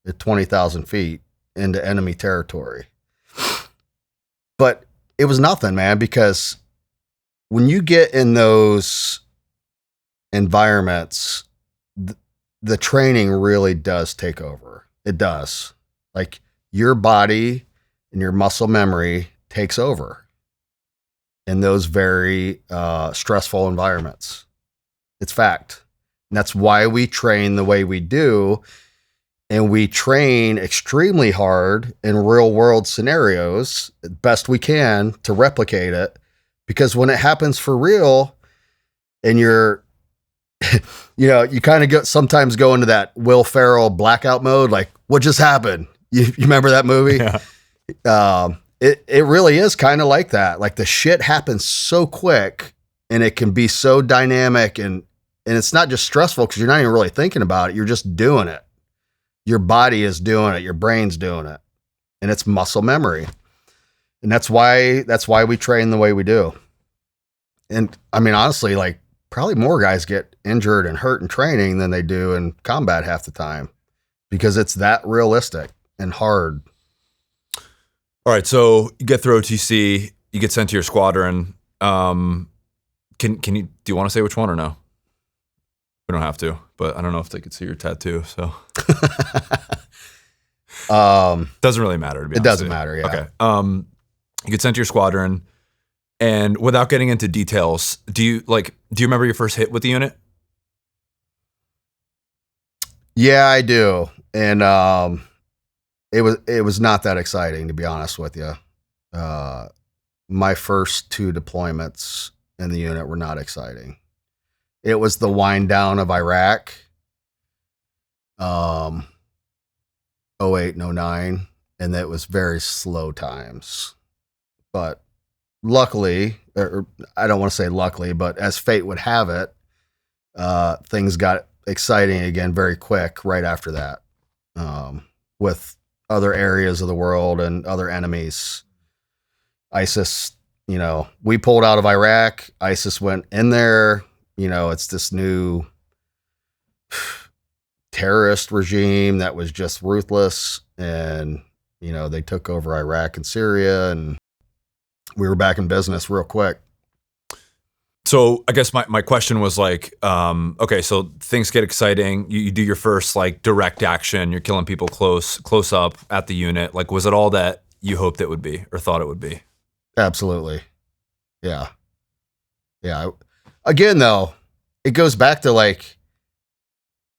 at 20,000 feet into enemy territory. But it was nothing, man, because when you get in those environments, the training really does take over. It does. Like your body and your muscle memory takes over in those very stressful environments. It's fact. And that's why we train the way we do. And we train extremely hard in real world scenarios, best we can to replicate it. Because when it happens for real and you're, you kind of sometimes go into that Will Ferrell blackout mode. Like, what just happened? You remember that movie? Yeah. It really is kind of like that. Like the shit happens so quick and it can be so dynamic and it's not just stressful because you're not even really thinking about it. You're just doing it. Your body is doing it. Your brain's doing it. And it's muscle memory. And that's why we train the way we do. And I mean, honestly, like probably more guys get injured and hurt in training than they do in combat half the time because it's that realistic and hard. All right. So you get through OTC, you get sent to your squadron. Do you want to say which one or no? We don't have to, but I don't know if they could see your tattoo. So doesn't really matter, to be honest. It doesn't matter. Yeah. Okay. You get sent to your squadron, and without getting into details, do you remember your first hit with the unit? Yeah, I do. And it was not that exciting, to be honest with you. My first 2 deployments in the unit were not exciting. It was the wind down of Iraq, 08 and 09, and it was very slow times. But luckily, or I don't want to say luckily, but as fate would have it, things got exciting again very quick right after that, with other areas of the world and other enemies. ISIS, we pulled out of Iraq. ISIS went in there. It's this new terrorist regime that was just ruthless. And, they took over Iraq and Syria, and we were back in business real quick. So I guess my question was okay, so things get exciting. You do your first direct action. You're killing people close up at the unit. Was it all that you hoped it would be or thought it would be? Absolutely. Yeah. Yeah. Again, though, it goes back to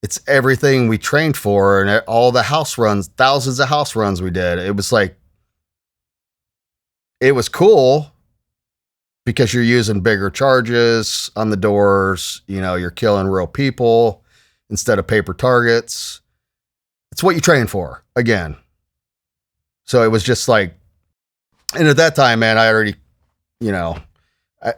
it's everything we trained for and all the house runs, thousands of house runs we did. It was it was cool because you're using bigger charges on the doors. You're killing real people instead of paper targets. It's what you train for, again. So it was just and at that time, man, I already,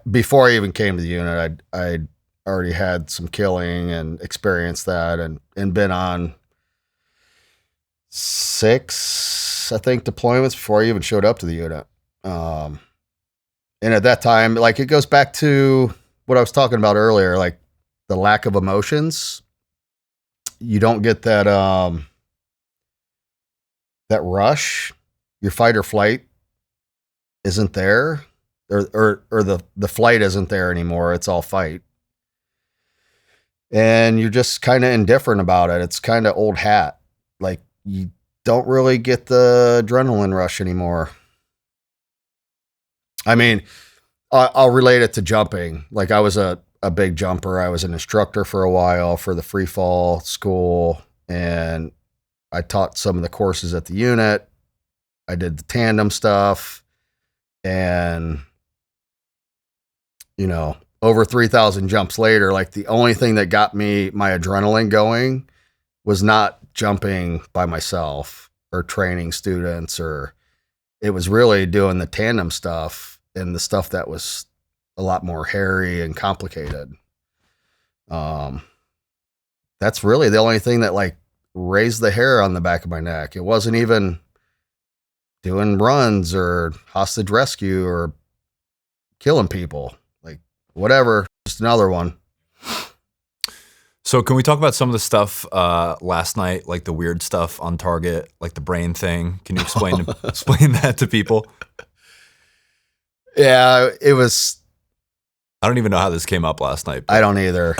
before I even came to the unit, I'd already had some killing and experienced that, and been on 6, I think, deployments before I even showed up to the unit. And at that time, it goes back to what I was talking about earlier, the lack of emotions. You don't get that, that rush. Your fight or flight isn't there, or the flight isn't there anymore. It's all fight. And you're just kind of indifferent about it. It's kind of old hat. You don't really get the adrenaline rush anymore. I mean, I'll relate it to jumping. I was a big jumper. I was an instructor for a while for the free fall school, and I taught some of the courses at the unit. I did the tandem stuff, and over 3,000 jumps later, the only thing that got me my adrenaline going was not jumping by myself or training students, or it was really doing the tandem stuff and the stuff that was a lot more hairy and complicated. That's really the only thing that raised the hair on the back of my neck. It wasn't even doing runs or hostage rescue or killing people. Whatever, just another one. So can we talk about some of the stuff last night, the weird stuff on target, the brain thing? Can you explain that to people? Yeah, it was. I don't even know how this came up last night. I don't either.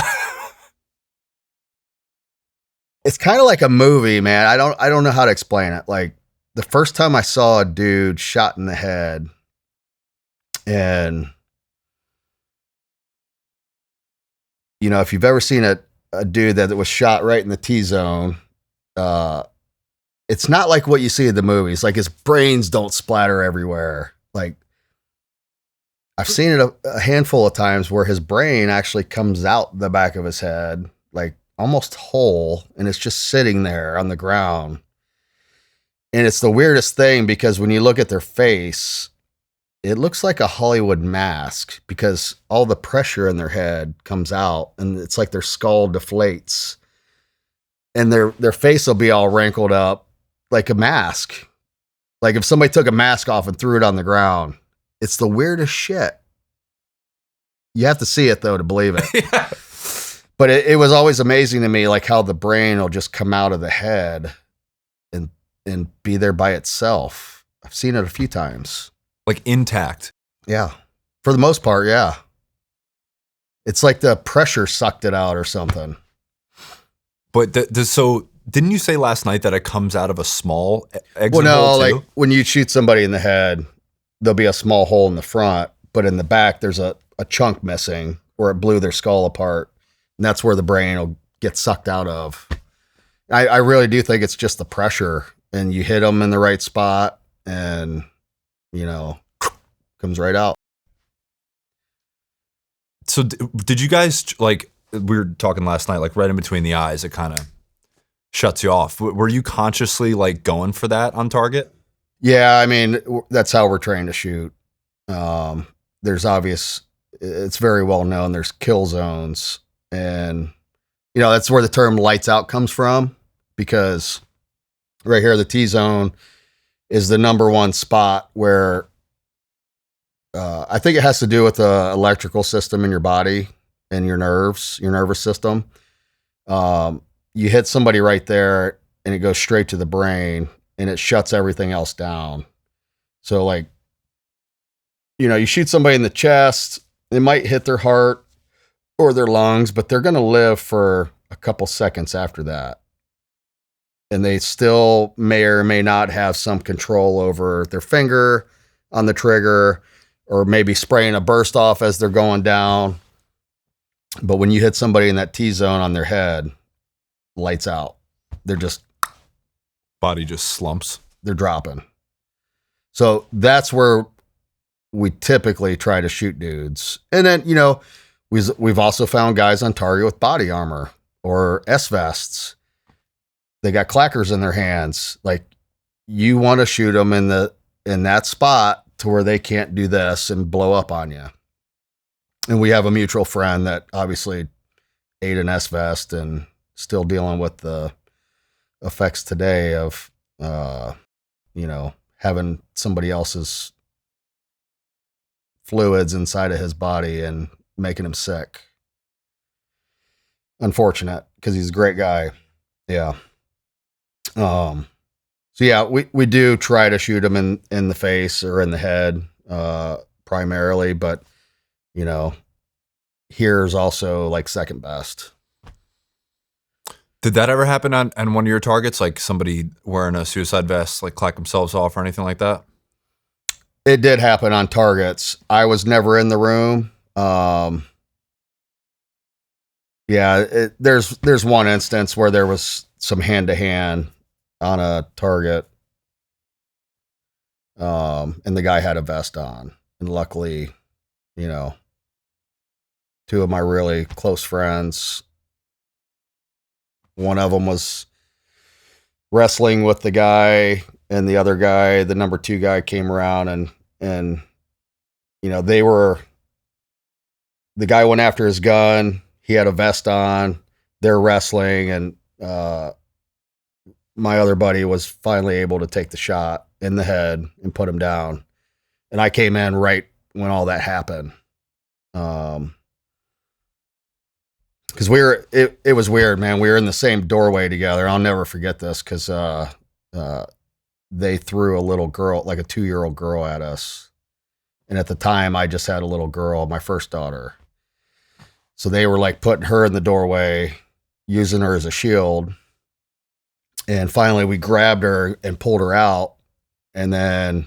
It's kind of like a movie, man. I don't know how to explain it. The first time I saw a dude shot in the head, and if you've ever seen a dude that was shot right in the T-zone, it's not like what you see in the movies. His brains don't splatter everywhere. I've seen it a handful of times where his brain actually comes out the back of his head, almost whole, and it's just sitting there on the ground. And it's the weirdest thing because when you look at their face, it looks like a Hollywood mask because all the pressure in their head comes out, and it's like their skull deflates, and their face will be all wrinkled up like a mask. If somebody took a mask off and threw it on the ground. It's the weirdest shit. You have to see it though to believe it. Yeah. But it was always amazing to me, how the brain will just come out of the head and be there by itself. I've seen it a few times. Intact. Yeah. For the most part, yeah. It's like the pressure sucked it out or something. But so didn't you say last night that it comes out of a small exit Well, no, hole too? like when you shoot somebody in the head, there'll be a small hole in the front, but in the back, there's a chunk missing where it blew their skull apart. And that's where the brain will get sucked out of. I really do think it's just the pressure, and you hit them in the right spot and, comes right out. So did you guys, like, we were talking last night, like right in between the eyes, it kind of shuts you off. Were you consciously like going for that on target? Yeah, I mean, that's how we're trained to shoot. It's very well known, there's kill zones. And, that's where the term lights out comes from, because right here, the T zone is the number one spot where I think it has to do with the electrical system in your body and your nerves, your nervous system. You hit somebody right there and it goes straight to the brain and it shuts everything else down. So like, you shoot somebody in the chest, it might hit their heart or their lungs, but they're going to live for a couple seconds after that. And they still may or may not have some control over their finger on the trigger, or maybe spraying a burst off as they're going down. But when you hit somebody in that T zone on their head, lights out. They're just, body just slumps. They're dropping. So that's where we typically try to shoot dudes. And then, we've also found guys on target with body armor or S-vests. They got clackers in their hands. Like, you want to shoot them in that spot to where they can't do this and blow up on you. And we have a mutual friend that obviously ate an S-vest and still dealing with the effects today of, having somebody else's fluids inside of his body and making him sick. Unfortunate, because he's a great guy. Yeah. So yeah, we do try to shoot him in the face or in the head, primarily, but here's also like second best. Did that ever happen on one of your targets? Like somebody wearing a suicide vest, like clack themselves off or anything like that? It did happen on targets. I was never in the room. There's one instance where there was some hand to hand on a target. And the guy had a vest on, and luckily, two of my really close friends, one of them was wrestling with the guy, and the other guy, the number 2 guy, came around and the guy went after his gun. He had a vest on. They're wrestling, and my other buddy was finally able to take the shot in the head and put him down. And I came in right when all that happened. Cause it was weird, man. We were in the same doorway together. I'll never forget this. Cause, they threw a little girl, like a 2-year-old girl, at us. And at the time I just had a little girl, my first daughter. So they were like putting her in the doorway, using her as a shield. And finally we grabbed her and pulled her out. And then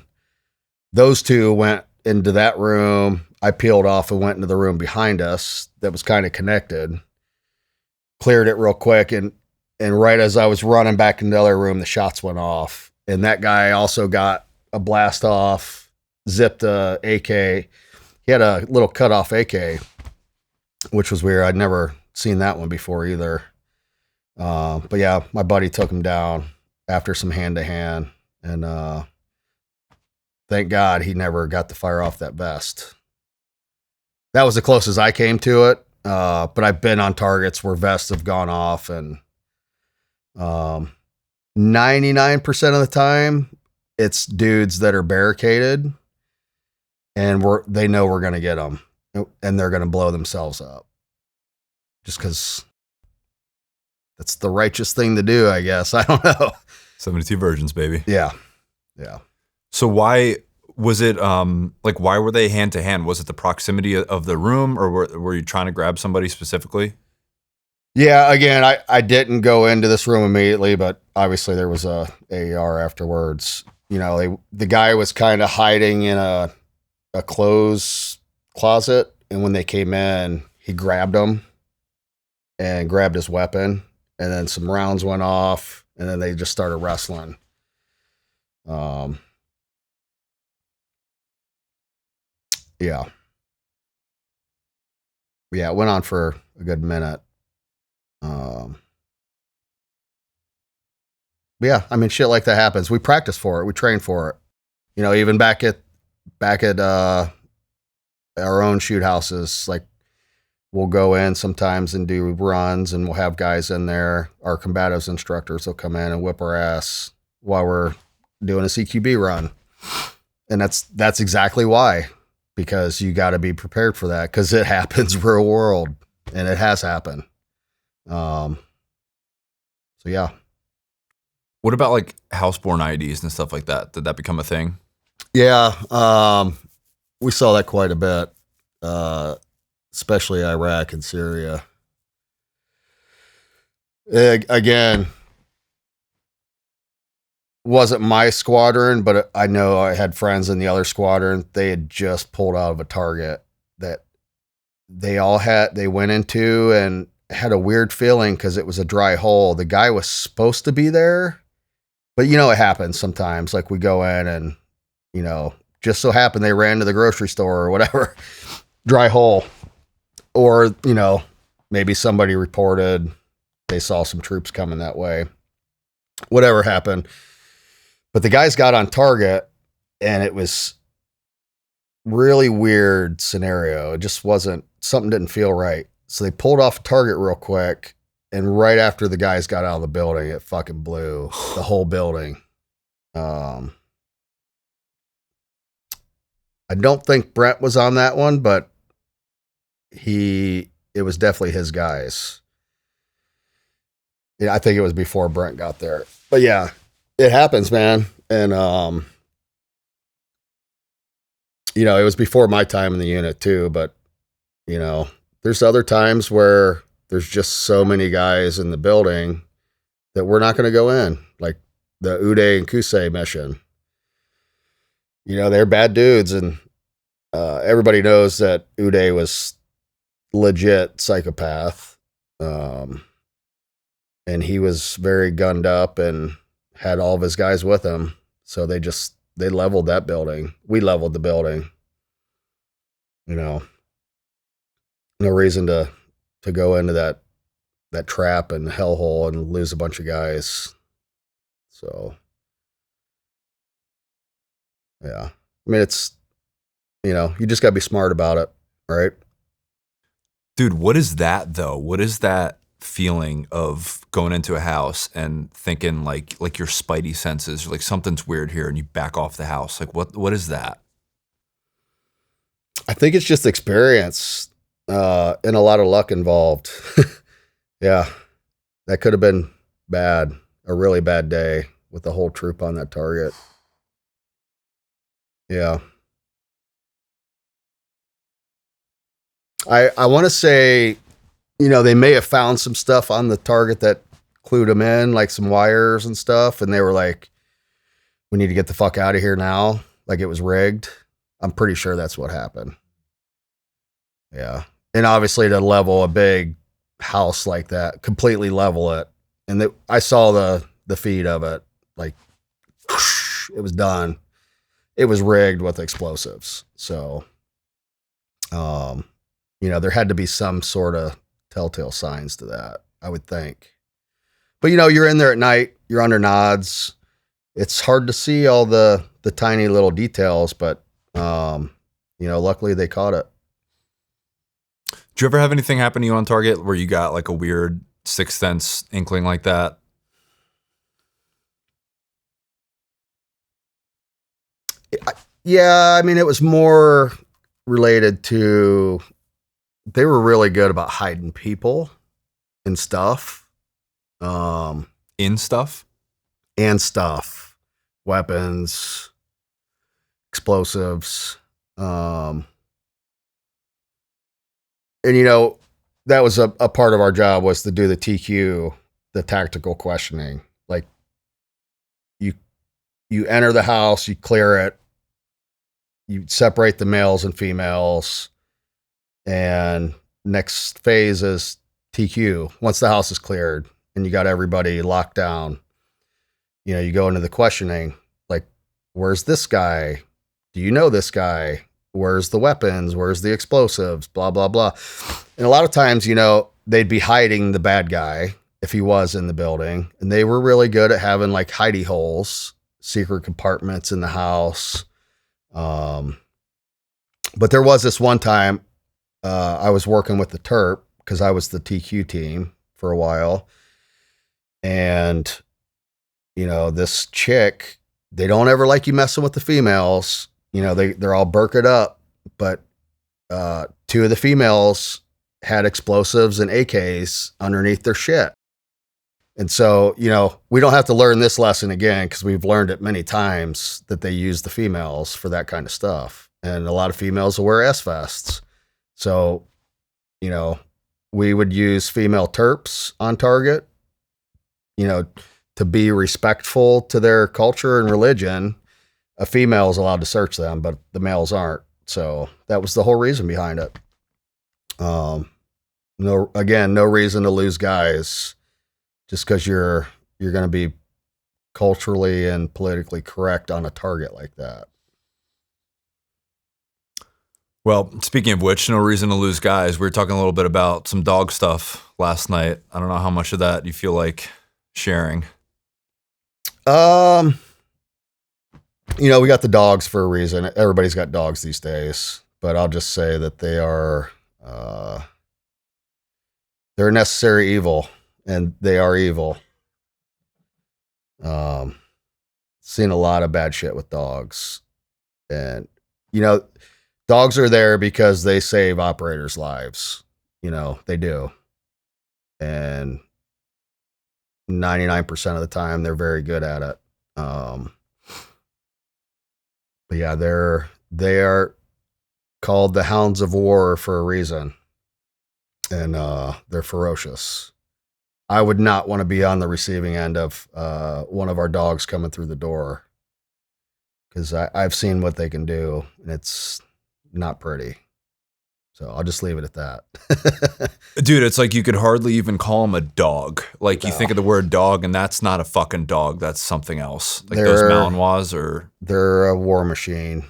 those two went into that room. I peeled off and went into the room behind us that was kind of connected, cleared it real quick. And right as I was running back into the other room, the shots went off. And that guy also got a blast off, zipped a AK. He had a little cut off AK, which was weird. I'd never seen that one before either. But yeah, my buddy took him down after some hand to hand, and thank God he never got to fire off that vest. That was the closest I came to it. But I've been on targets where vests have gone off, and 99% of the time it's dudes that are barricaded, and they know we're going to get them, and they're going to blow themselves up just because that's the righteous thing to do, I guess. I don't know. 72 virgins, baby. Yeah. So why was it, why were they hand to hand? Was it the proximity of the room, or were you trying to grab somebody specifically? Yeah, again, I didn't go into this room immediately, but obviously there was a AR afterwards. The guy was kind of hiding in a clothes closet, and when they came in, he grabbed him and grabbed his weapon, and then some rounds went off, and then they just started wrestling. Um, yeah, yeah, it went on for a good minute. Um, yeah, I mean, shit like that happens. We practice for it. We train for it. Even back at our own shoot houses, like we'll go in sometimes and do runs, and we'll have guys in there. Our combatives instructors will come in and whip our ass while we're doing a CQB run, and that's exactly why, because you got to be prepared for that, because it happens real world, and it has happened. Um, so yeah. What about like houseborne IEDs and stuff like that? Did that become a thing? Yeah, we saw that quite a bit, especially Iraq and Syria. Again, wasn't my squadron, but I know I had friends in the other squadron. They had just pulled out of a target that they went into, and had a weird feeling because it was a dry hole. The guy was supposed to be there, but it happens sometimes. Like we go in and, just so happened they ran to the grocery store or whatever, dry hole. Or, maybe somebody reported they saw some troops coming that way. Whatever happened. But the guys got on target, and it was really weird scenario. It just something didn't feel right. So they pulled off a target real quick, and right after the guys got out of the building, it fucking blew the whole building. I don't think Brent was on that one, but it was definitely his guys. Yeah, I think it was before Brent got there. But yeah, it happens, man. And it was before my time in the unit too, but there's other times where there's just so many guys in the building that we're not going to go in, like the Uday and Kusei mission. They're bad dudes, and everybody knows that Uday was legit psychopath. And he was very gunned up and had all of his guys with him. So they leveled that building. We leveled the building. No reason to go into that trap and hellhole and lose a bunch of guys. So yeah, I mean, it's, you just gotta be smart about it, right? Dude, what is that though? What is that feeling of going into a house and thinking like your spidey senses, like something's weird here, and you back off the house? Like what is that? I think it's just experience, and a lot of luck involved. Yeah, that could have been bad, a really bad day with the whole troop on that target. Yeah. I want to say, they may have found some stuff on the target that clued them in, like some wires and stuff. And they were like, we need to get the fuck out of here now. Like it was rigged. I'm pretty sure that's what happened. Yeah. And obviously to level a big house like that, completely level it. And I saw the feed of it. Like it was done. It was rigged with explosives. So, there had to be some sort of telltale signs to that, I would think. But you're in there at night, you're under nods. It's hard to see all the tiny little details, but luckily they caught it. Did you ever have anything happen to you on target where you got like a weird sixth sense inkling like that? Yeah, I mean, it was more related to, they were really good about hiding people and stuff. In stuff? And stuff. Weapons, explosives. And that was a part of our job, was to do the TQ, the tactical questioning. Like you enter the house, you clear it, you separate the males and females, and next phase is TQ. Once the house is cleared and you got everybody locked down, you go into the questioning, like, where's this guy? Do you know this guy? Where's the weapons? Where's the explosives? Blah, blah, blah. And a lot of times, they'd be hiding the bad guy if he was in the building. And they were really good at having like hidey holes, secret compartments in the house. But there was this one time I was working with the Terp, because I was the TQ team for a while. And, this chick, they don't ever like you messing with the females. They're all burked up, but two of the females had explosives and AKs underneath their shit. And so, we don't have to learn this lesson again, because we've learned it many times that they use the females for that kind of stuff. And a lot of females will wear S-vests. So, we would use female terps on target, to be respectful to their culture and religion. A female is allowed to search them, but the males aren't. So that was the whole reason behind it. No reason to lose guys just because you're going to be culturally and politically correct on a target like that. Well, speaking of which, no reason to lose guys. We were talking a little bit about some dog stuff last night. I don't know how much of that you feel like sharing. We got the dogs for a reason. Everybody's got dogs these days, but I'll just say that they are, they're a necessary evil, and they are evil. Seen a lot of bad shit with dogs, and, dogs are there because they save operators' lives. They do. And 99% of the time, they're very good at it. But yeah, they are called the Hounds of War for a reason. And they're ferocious. I would not want to be on the receiving end of one of our dogs coming through the door, because I've seen what they can do, and it's not pretty. So I'll just leave it at that. Dude, it's like you could hardly even call them a dog. Like, you think of the word dog, and that's not a fucking dog. That's something else. Like those Malinois, or they're a war machine.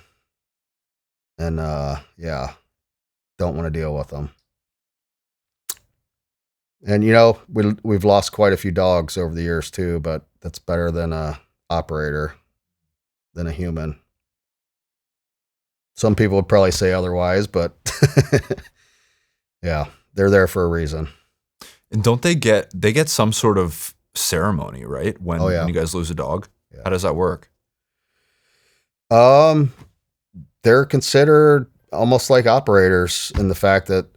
And don't want to deal with them. And we've lost quite a few dogs over the years too, but that's better than a operator, than a human. Some people would probably say otherwise, but yeah, they're there for a reason. And don't they get some sort of ceremony, right? When you guys lose a dog? Yeah. How does that work? They're considered almost like operators in the fact that,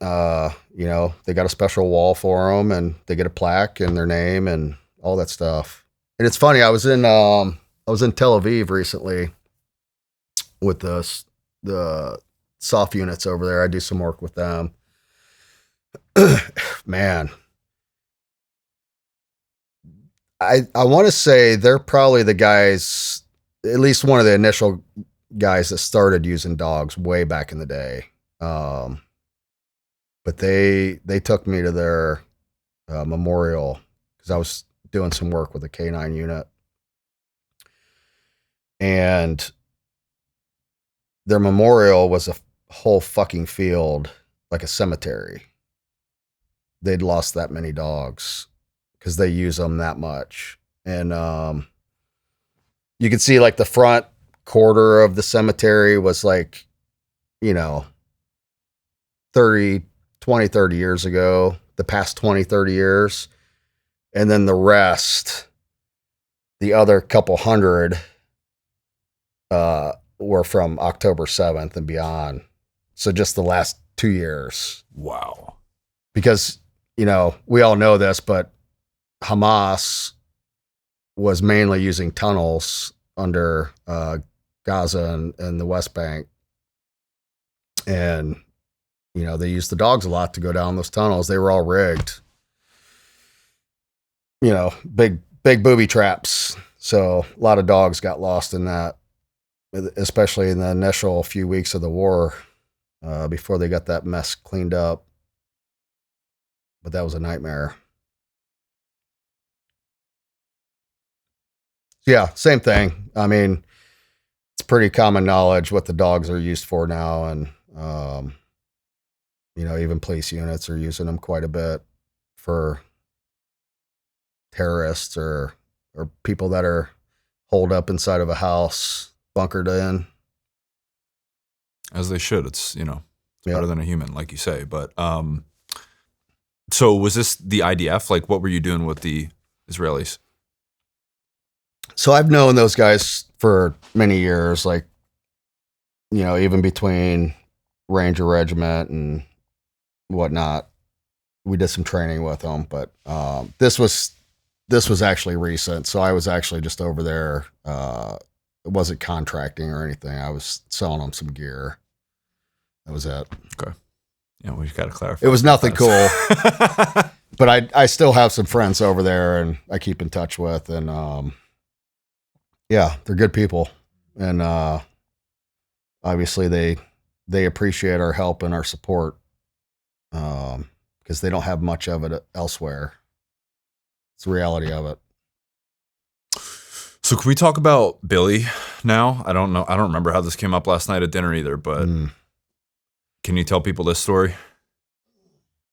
they got a special wall for them, and they get a plaque and their name and all that stuff. And it's funny, I was in Tel Aviv recently with the soft units over there. I do some work with them. Man, I want to say they're probably the guys, at least one of the initial guys that started using dogs way back in the day. But they took me to their memorial, because I was doing some work with a K9 unit. And their memorial was a whole fucking field, like a cemetery. They'd lost that many dogs because they use them that much. And you could see like the front quarter of the cemetery was like, 30 years ago, the past 20, 30 years. And then the rest, the other couple hundred, were from October 7th and beyond. So just the last 2 years. Wow. Because, we all know this, but Hamas was mainly using tunnels under Gaza and the West Bank. And they used the dogs a lot to go down those tunnels. They were all rigged, big booby traps. So a lot of dogs got lost in that, especially in the initial few weeks of the war, before they got that mess cleaned up. But that was a nightmare. Yeah, same thing. I mean, it's pretty common knowledge what the dogs are used for now. And, even police units are using them quite a bit for terrorists or people that are holed up inside of a house, bunkered in. As they should. It's, better than a human, like you say. But so was this the IDF? Like, what were you doing with the Israelis? So I've known those guys for many years, like, even between Ranger Regiment and whatnot. We did some training with them, but this was actually recent. So I was actually just over there. It wasn't contracting or anything. I was selling them some gear. That was it. Okay. Yeah, we got to clarify. It was nothing cool, but I still have some friends over there, and I keep in touch with, and yeah, they're good people, and obviously they appreciate our help and our support, because they don't have much of it elsewhere. It's the reality of it. So can we talk about Billy now? I don't know. I don't remember how this came up last night at dinner either, but can you tell people this story?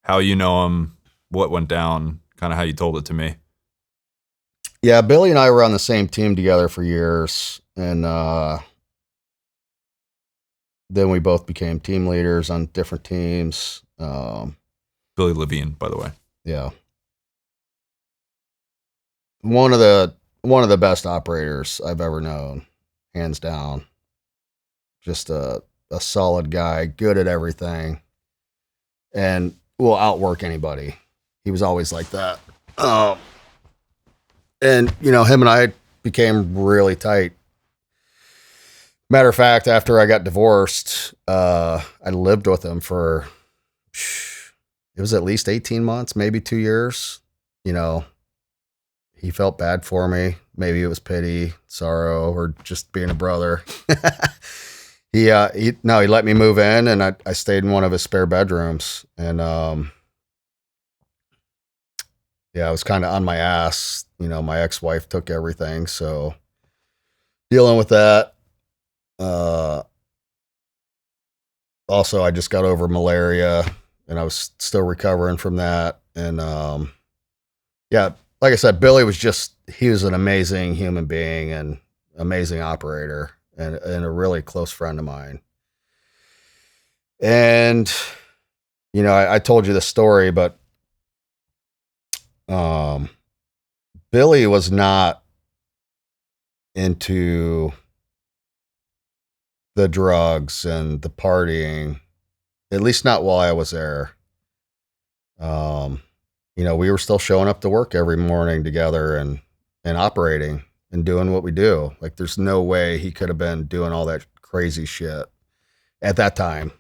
How you know him, what went down, kind of how you told it to me. Yeah, Billy and I were on the same team together for years, and then we both became team leaders on different teams. Billy Lavigne, by the way. Yeah. One of the best operators I've ever known, hands down. Just a solid guy, good at everything, and will outwork anybody. He was always like that. And him and I became really tight. Matter of fact, after I got divorced, I lived with him for, it was at least 18 months, maybe 2 years. He felt bad for me. Maybe it was pity, sorrow, or just being a brother. He let me move in, and I stayed in one of his spare bedrooms, and I was kind of on my ass. My ex-wife took everything, so dealing with that. Also, I just got over malaria, and I was still recovering from that. And like I said, Billy he was an amazing human being and amazing operator, and a really close friend of mine. And I told you the story, but Billy was not into the drugs and the partying, at least not while I was there. We were still showing up to work every morning together and operating and doing what we do. Like, there's no way he could have been doing all that crazy shit at that time.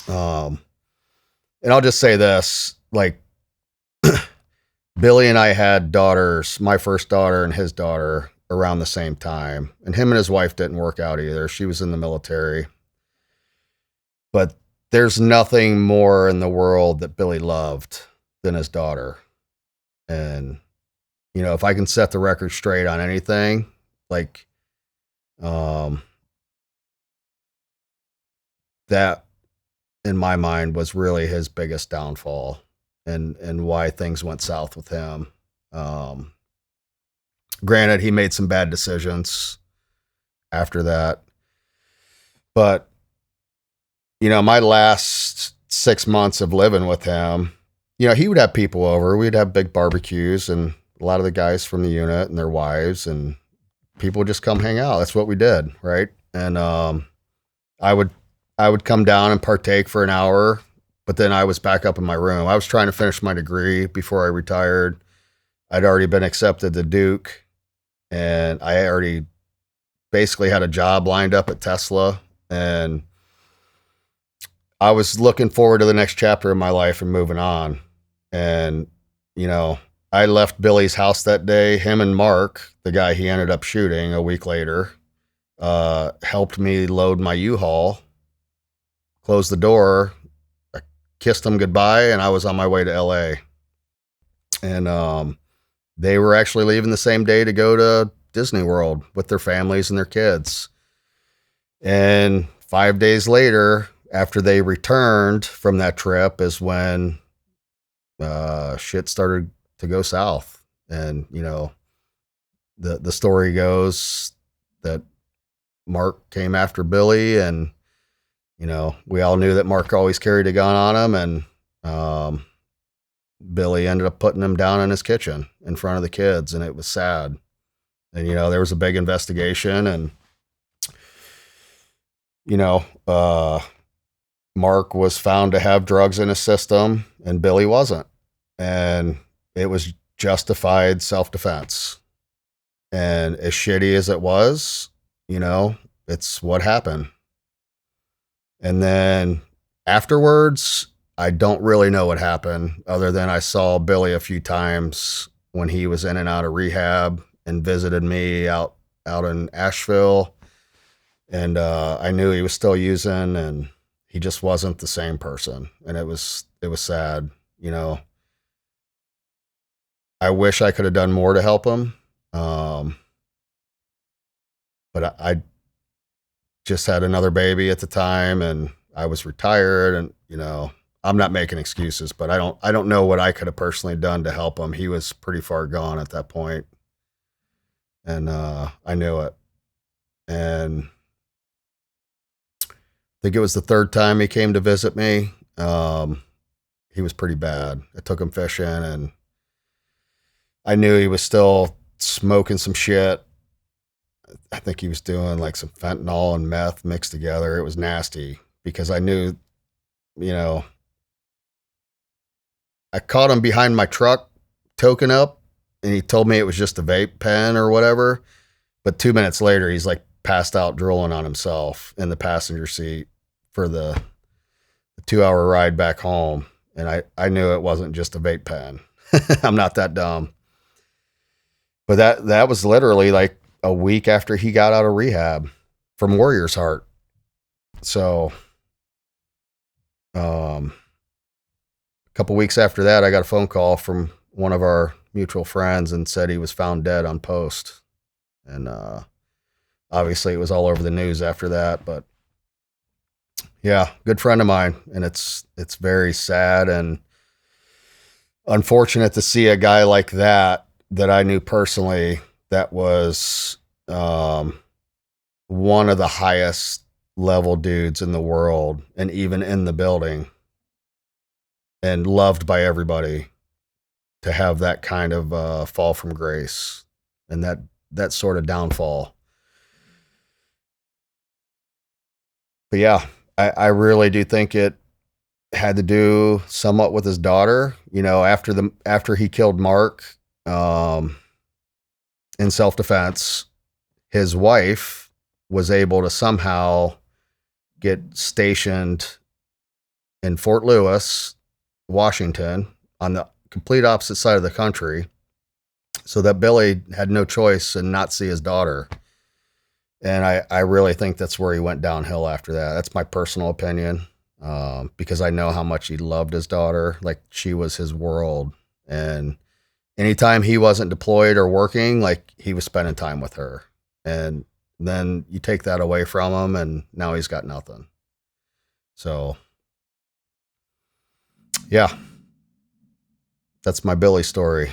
And I'll just say this, like, Billy and I had daughters, my first daughter and his daughter, around the same time. And him and his wife didn't work out either. She was in the military. But there's nothing more in the world that Billy loved than his daughter. And, if I can set the record straight on anything, like, that in my mind was really his biggest downfall, and why things went south with him. Granted, he made some bad decisions after that, but my last 6 months of living with him, he would have people over. We'd have big barbecues, and a lot of the guys from the unit and their wives and people would just come hang out. That's what we did, right? And I would come down and partake for an hour, but then I was back up in my room. I was trying to finish my degree before I retired. I'd already been accepted to Duke, and I already basically had a job lined up at Tesla, and I was looking forward to the next chapter of my life and moving on. And, you know, I left Billy's house that day. Him and Mark, the guy he ended up shooting a week later, helped me load my U-Haul, closed the door, I kissed them goodbye, and I was on my way to LA. And they were actually leaving the same day to go to Disney World with their families and their kids. And 5 days later, after they returned from that trip, is when shit started to go south. And, you know, the story goes that Mark came after Billy, and, you know, we all knew that Mark always carried a gun on him, and Billy ended up putting him down in his kitchen in front of the kids, and it was sad. And, you know, there was a big investigation, and, you know, Mark was found to have drugs in his system, and Billy wasn't. And it was justified self-defense. And as shitty as it was, you know, it's what happened. And then afterwards, I don't really know what happened, other than I saw Billy a few times when he was in and out of rehab and visited me out in Asheville. And I knew he was still using, and he just wasn't the same person. And it was sad, you know. I wish I could have done more to help him. But I just had another baby at the time, and I was retired, and, you know, I'm not making excuses, but I don't know what I could have personally done to help him. He was pretty far gone at that point. And I knew it. And I think it was the third time he came to visit me. He was pretty bad. I took him fishing, and I knew he was still smoking some shit. I think he was doing like some fentanyl and meth mixed together. It was nasty, because I knew, you know, I caught him behind my truck toking up, and he told me it was just a vape pen or whatever. But 2 minutes later, he's like passed out drooling on himself in the passenger seat for the 2-hour ride back home. And I knew it wasn't just a vape pen. I'm not that dumb. But that was literally like a week after he got out of rehab from Warrior's Heart. So, a couple weeks after that, I got a phone call from one of our mutual friends and said he was found dead on post. And obviously it was all over the news after that. But yeah, good friend of mine. And it's very sad and unfortunate to see a guy like that I knew personally, that was one of the highest level dudes in the world, and even in the building, and loved by everybody, to have that kind of fall from grace and that sort of downfall. But yeah, I really do think it had to do somewhat with his daughter. You know, after he killed Mark, in self-defense, his wife was able to somehow get stationed in Fort Lewis, Washington, on the complete opposite side of the country, so that Billy had no choice and not see his daughter. And I really think that's where he went downhill after that. That's my personal opinion, because I know how much he loved his daughter. Like, she was his world. And anytime he wasn't deployed or working, like, he was spending time with her. And then you take that away from him, and now he's got nothing. So, yeah, that's my Billy story.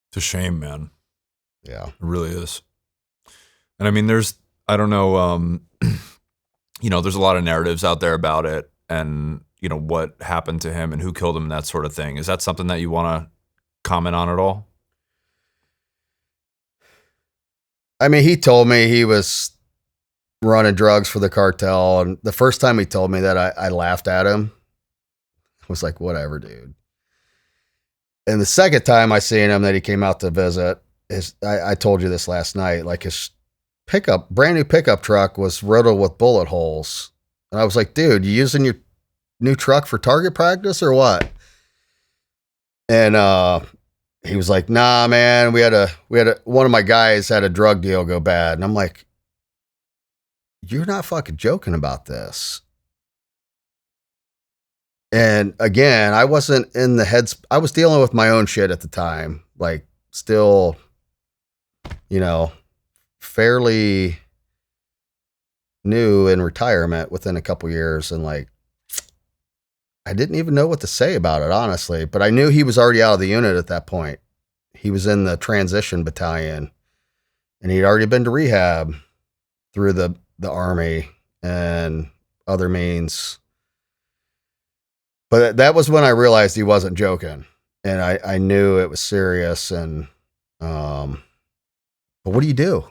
It's a shame, man. Yeah, it really is. And I mean, I don't know, you know, there's a lot of narratives out there about it, and, you know, what happened to him and who killed him and that sort of thing. Is that something that you want to comment on at all? I mean, he told me he was running drugs for the cartel, and the first time he told me that, I laughed at him. I was like, whatever, dude. And the second time I seen him that he came out to visit, I told you this last night, like, his brand new pickup truck was riddled with bullet holes. And I was like, dude, you using your new truck for target practice or what? And he was like, nah, man, one of my guys had a drug deal go bad. And I'm like, you're not fucking joking about this. And again, I wasn't in the heads. I was dealing with my own shit at the time, like still, fairly new in retirement within a couple years. And like, I didn't even know what to say about it, honestly, but I knew he was already out of the unit at that point. He was in the transition battalion and he'd already been to rehab through the army and other means. But that was when I realized he wasn't joking, and I knew it was serious. And, but what do you do?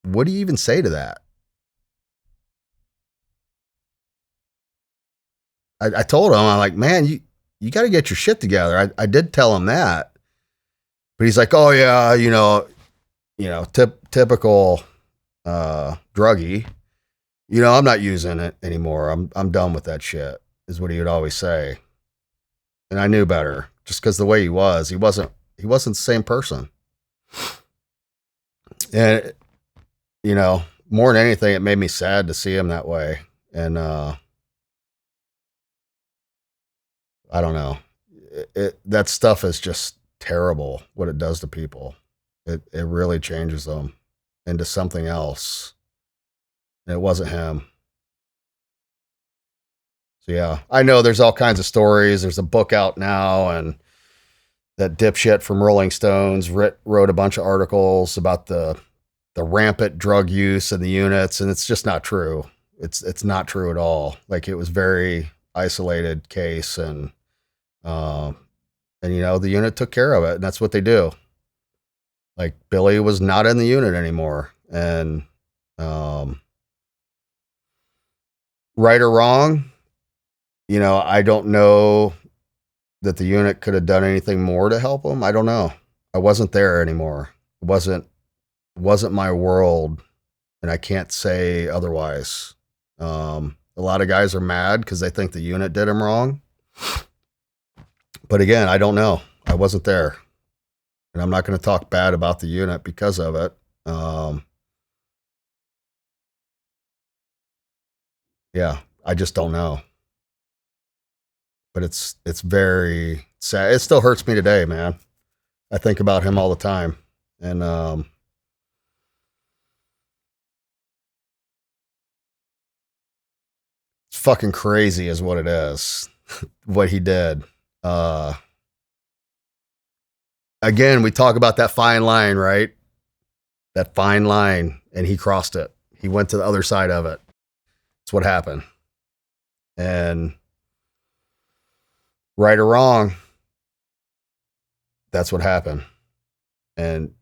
What do you even say to that? I told him, I'm like, man, you got to get your shit together. I did tell him that, but he's like, oh yeah, typical druggie. I'm not using it anymore. I'm done with that shit, is what he would always say. And I knew better, just because the way he wasn't the same person. And more than anything, it made me sad to see him that way. And I don't know. That stuff is just terrible, what it does to people. It really changes them into something else. And it wasn't him. So yeah, I know there's all kinds of stories. There's a book out now, and that dipshit from Rolling Stones wrote a bunch of articles about the rampant drug use in the units, and it's just not true. It's not true at all. Like, it was very isolated case, and the unit took care of it, and that's what they do. Like, Billy was not in the unit anymore, and right or wrong, I don't know that the unit could have done anything more to help him. I don't know. I wasn't there anymore. It wasn't my world, and I can't say otherwise. A lot of guys are mad because they think the unit did him wrong. But again, I don't know. I wasn't there, and I'm not going to talk bad about the unit because of it. Yeah, I just don't know. But it's very sad. It still hurts me today, man. I think about him all the time, and it's fucking crazy, is what it is. What he did. Again, we talk about that fine line, right? That fine line, and he crossed it. He went to the other side of it. That's what happened. And right or wrong, that's what happened. And,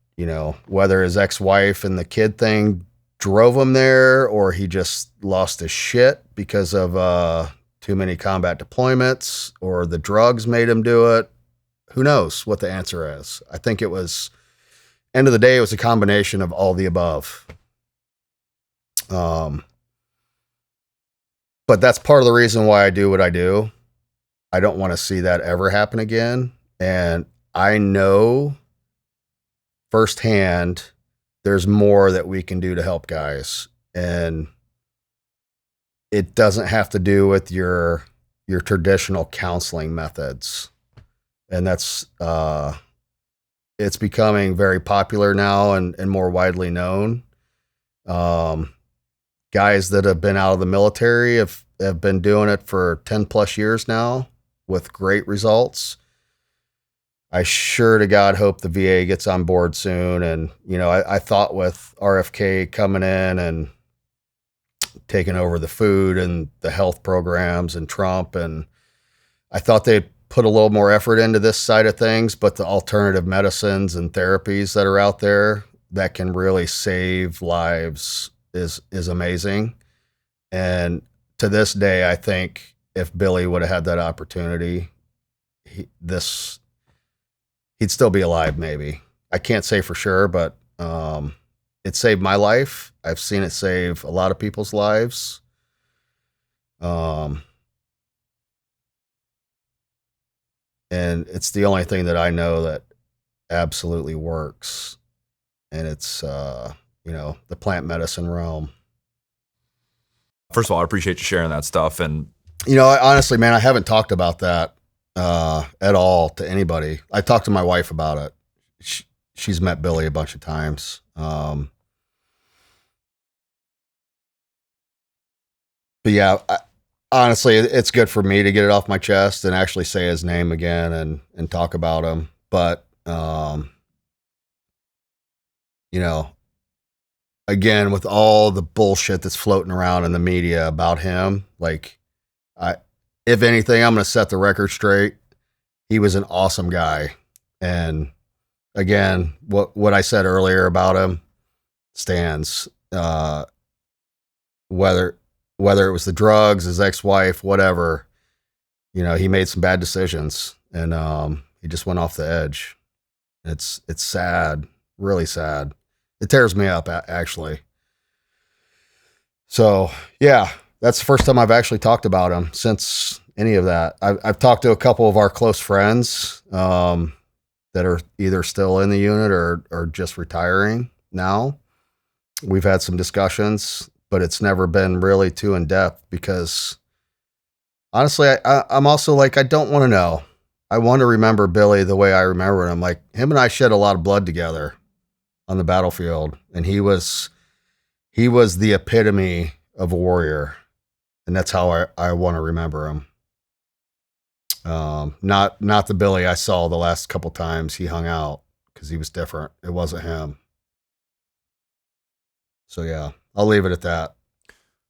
whether his ex-wife and the kid thing drove him there, or he just lost his shit because of too many combat deployments, or the drugs made him do it, who knows what the answer is. I think it was, end of the day, it was a combination of all the above. But that's part of the reason why I do what I do. I don't want to see that ever happen again. And I know firsthand there's more that we can do to help guys. And it doesn't have to do with your traditional counseling methods. And that's it's becoming very popular now and more widely known. Guys that have been out of the military have been doing it for 10 plus years now with great results. I sure to God hope the VA gets on board soon. And, I thought with RFK coming in and taking over the food and the health programs and Trump, and I thought they'd put a little more effort into this side of things, but the alternative medicines and therapies that are out there that can really save lives is amazing. And to this day, I think if Billy would have had that opportunity, he'd still be alive, maybe. I can't say for sure, but it saved my life. I've seen it save a lot of people's lives. Um, and it's the only thing that I know that absolutely works. And it's, the plant medicine realm. First of all, I appreciate you sharing that stuff. And Honestly, man, I haven't talked about that at all to anybody. I talked to my wife about it. She's met Billy a bunch of times. But yeah, honestly, it's good for me to get it off my chest and actually say his name again and talk about him. But, again, with all the bullshit that's floating around in the media about him, like, if anything, I'm going to set the record straight. He was an awesome guy. And again, what I said earlier about him stands. Whether it was the drugs, his ex-wife, whatever, he made some bad decisions, and he just went off the edge. It's sad, really sad. It tears me up, actually. So yeah, that's the first time I've actually talked about him since any of that. I've talked to a couple of our close friends that are either still in the unit or just retiring now. We've had some discussions, but it's never been really too in depth because honestly, I'm also like, I don't want to know. I want to remember Billy the way I remember him. Like, him and I shed a lot of blood together on the battlefield, and he was the epitome of a warrior, and that's how I want to remember him. Not the Billy I saw the last couple times he hung out, because he was different. It wasn't him. So yeah, I'll leave it at that.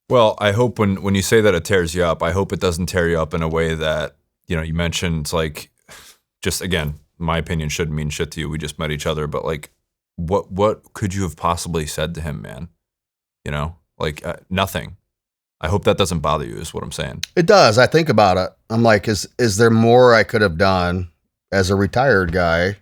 Well, I hope when you say that it tears you up, I hope it doesn't tear you up in a way that, you mentioned, like, just again, my opinion shouldn't mean shit to you. We just met each other, but like, what could you have possibly said to him, man? Nothing. I hope that doesn't bother you, is what I'm saying. It does. I think about it. I'm like, is there more I could have done as a retired guy?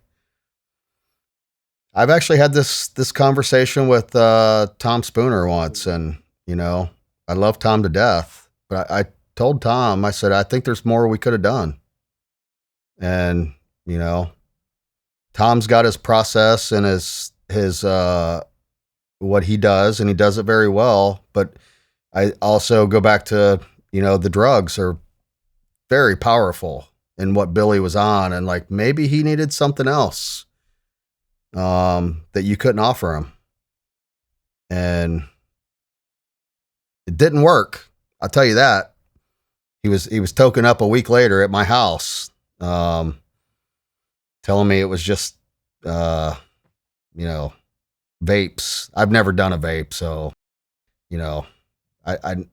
I've actually had this conversation with Tom Spooner once, and I love Tom to death, but I told Tom, I said, I think there's more we could have done. And Tom's got his process and his what he does, and he does it very well. But I also go back to, the drugs are very powerful in what Billy was on, and like, maybe he needed something else that you couldn't offer him. And it didn't work. I'll tell you that. He was token up a week later at my house, telling me it was just, vapes. I've never done a vape, so, I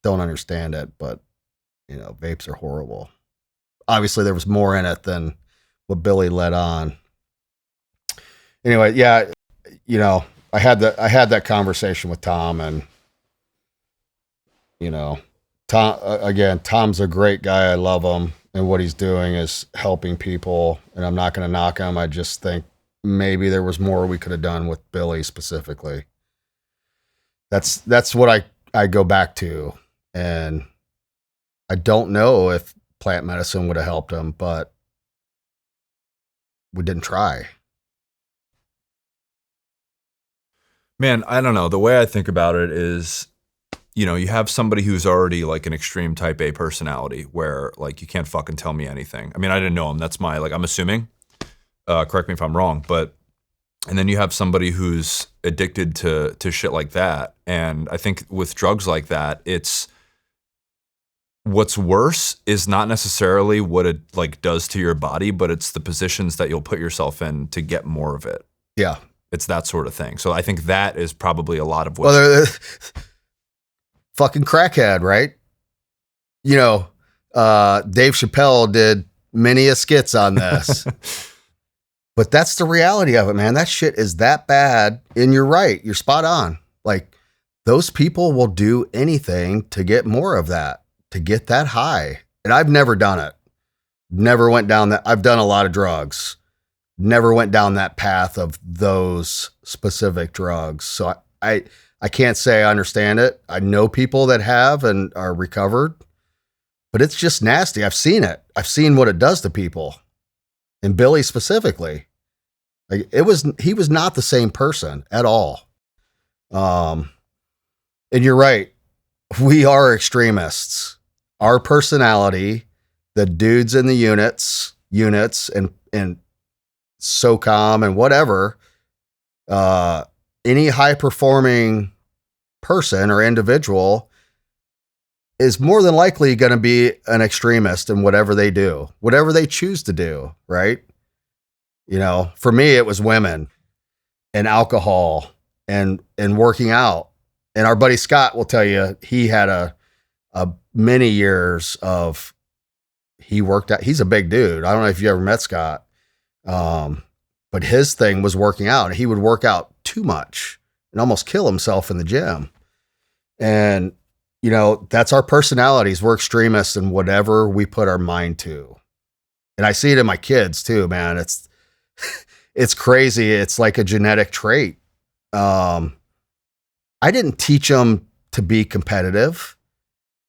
don't understand it, but, vapes are horrible. Obviously, there was more in it than what Billy let on. Anyway, yeah, I had that conversation with Tom, and, Tom's a great guy. I love him, and what he's doing is helping people, and I'm not going to knock him. I just think maybe there was more we could have done with Billy specifically. That's what I go back to, and I don't know if plant medicine would have helped him, but we didn't try. Man, I don't know. The way I think about it is, you have somebody who's already like an extreme type A personality where like you can't fucking tell me anything. I mean, I didn't know him. That's I'm assuming, correct me if I'm wrong, and then you have somebody who's addicted to shit like that. And I think with drugs like that, what's worse is not necessarily what it like does to your body, but it's the positions that you'll put yourself in to get more of it. Yeah. It's that sort of thing. So I think that is probably a lot of what. Well, fucking crackhead, right? Dave Chappelle did many skits on this. But that's the reality of it, man. That shit is that bad. And you're right. You're spot on. Like, those people will do anything to get more of that, to get that high. And I've never done it. Never went down that. I've done a lot of drugs. Never went down that path of those specific drugs. So I I can't say I understand it. I know people that have and are recovered, but it's just nasty. I've seen it. I've seen what it does to people, and Billy specifically. Like he was not the same person at all. And you're right. We are extremists. Our personality, the dudes in the units and SOCOM and whatever, any high performing person or individual is more than likely going to be an extremist in whatever they do, whatever they choose to do. Right. For me, it was women and alcohol and working out. And our buddy Scott will tell you, he had a many years of, he worked out. He's a big dude. I don't know if you ever met Scott. But his thing was working out. He would work out too much and almost kill himself in the gym. And, that's our personalities. We're extremists in whatever we put our mind to. And I see it in my kids too, man. It's crazy. It's like a genetic trait. I didn't teach them to be competitive,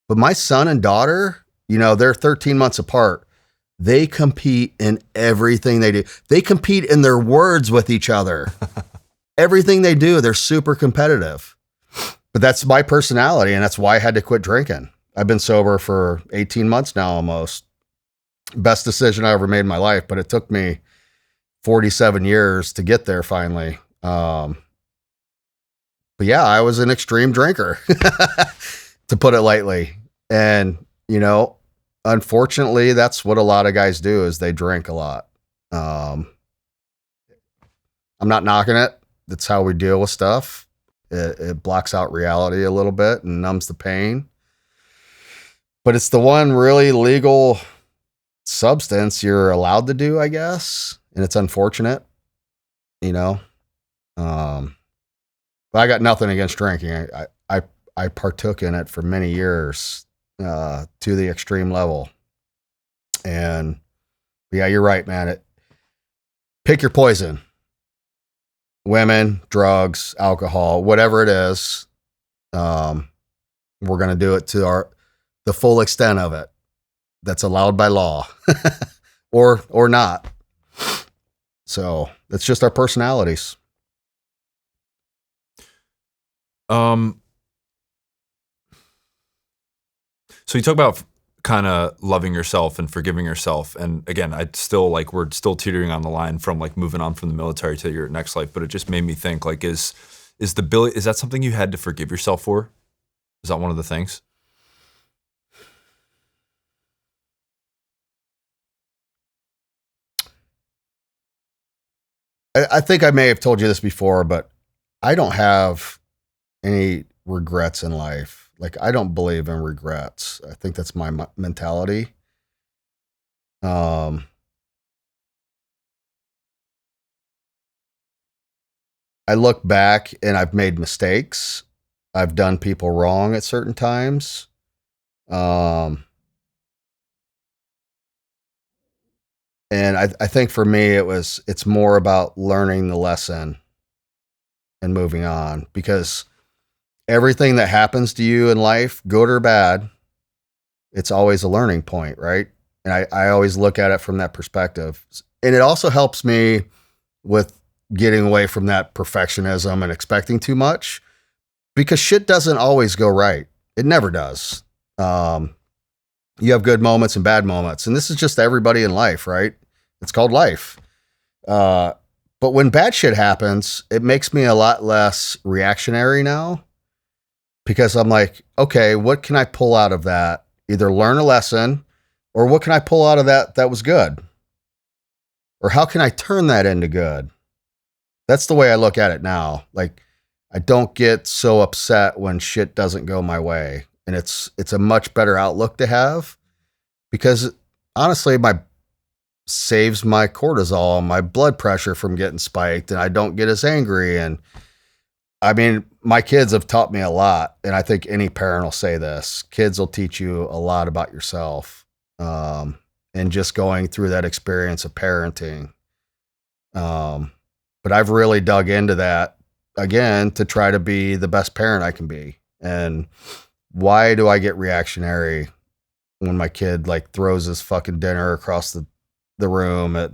but my son and daughter, they're 13 months apart. They compete in everything they do. They compete in their words with each other. Everything they do, they're super competitive. But that's my personality, and that's why I had to quit drinking. I've been sober for 18 months now almost. Best decision I ever made in my life, but it took me 47 years to get there finally. But yeah, I was an extreme drinker, to put it lightly. And, unfortunately, that's what a lot of guys do is they drink a lot. I'm not knocking it. That's how we deal with stuff. It blocks out reality a little bit and numbs the pain. But it's the one really legal substance you're allowed to do, I guess. And it's unfortunate, But I got nothing against drinking. I partook in it for many years to the extreme level. And yeah, you're right, man. Pick your poison. Women, drugs, alcohol, whatever it is. We're going to do it to the full extent of it. That's allowed by law or not. So it's just our personalities. So you talk about kind of loving yourself and forgiving yourself. And again, we're still teetering on the line from like moving on from the military to your next life. But it just made me think like, is that something you had to forgive yourself for? Is that one of the things? I think I may have told you this before, but I don't have any regrets in life. Like, I don't believe in regrets. I think that's my mentality. I look back and I've made mistakes. I've done people wrong at certain times. And I think for me, it's more about learning the lesson and moving on, because everything that happens to you in life, good or bad, it's always a learning point, right? And I always look at it from that perspective. And it also helps me with getting away from that perfectionism and expecting too much, because shit doesn't always go right. It never does. You have good moments and bad moments, and this is just everybody in life, right? It's called life. But when bad shit happens, it makes me a lot less reactionary now, because I'm like, okay, what can I pull out of that? Either learn a lesson, or what can I pull out of that was good? Or how can I turn that into good? That's the way I look at it now. Like, I don't get so upset when shit doesn't go my way. And it's a much better outlook to have, because honestly, saves my cortisol, my blood pressure from getting spiked, and I don't get as angry. And I mean, my kids have taught me a lot, and I think any parent will say this. Kids will teach you a lot about yourself, and just going through that experience of parenting. But I've really dug into that again, to try to be the best parent I can be. And why do I get reactionary when my kid like throws his fucking dinner across the room at,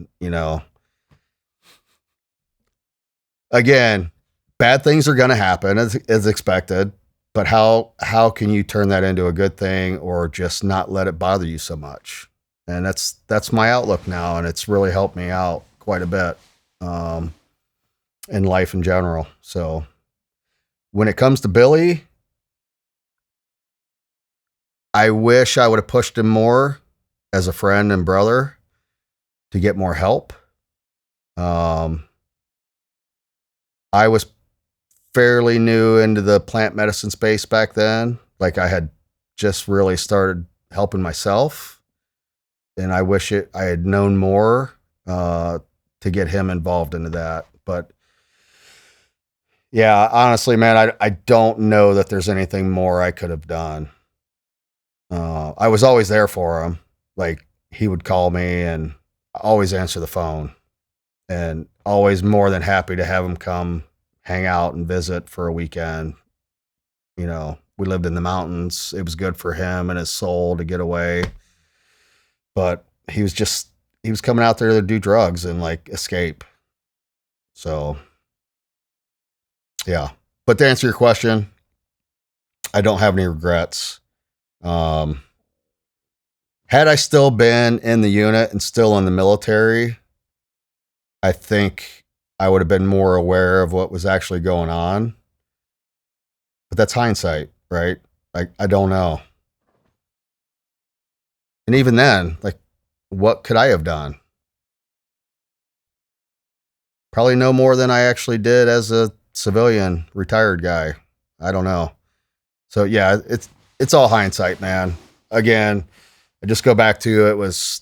again, bad things are going to happen as expected, but how can you turn that into a good thing or just not let it bother you so much? And that's my outlook now. And it's really helped me out quite a bit, in life in general. So when it comes to Billy, I wish I would have pushed him more as a friend and brother to get more help. I was fairly new into the plant medicine space back then. Like I had just really started helping myself, and I wish I had known more to get him involved into that. But yeah, honestly, man, I don't know that there's anything more I could have done. I was always there for him. Like he would call me and always answer the phone, and always more than happy to have him come hang out and visit for a weekend. We lived in the mountains. It was good for him and his soul to get away. But he was coming out there to do drugs and like escape. So yeah. But to answer your question, I don't have any regrets. Had I still been in the unit and still in the military, I think I would have been more aware of what was actually going on. But that's hindsight, right? I don't know. And even then, like, what could I have done? Probably no more than I actually did as a civilian retired guy. I don't know. So yeah, it's all hindsight, man. Again, I just go back to it was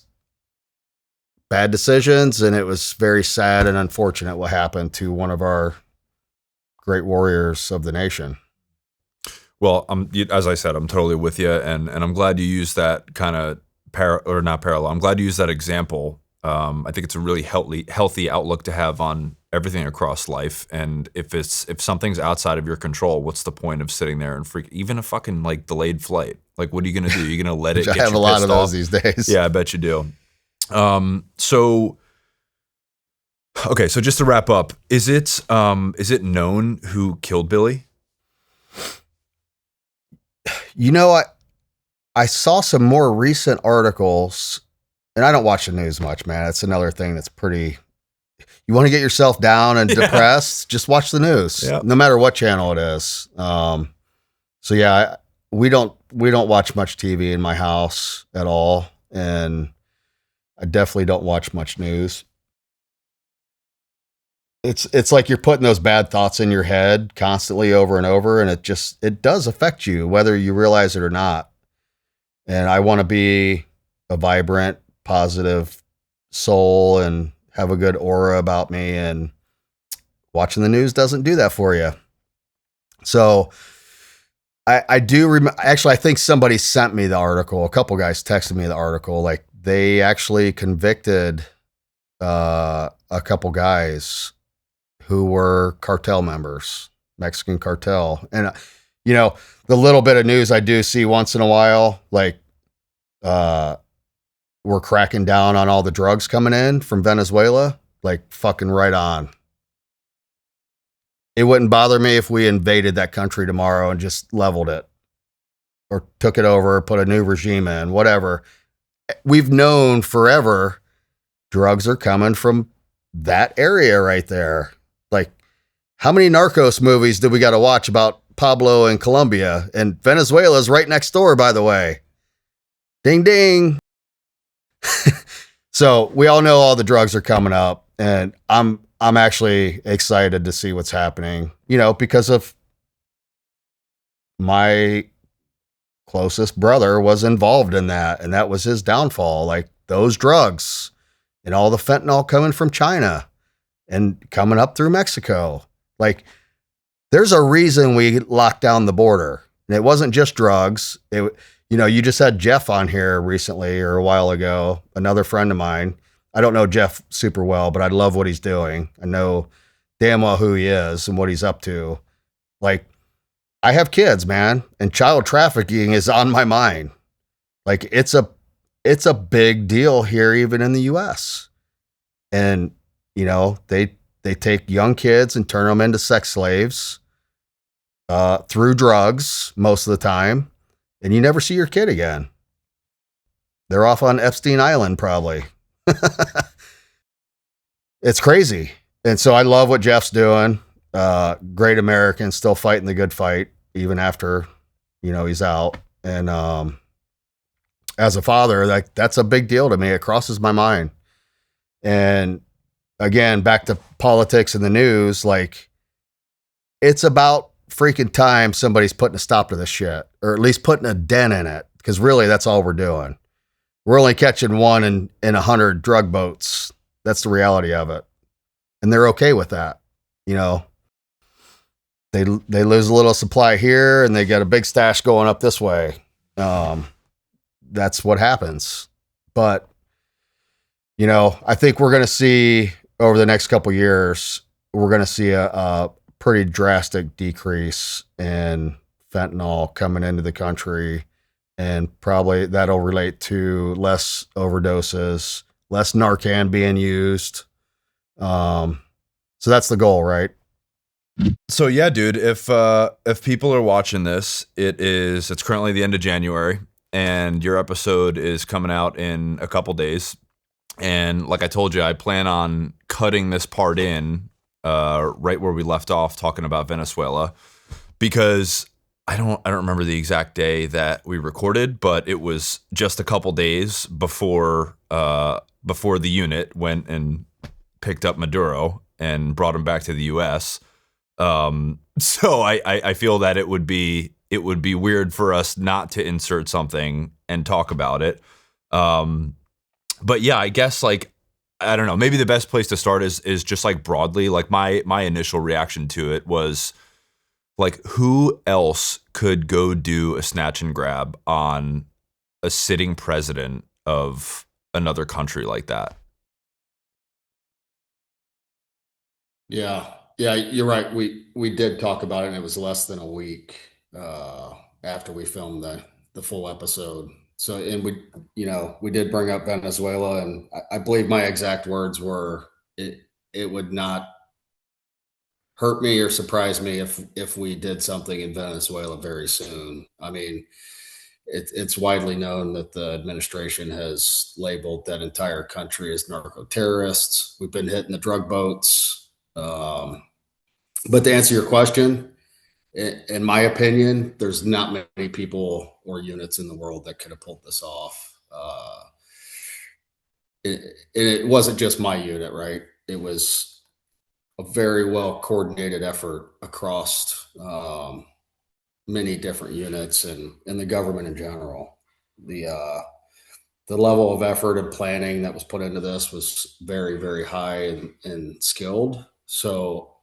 bad decisions, and it was very sad and unfortunate what happened to one of our great warriors of the nation. Well, as I said, I'm totally with you, and I'm glad you used that kind of not parallel. I'm glad you used that example. I think it's a really healthy outlook to have on everything across life. And if something's outside of your control, what's the point of sitting there and even a fucking like delayed flight? Like, what are you gonna do? You're gonna let it get you pissed off? I have a lot of those these days. Yeah, I bet you do. So just to wrap up, is it known who killed Billy? I saw some more recent articles, and I don't watch the news much, man. It's another thing that's pretty. You want to get yourself down and depressed? Just watch the news, no matter what channel it is. So yeah, we don't watch much TV in my house at all, and I definitely don't watch much news. It's like you're putting those bad thoughts in your head constantly over and over, and it does affect you whether you realize it or not. And I want to be a vibrant, positive soul and have a good aura about me, and watching the news doesn't do that for you. So I do actually, I think somebody sent me the article. A couple guys texted me the article. Like they actually convicted a couple guys who were cartel members, Mexican cartel. And, the little bit of news I do see once in a while, like, we're cracking down on all the drugs coming in from Venezuela, like fucking right on. It wouldn't bother me if we invaded that country tomorrow and just leveled it or took it over, put a new regime in, whatever. We've known forever drugs are coming from that area right there. Like, how many Narcos movies did we got to watch about Pablo in Colombia? And Venezuela's right next door, by the way. Ding, ding. So we all know all the drugs are coming up, and I'm actually excited to see what's happening, because of my closest brother was involved in that, and that was his downfall. Like those drugs and all the fentanyl coming from China and coming up through Mexico. Like there's a reason we locked down the border, and it wasn't just drugs. You just had Jeff on here recently or a while ago, another friend of mine. I don't know Jeff super well, but I love what he's doing. I know damn well who he is and what he's up to. Like, I have kids, man, and child trafficking is on my mind. Like, it's a big deal here, even in the U.S. And they take young kids and turn them into sex slaves through drugs most of the time, and you never see your kid again. They're off on Epstein Island, probably. It's crazy. And so I love what Jeff's doing. Great American, still fighting the good fight, even after, he's out. And as a father, that's a big deal to me. It crosses my mind. And again, back to politics and the news, like, it's about freaking time somebody's putting a stop to this shit, or at least putting a dent in it. Because really, that's all we're doing. We're only catching one in 100 drug boats. That's the reality of it. And they're okay with that. They lose a little supply here and they got a big stash going up this way. That's what happens. But, I think we're going to see over the next couple of years, we're going to see a pretty drastic decrease in fentanyl coming into the country. And probably that'll relate to less overdoses, less Narcan being used. So that's the goal, right? So yeah, dude, if people are watching this, it's currently the end of January and your episode is coming out in a couple days. And like I told you, I plan on cutting this part in right where we left off talking about Venezuela, because I don't remember the exact day that we recorded, but it was just a couple days before the unit went and picked up Maduro and brought him back to the U.S. So I feel that it would be weird for us not to insert something and talk about it. But yeah, I guess, like, I don't know, maybe the best place to start is just like broadly, like my initial reaction to it was like, who else could go do a snatch and grab on a sitting president of another country like that? Yeah. Yeah, you're right. We did talk about it, and it was less than a week after we filmed the full episode. So, and we did bring up Venezuela, and I believe my exact words were, it would not hurt me or surprise me if we did something in Venezuela very soon. I mean, it's widely known that the administration has labeled that entire country as narco terrorists. We've been hitting the drug boats. But to answer your question, in my opinion, there's not many people or units in the world that could have pulled this off. It wasn't just my unit, right? It was a very well coordinated effort across many different units and the government in general. The level of effort and planning that was put into this was very, very high and skilled. So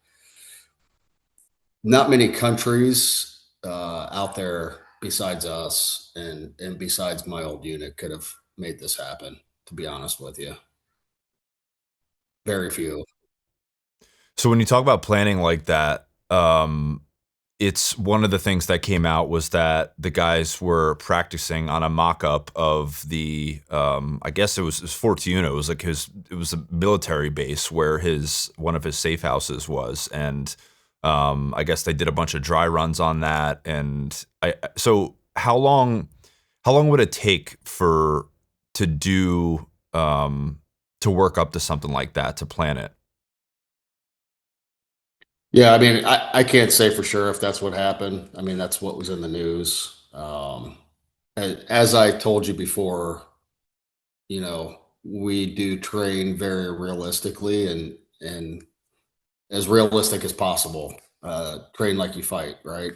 not many countries out there besides us and besides my old unit could have made this happen, to be honest with you. Very few. So when you talk about planning like that, it's one of the things that came out was that the guys were practicing on a mock-up of the, I guess it was Fort Una. It was like it was a military base where one of his safe houses was, and I guess they did a bunch of dry runs on that. And so how long would it take to do to work up to something like that, to plan it? Yeah, I mean, I can't say for sure if that's what happened. I mean, that's what was in the news. As I told you before, we do train very realistically and as realistic as possible. Train like you fight, right?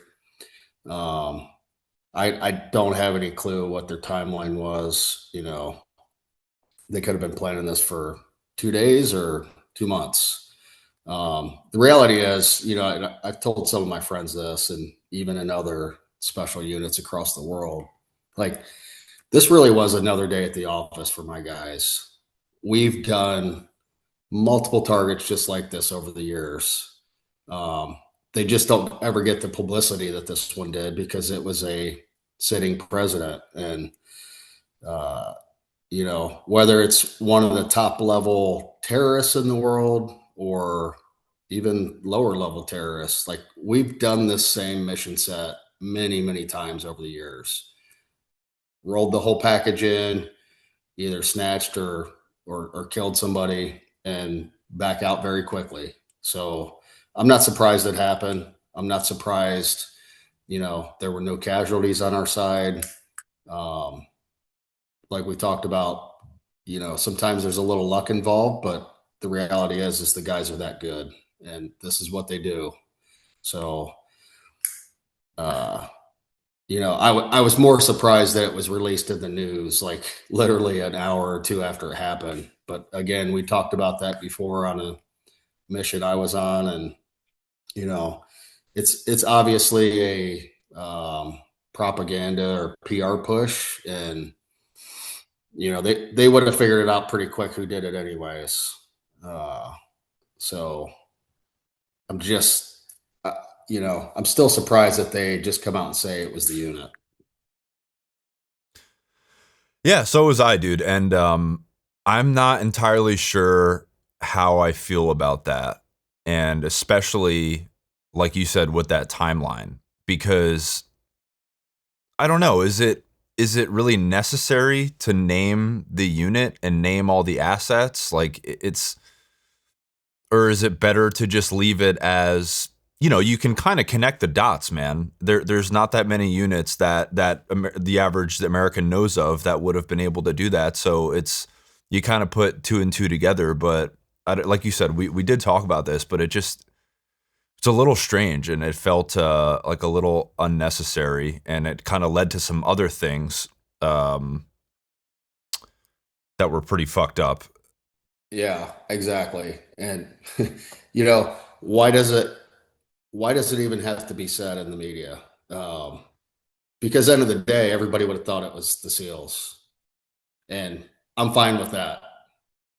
Um, I don't have any clue what their timeline was. They could have been planning this for 2 days or 2 months. The reality is, I've told some of my friends this, and even in other special units across the world, like, this really was another day at the office for my guys. We've done multiple targets just like this over the years. Um, they just don't ever get the publicity that this one did because it was a sitting president. And, uh, whether it's one of the top level terrorists in the world or even lower level terrorists, like we've done this same mission set many, many times over the years. Rolled the whole package in, either snatched or killed somebody and back out very quickly. So I'm not surprised it happened. I'm not surprised, there were no casualties on our side. Um, like we talked about, sometimes there's a little luck involved, but the reality is the guys are that good and this is what they do. So, uh, I was more surprised that it was released in the news, like literally an hour or two after it happened. But again, we talked about that before on a mission I was on, and you know, it's obviously a propaganda or PR push, and they would have figured it out pretty quick who did it anyways. Uh, so I'm just, I'm still surprised that they just come out and say it was the unit. Yeah, so was I, dude. And I'm not entirely sure how I feel about that. And especially, like you said, with that timeline, because I don't know, is it really necessary to name the unit and name all the assets? Like it's or is it better to just leave it as you can kind of connect the dots, man. There's not that many units that the average American knows of that would have been able to do that. So it's you kind of put two and two together. But like you said, we did talk about this, but it's a little strange and it felt like a little unnecessary, and it kind of led to some other things um, that were pretty fucked up. Yeah, exactly. And you know, why does it why does it even have to be said in the media? Um, because end of the day, everybody would have thought it was the SEALs, and I'm fine with that.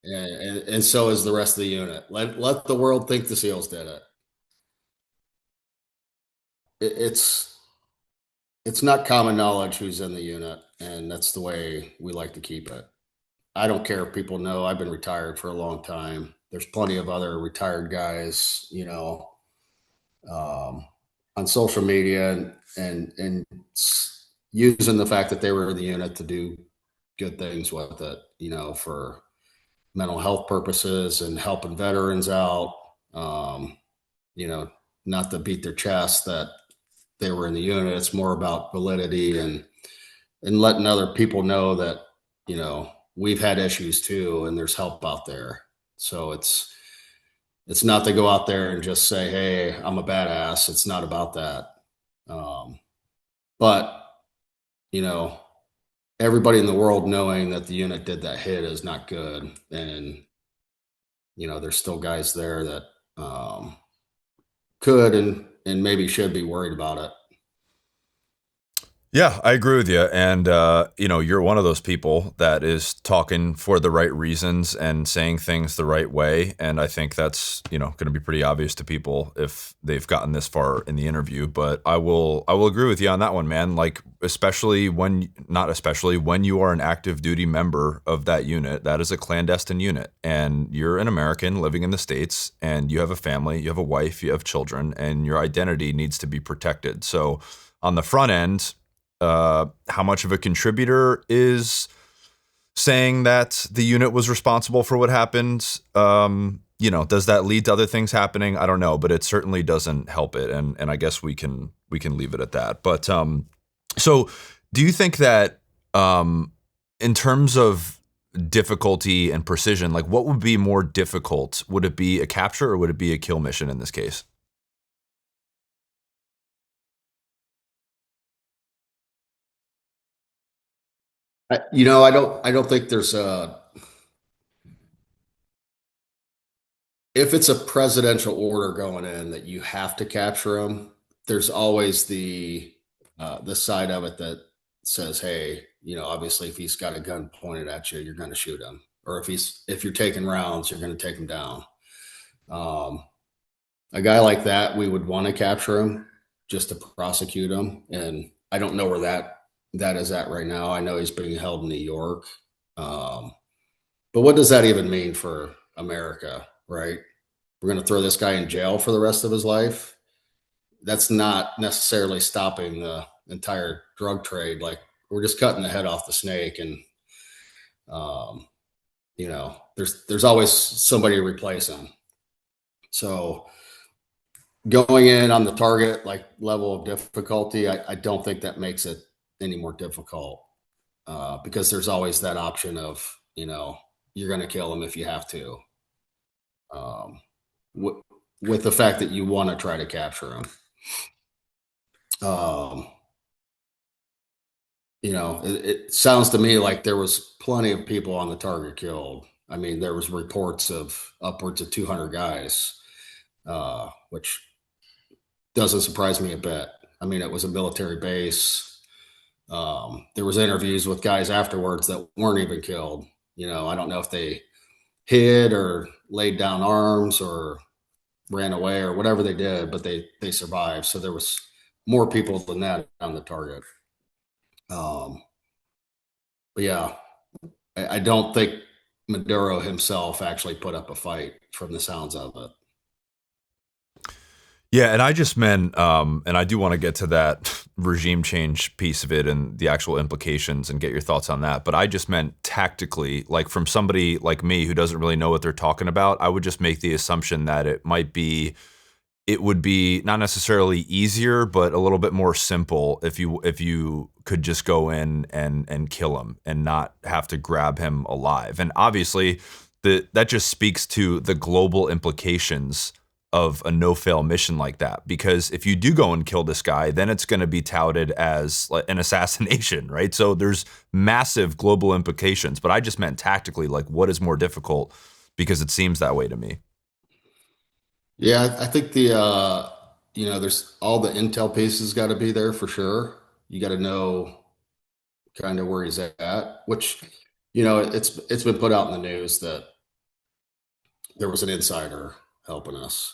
And so is the rest of the unit. Let the world think the SEALs did it. it it's not common knowledge who's in the unit, and that's the way we like to keep it. I don't care if people know I've been retired for a long time. There's plenty of other retired guys, um, on social media and using the fact that they were in the unit to do good things with it, for mental health purposes and helping veterans out. Um, you know, not to beat their chest that they were in the unit. It's more about validity and letting other people know that we've had issues too, and there's help out there. So it's not to go out there and just say, "Hey, I'm a badass." It's not about that. Um, but you know, everybody in the world knowing that the unit did that hit is not good, and there's still guys there that could and maybe should be worried about it. Yeah, I agree with you. And, you're one of those people that is talking for the right reasons and saying things the right way. And I think that's, going to be pretty obvious to people if they've gotten this far in the interview. But I will agree with you on that one, man. Like, not especially when you are an active duty member of that unit, that is a clandestine unit. And you're an American living in the States, and you have a family, you have a wife, you have children, and your identity needs to be protected. So on the front end, how much of a contributor is saying that the unit was responsible for what happened? Does that lead to other things happening? I don't know, but it certainly doesn't help it. And I guess we can leave it at that. But so do you think that in terms of difficulty and precision, like what would be more difficult? Would it be a capture or would it be a kill mission in this case? I don't think there's a if it's a presidential order going in that you have to capture him. There's always the side of it that says, hey, obviously if he's got a gun pointed at you, you're going to shoot him, or if you're taking rounds, you're going to take him down. Um, a guy like that, we would want to capture him just to prosecute him. And I don't know where that is at right now. I know he's being held in New York. Um, but what does that even mean for America, right? We're going to throw this guy in jail for the rest of his life. That's not necessarily stopping the entire drug trade. Like, we're just cutting the head off the snake, and um, there's always somebody to replace him. So going in on the target like level of difficulty, I don't think that makes it any more difficult, because there's always that option of, you're going to kill him if you have to, um, w- with the fact that you want to try to capture him. Um, it sounds to me like there was plenty of people on the target killed. I mean, there was reports of upwards of 200 guys, which doesn't surprise me a bit. I mean, it was a military base. There was interviews with guys afterwards that weren't even killed. I don't know if they hid or laid down arms or ran away or whatever they did, but they survived. So there was more people than that on the target. Um, but yeah, I don't think Maduro himself actually put up a fight from the sounds of it. Yeah, and I just meant, and I do want to get to that regime change piece of it and the actual implications and get your thoughts on that. But I just meant tactically, like from somebody like me who doesn't really know what they're talking about, I would just make the assumption that it would be not necessarily easier, but a little bit more simple if you could just go in and kill him and not have to grab him alive. And obviously, that just speaks to the global implications of a no-fail mission like that. Because if you do go and kill this guy, then it's going to be touted as like an assassination, right? So there's massive global implications. But I just meant tactically, like what is more difficult, because it seems that way to me. Yeah, I think there's all the intel pieces got to be there for sure. You got to know kind of where he's at, which, it's been put out in the news that there was an insider helping us.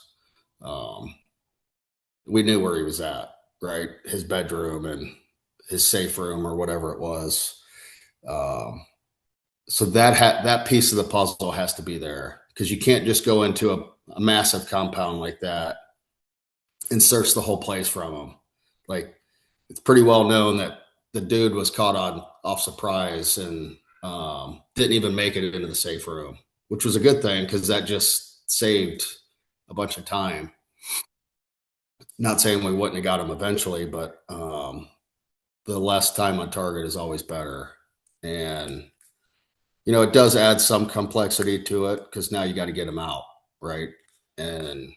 Um, we knew where he was at, right? His bedroom and his safe room or whatever it was. Um, so that piece of the puzzle has to be there, because you can't just go into a massive compound like that and search the whole place from him. Like, it's pretty well known that the dude was caught on off surprise and didn't even make it into the safe room, which was a good thing because that just saved a bunch of time. Not saying we wouldn't have got him eventually, but the less time on target is always better. And it does add some complexity to it because now you got to get him out, right, and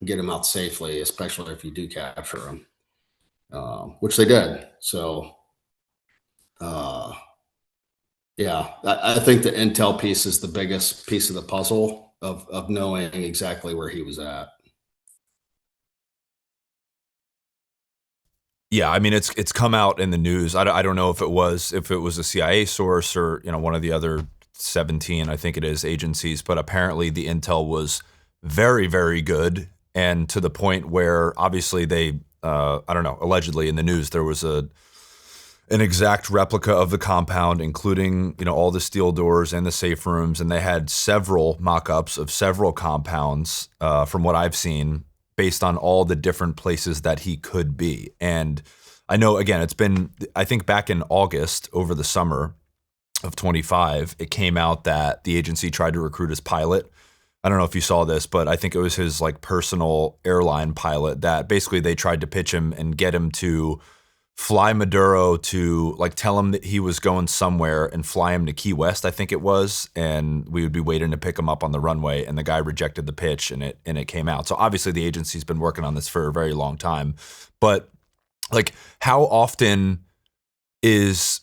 get him out safely, especially if you do capture him, which they did. So, uh, yeah, I think the intel piece is the biggest piece of the puzzle of knowing exactly where he was at. Yeah, I mean it's come out in the news. I don't know if it was a CIA source or one of the other 17, I think it is, agencies, but apparently the intel was very, very good, and to the point where obviously they I don't know, allegedly in the news there was an exact replica of the compound, including all the steel doors and the safe rooms, and they had several mock-ups of several compounds, from what I've seen, based on all the different places that he could be. And I know, again, it's been, I think back in August over the summer of 25, it came out that the agency tried to recruit his pilot. I don't know if you saw this, but I think it was his like personal airline pilot that basically they tried to pitch him and get him to fly Maduro to like tell him that he was going somewhere and fly him to Key West, I think it was, and we would be waiting to pick him up on the runway, and the guy rejected the pitch and it came out. So obviously the agency's been working on this for a very long time. But like how often is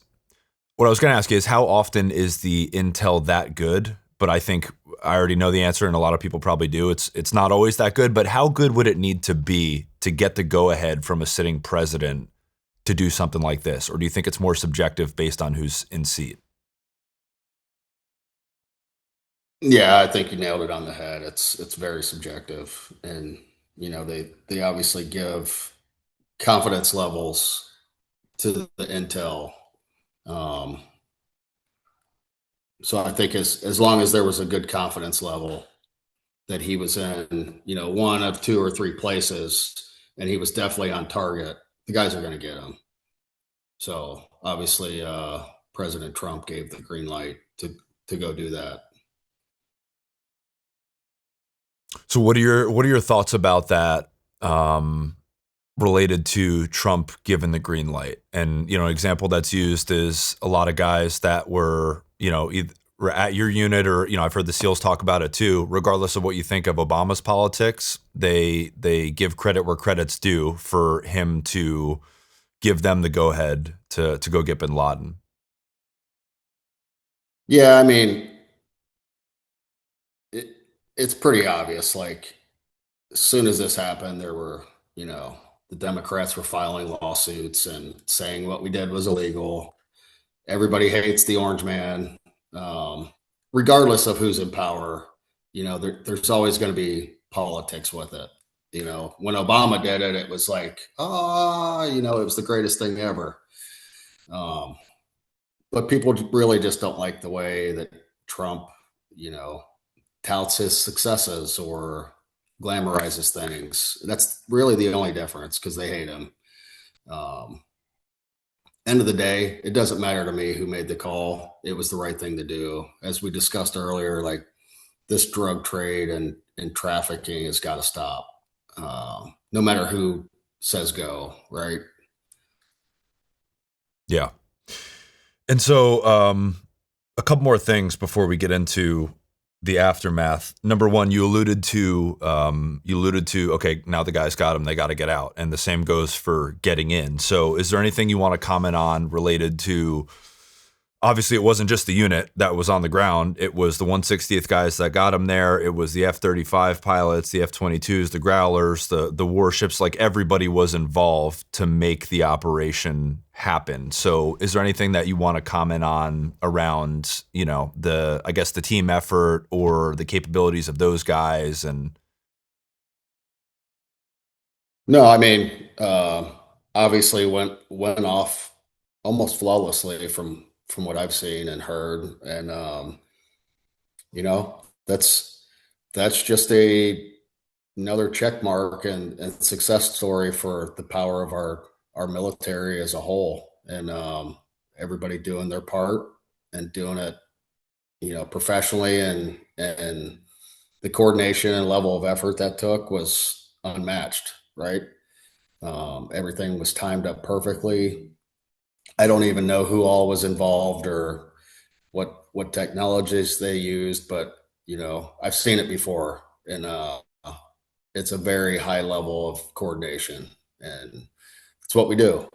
what I was going to ask you is how often is the intel that good? But I think I already know the answer, and a lot of people probably do. It's not always that good, but how good would it need to be to get the go ahead from a sitting president to do something like this? Or do you think it's more subjective based on who's in seat? Yeah, I think you nailed it on the head. It's very subjective, and they obviously give confidence levels to the intel. Um, so I think as long as there was a good confidence level that he was in, one of two or three places, and he was definitely on target, the guys are going to get him. So obviously, President Trump gave the green light to go do that. So what are your thoughts about that? Related to Trump giving the green light. And, an example that's used is a lot of guys that were, either at your unit or, I've heard the SEALs talk about it too, regardless of what you think of Obama's politics, they give credit where credit's due for him to give them the go ahead to go get bin Laden. Yeah, I mean, it, it's pretty obvious. Like, as soon as this happened, there were, the Democrats were filing lawsuits and saying what we did was illegal. Everybody hates the orange man, um, regardless of who's in power. There's always going to be politics with it. When Obama did it, it was like, it was the greatest thing ever. Um, but people really just don't like the way that Trump, you know, touts his successes or glamorizes things. That's really the only difference because they hate him. Um, End of the day, it doesn't matter to me who made the call. It was the right thing to do. As we discussed earlier, like this drug trade and trafficking has got to stop. No matter who says go, right? Yeah. And so, a couple more things before we get into the aftermath. Number one, you alluded to, okay, now the guys got him, they got to get out. And the same goes for getting in. So is there anything you want to comment on related to, obviously it wasn't just the unit that was on the ground. It was the 160th guys that got him there. It was the F-35 pilots, the F-22s, the Growlers, the warships, like everybody was involved to make the operation happen. So is there anything that you want to comment on around, I guess the team effort or the capabilities of those guys? And No, I mean, obviously went off almost flawlessly from what I've seen and heard, and you know that's just another check mark and success story for the power of our military as a whole, and everybody doing their part and doing it, professionally, and the coordination and level of effort that took was unmatched, right? Everything was timed up perfectly. I don't even know who all was involved or what technologies they used, but I've seen it before, and it's a very high level of coordination, and it's what we do.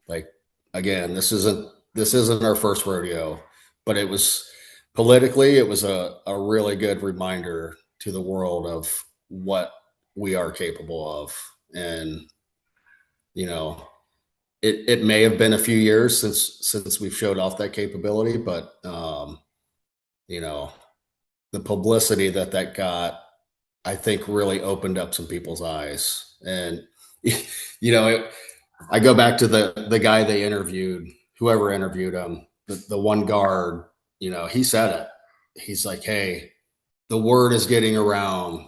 Like, again, this isn't our first rodeo, but it was a really good reminder to the world of what we are capable of, and you know it may have been a few years since we've showed off that capability, but you know the publicity that got, I think, really opened up some people's eyes. And I go back to the guy they interviewed, whoever interviewed him, the one guard. He said it. He's like, "Hey, the word is getting around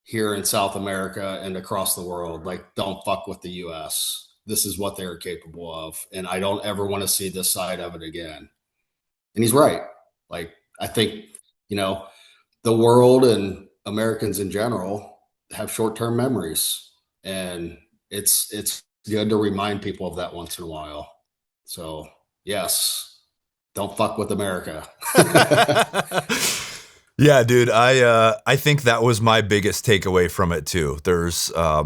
here in South America and across the world. Like, don't fuck with the U.S. This is what they're capable of, and I don't ever want to see this side of it again." And he's right. Like, I think you know the world and Americans in general have short-term memories, and it's good to remind people of that once in a while. So, yes, don't fuck with America. yeah, dude, I think that was my biggest takeaway from it too. There's a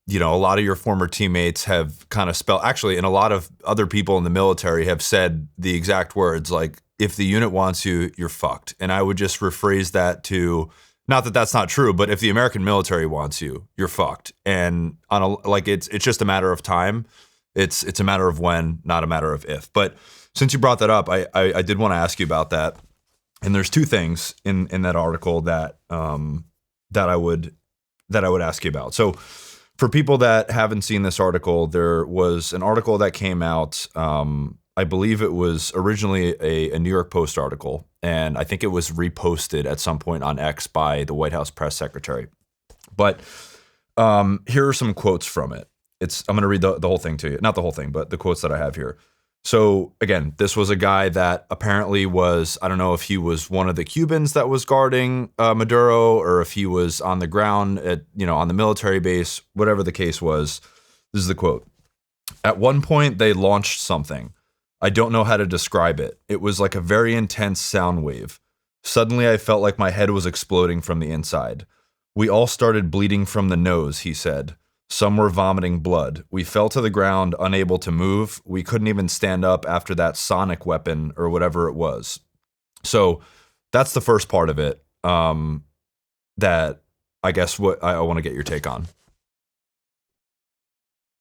lot of your former teammates have kind of spelled, actually, and a lot of other people in the military have said the exact words, like, if the unit wants you, you're fucked. And I would just rephrase that to, not that that's not true, but if the American military wants you, you're fucked. And it's just a matter of time. It's a matter of when, not a matter of if. But since you brought that up, I did want to ask you about that. And there's two things in that article that that I would ask you about. So for people that haven't seen this article, there was an article that came out. I believe it was originally a New York Post article, and I think it was reposted at some point on X by the White House press secretary. But here are some quotes from it. I'm going to read the whole thing to you. Not the whole thing, but the quotes that I have here. So again, this was a guy that apparently was, I don't know if he was one of the Cubans that was guarding Maduro, or if he was on the ground on the military base, whatever the case was. This is the quote. At one point, they launched something. I don't know how to describe it. It was like a very intense sound wave. Suddenly, I felt like my head was exploding from the inside. We all started bleeding from the nose, he said. Some were vomiting blood. We fell to the ground, unable to move. We couldn't even stand up after that sonic weapon or whatever it was. So that's the first part of it that I guess what I want to get your take on.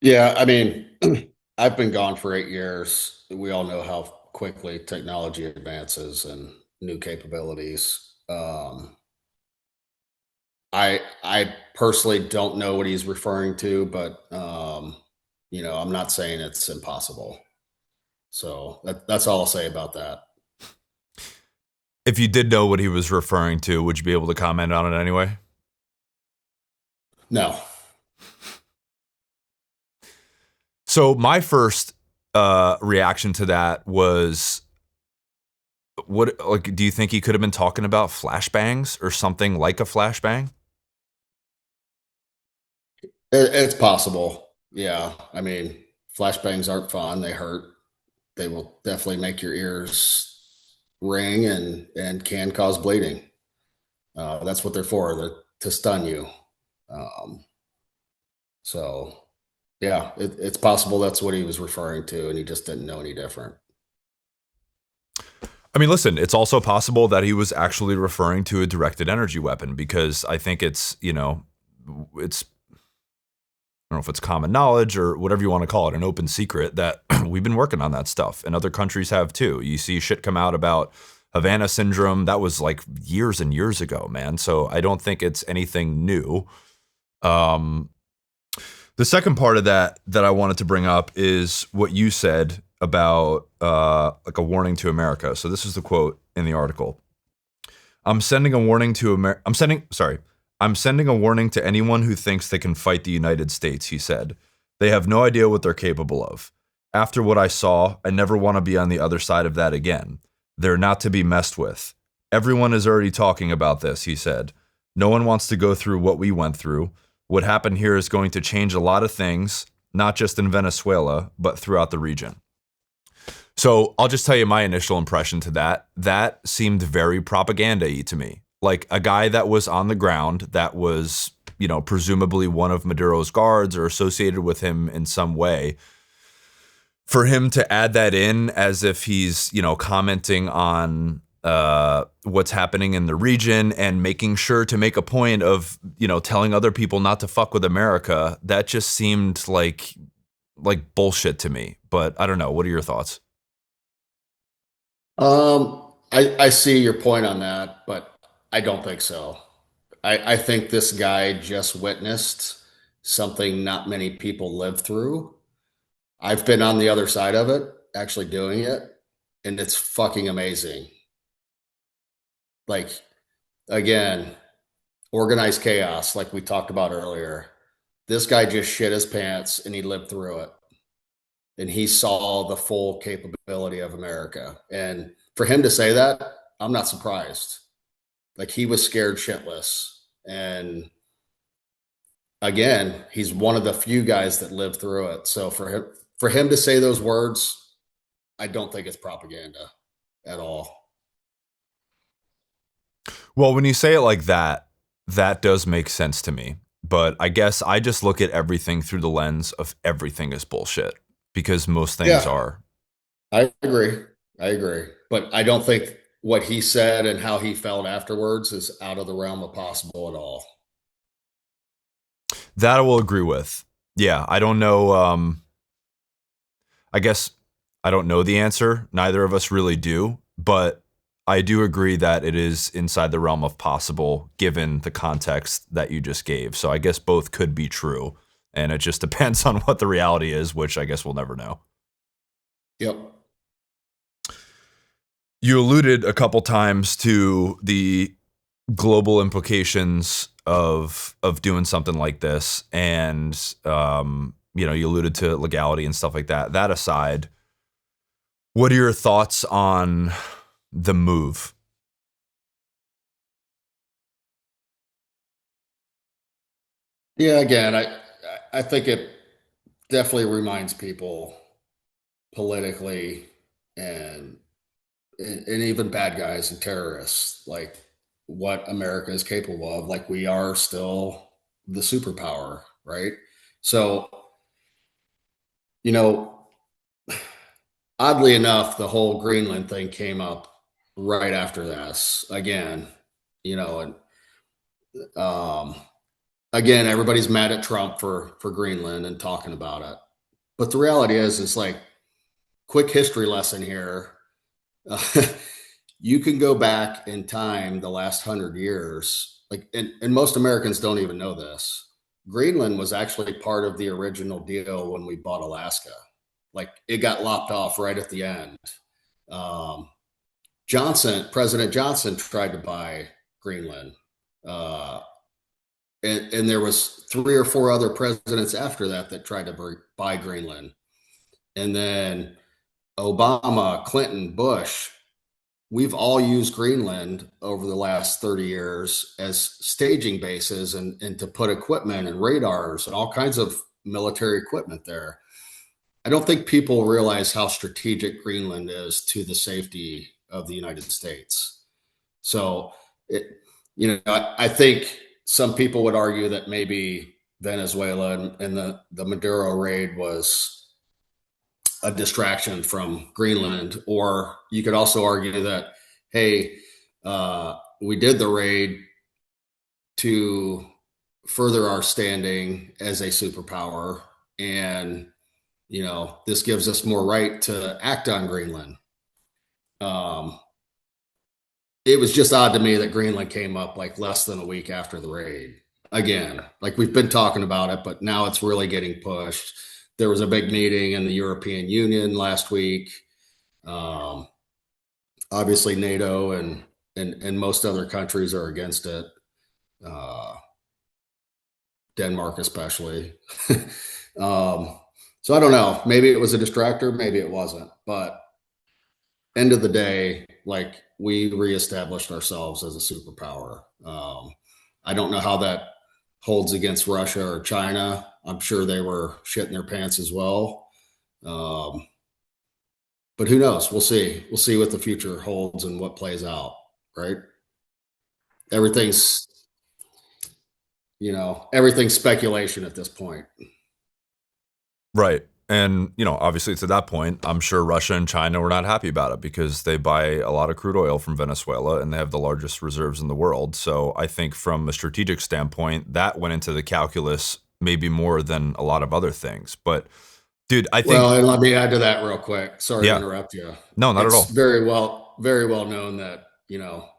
Yeah, I mean, I've been gone for 8 years. We all know how quickly technology advances and new capabilities. I personally don't know what he's referring to, but I'm not saying it's impossible. So that's all I'll say about that. If you did know what he was referring to, would you be able to comment on it anyway? No. So my first reaction to that was, do you think he could have been talking about flashbangs or something like a flashbang? It's possible. Yeah. I mean, flashbangs aren't fun. They hurt. They will definitely make your ears ring and can cause bleeding. That's what they're for. They're to stun you. Um, so yeah, it's possible that's what he was referring to, and he just didn't know any different. I mean, listen, it's also possible that he was actually referring to a directed energy weapon, because I think it's I don't know if it's common knowledge or whatever you want to call it, an open secret that we've been working on that stuff, and other countries have too. You see shit come out about Havana syndrome. That was like years and years ago, man. So I don't think it's anything new. The second part of that I wanted to bring up is what you said about like a warning to America. So this is the quote in the article. I'm sending a warning to I'm sending a warning to anyone who thinks they can fight the United States, he said. They have no idea what they're capable of. After what I saw, I never want to be on the other side of that again. They're not to be messed with. Everyone is already talking about this, he said. No one wants to go through what we went through. What happened here is going to change a lot of things, not just in Venezuela, but throughout the region. So I'll just tell you my initial impression to that. That seemed very propaganda-y to me. Like a guy that was on the ground, that was, presumably one of Maduro's guards or associated with him in some way. For him to add that in as if he's, commenting on what's happening in the region and making sure to make a point of, telling other people not to fuck with America, that just seemed like bullshit to me. But I don't know. What are your thoughts? I see your point on that, but I don't think so. I think this guy just witnessed something not many people live through. I've been on the other side of it, actually doing it, and it's fucking amazing. Like, again, organized chaos, like we talked about earlier. This guy just shit his pants and he lived through it. And he saw the full capability of America. And for him to say that, I'm not surprised. Like, he was scared shitless. And again, he's one of the few guys that lived through it. So for him to say those words, I don't think it's propaganda at all. Well, when you say it like that, that does make sense to me. But I guess I just look at everything through the lens of everything is bullshit, because most things Yeah, are. I agree. I agree. But I don't think what he said and how he felt afterwards is out of the realm of possible at all. That I will agree with. Yeah, I don't know. I guess I don't know the answer. Neither of us really do. But I do agree that it is inside the realm of possible given the context that you just gave. So I guess both could be true. And it just depends on what the reality is, which I guess we'll never know. Yep. You alluded a couple times to the global implications of doing something like this, and you alluded to legality and stuff like that. That aside, what are your thoughts on the move? Yeah, again, I think it definitely reminds people politically and and even bad guys and terrorists like what America is capable of. Like we are still the superpower, right? So, you know, oddly enough, the whole Greenland thing came up right after this again, and um, again, everybody's mad at Trump for Greenland and talking about it. But the reality is like quick history lesson here. Uh, you can go back in time the last 100 years, like, and most Americans don't even know this. Greenland was actually part of the original deal when we bought Alaska. Like it got lopped off right at the end. Um, President Johnson tried to buy Greenland. Uh, and there was 3 or 4 other presidents after that that tried to buy Greenland. And then Obama, Clinton, Bush, we've all used Greenland over the last 30 years as staging bases and to put equipment and radars and all kinds of military equipment there. I don't think people realize how strategic Greenland is to the safety of the United States. So, I think some people would argue that maybe Venezuela and the Maduro raid was a distraction from Greenland, or you could also argue that, hey, we did the raid to further our standing as a superpower, and this gives us more right to act on Greenland. Um, it was just odd to me that Greenland came up like less than a week after the raid. Again, like we've been talking about it, but now it's really getting pushed. There was a big meeting in the European Union last week. Um, Obviously, NATO and most other countries are against it. Uh, Denmark, especially. So I don't know. Maybe it was a distractor. Maybe it wasn't. But end of the day, like we reestablished ourselves as a superpower. I don't know how that holds against Russia or China. I'm sure they were shitting their pants as well. Um, but who knows? We'll see. We'll see what the future holds and what plays out. Right? Everything's everything's speculation at this point. Right. And, obviously to that point, I'm sure Russia and China were not happy about it because they buy a lot of crude oil from Venezuela and they have the largest reserves in the world. So I think from a strategic standpoint, that went into the calculus maybe more than a lot of other things. But, dude, I think. Well, and let me add to that real quick. Sorry to Yeah. interrupt you. No, not at It's all. very well known that,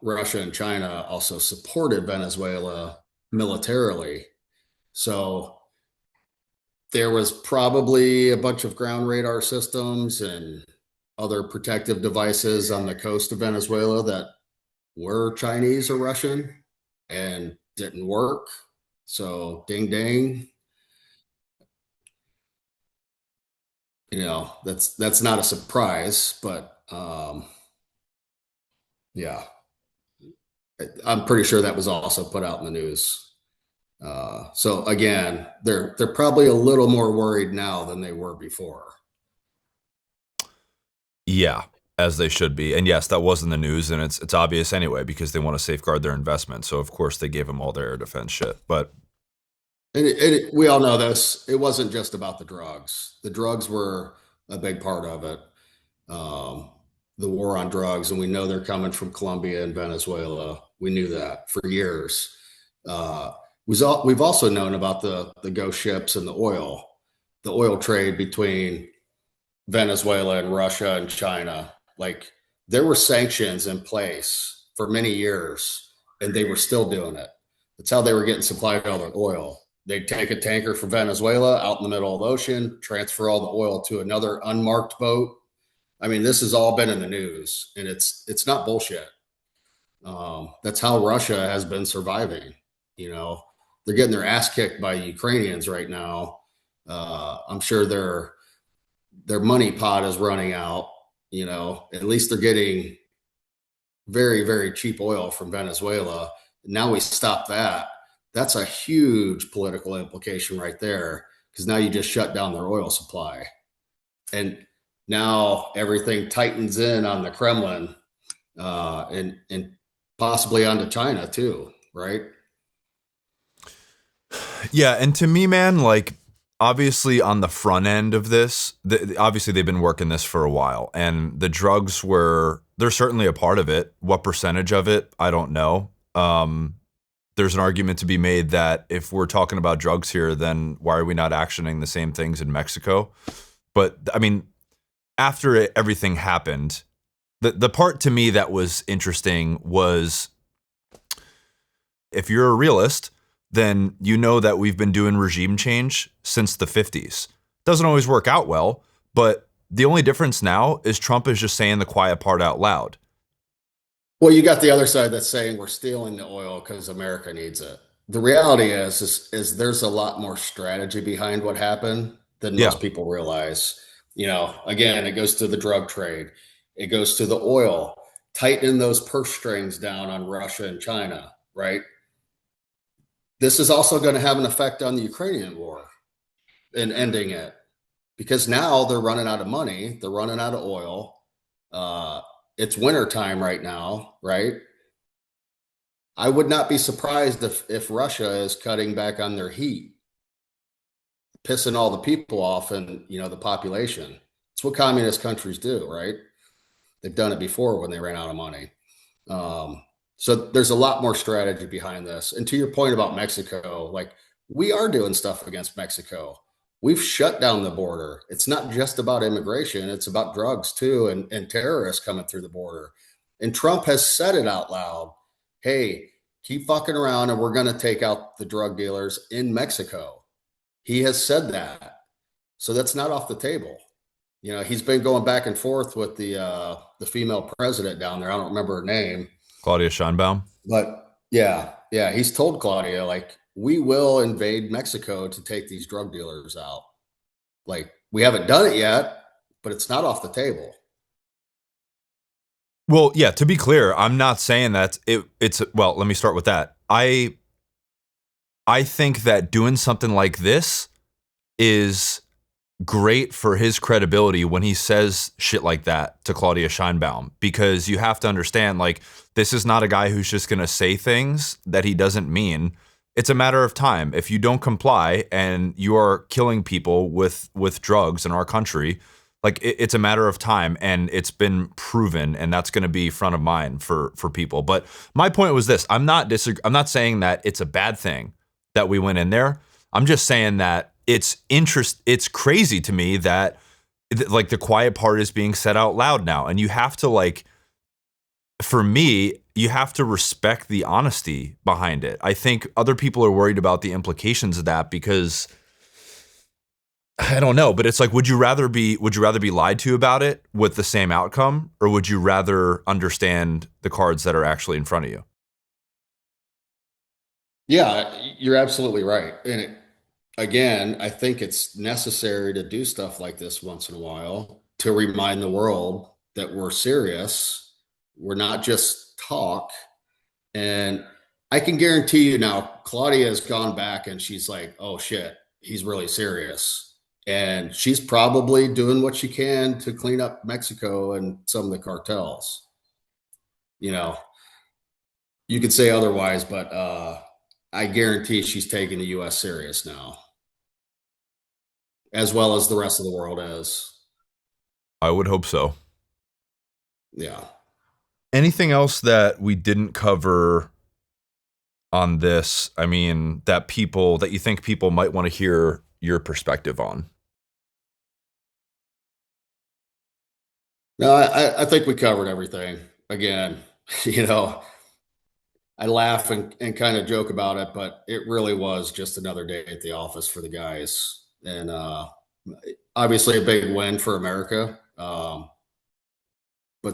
Russia and China also supported Venezuela militarily. So there was probably a bunch of ground radar systems and other protective devices on the coast of Venezuela that were Chinese or Russian and didn't work. So ding ding, that's not a surprise, but yeah, I'm pretty sure that was also put out in the news. So again, they're probably a little more worried now than they were before. Yeah, as they should be. And yes, that was in the news, and it's obvious anyway because they want to safeguard their investment. So of course they gave them all their air defense shit. But We all know this. It wasn't just about the drugs. The drugs were a big part of it. Um, the war on drugs, and we know they're coming from Colombia and Venezuela. We knew that for years. Uh, we've also known about the ghost ships and the oil trade between Venezuela and Russia and China. Like There were sanctions in place for many years, and they were still doing it. That's how they were getting supplied all their oil. They'd take a tanker from Venezuela out in the middle of the ocean, transfer all the oil to another unmarked boat. I mean, this has all been in the news, and it's not bullshit. That's how Russia has been surviving. You know, they're getting their ass kicked by Ukrainians right now. I'm sure their money pot is running out. You know, at least they're getting very, very cheap oil from Venezuela. Now we stop that. That's a huge political implication right there because now you just shut down their oil supply. And now everything tightens in on the Kremlin and possibly onto China too, right? Yeah, and to me, man, like obviously on the front end of this, obviously they've been working this for a while, and the drugs they're certainly a part of it. What percentage of it, I don't know. There's an argument to be made that if we're talking about drugs here, then why are we not actioning the same things in Mexico? But I mean, after everything happened, the part to me that was interesting was, if you're a realist, then you know that we've been doing regime change since the 50s. Doesn't always work out well, but the only difference now is Trump is just saying the quiet part out loud. Well, you got the other side that's saying we're stealing the oil because America needs it. The reality is there's a lot more strategy behind what happened than Yeah. most people realize. You know, again, it goes to the drug trade, it goes to the oil, tightening those purse strings down on Russia and China, right? This is also going to have an effect on the Ukrainian war and ending it because now they're running out of money, they're running out of oil. Uh, it's winter time right now, right? I would not be surprised if Russia is cutting back on their heat, pissing all the people off and the population. It's what communist countries do, right? They've done it before when they ran out of money. Um, so there's a lot more strategy behind this. And to your point about Mexico, like we are doing stuff against Mexico. We've shut down the border. It's not just about immigration, it's about drugs too and terrorists coming through the border. And Trump has said it out loud. Hey, keep fucking around and we're going to take out the drug dealers in Mexico. He has said that. So that's not off the table. He's been going back and forth with the female president down there. I don't remember her name, Claudia Scheinbaum. but yeah, he's told Claudia like we will invade Mexico to take these drug dealers out. Like we haven't done it yet, but it's not off the table. Well, yeah, to be clear, I'm not saying that it's well, let me start with that. I think that doing something like this is great for his credibility when he says shit like that to Claudia Scheinbaum, because you have to understand, like, this is not a guy who's just going to say things that he doesn't mean. It's a matter of time. If you don't comply and you are killing people with drugs in our country, like it's a matter of time, and it's been proven, and that's going to be front of mind for people. But my point was this: I'm not saying that it's a bad thing that we went in there. I'm just saying that it's crazy to me that like the quiet part is being said out loud now, and you have to, like, for me, you have to respect the honesty behind it. I think other people are worried about the implications of that because I don't know, but it's like, would you rather be lied to about it with the same outcome, or would you rather understand the cards that are actually in front of you? Yeah, you're absolutely right. And again, I think it's necessary to do stuff like this once in a while to remind the world that we're serious. We're not just talk. And I can guarantee you now, Claudia has gone back and she's like, oh shit, he's really serious. And she's probably doing what she can to clean up Mexico and some of the cartels. You know, you could say otherwise, but I guarantee she's taking the US serious now, as well as the rest of the world is. I would hope so. Yeah. Anything else that we didn't cover on this? I mean, that you think people might want to hear your perspective on? No, I think we covered everything. Again, you know, I laugh and kind of joke about it, but it really was just another day at the office for the guys. And obviously a big win for America. But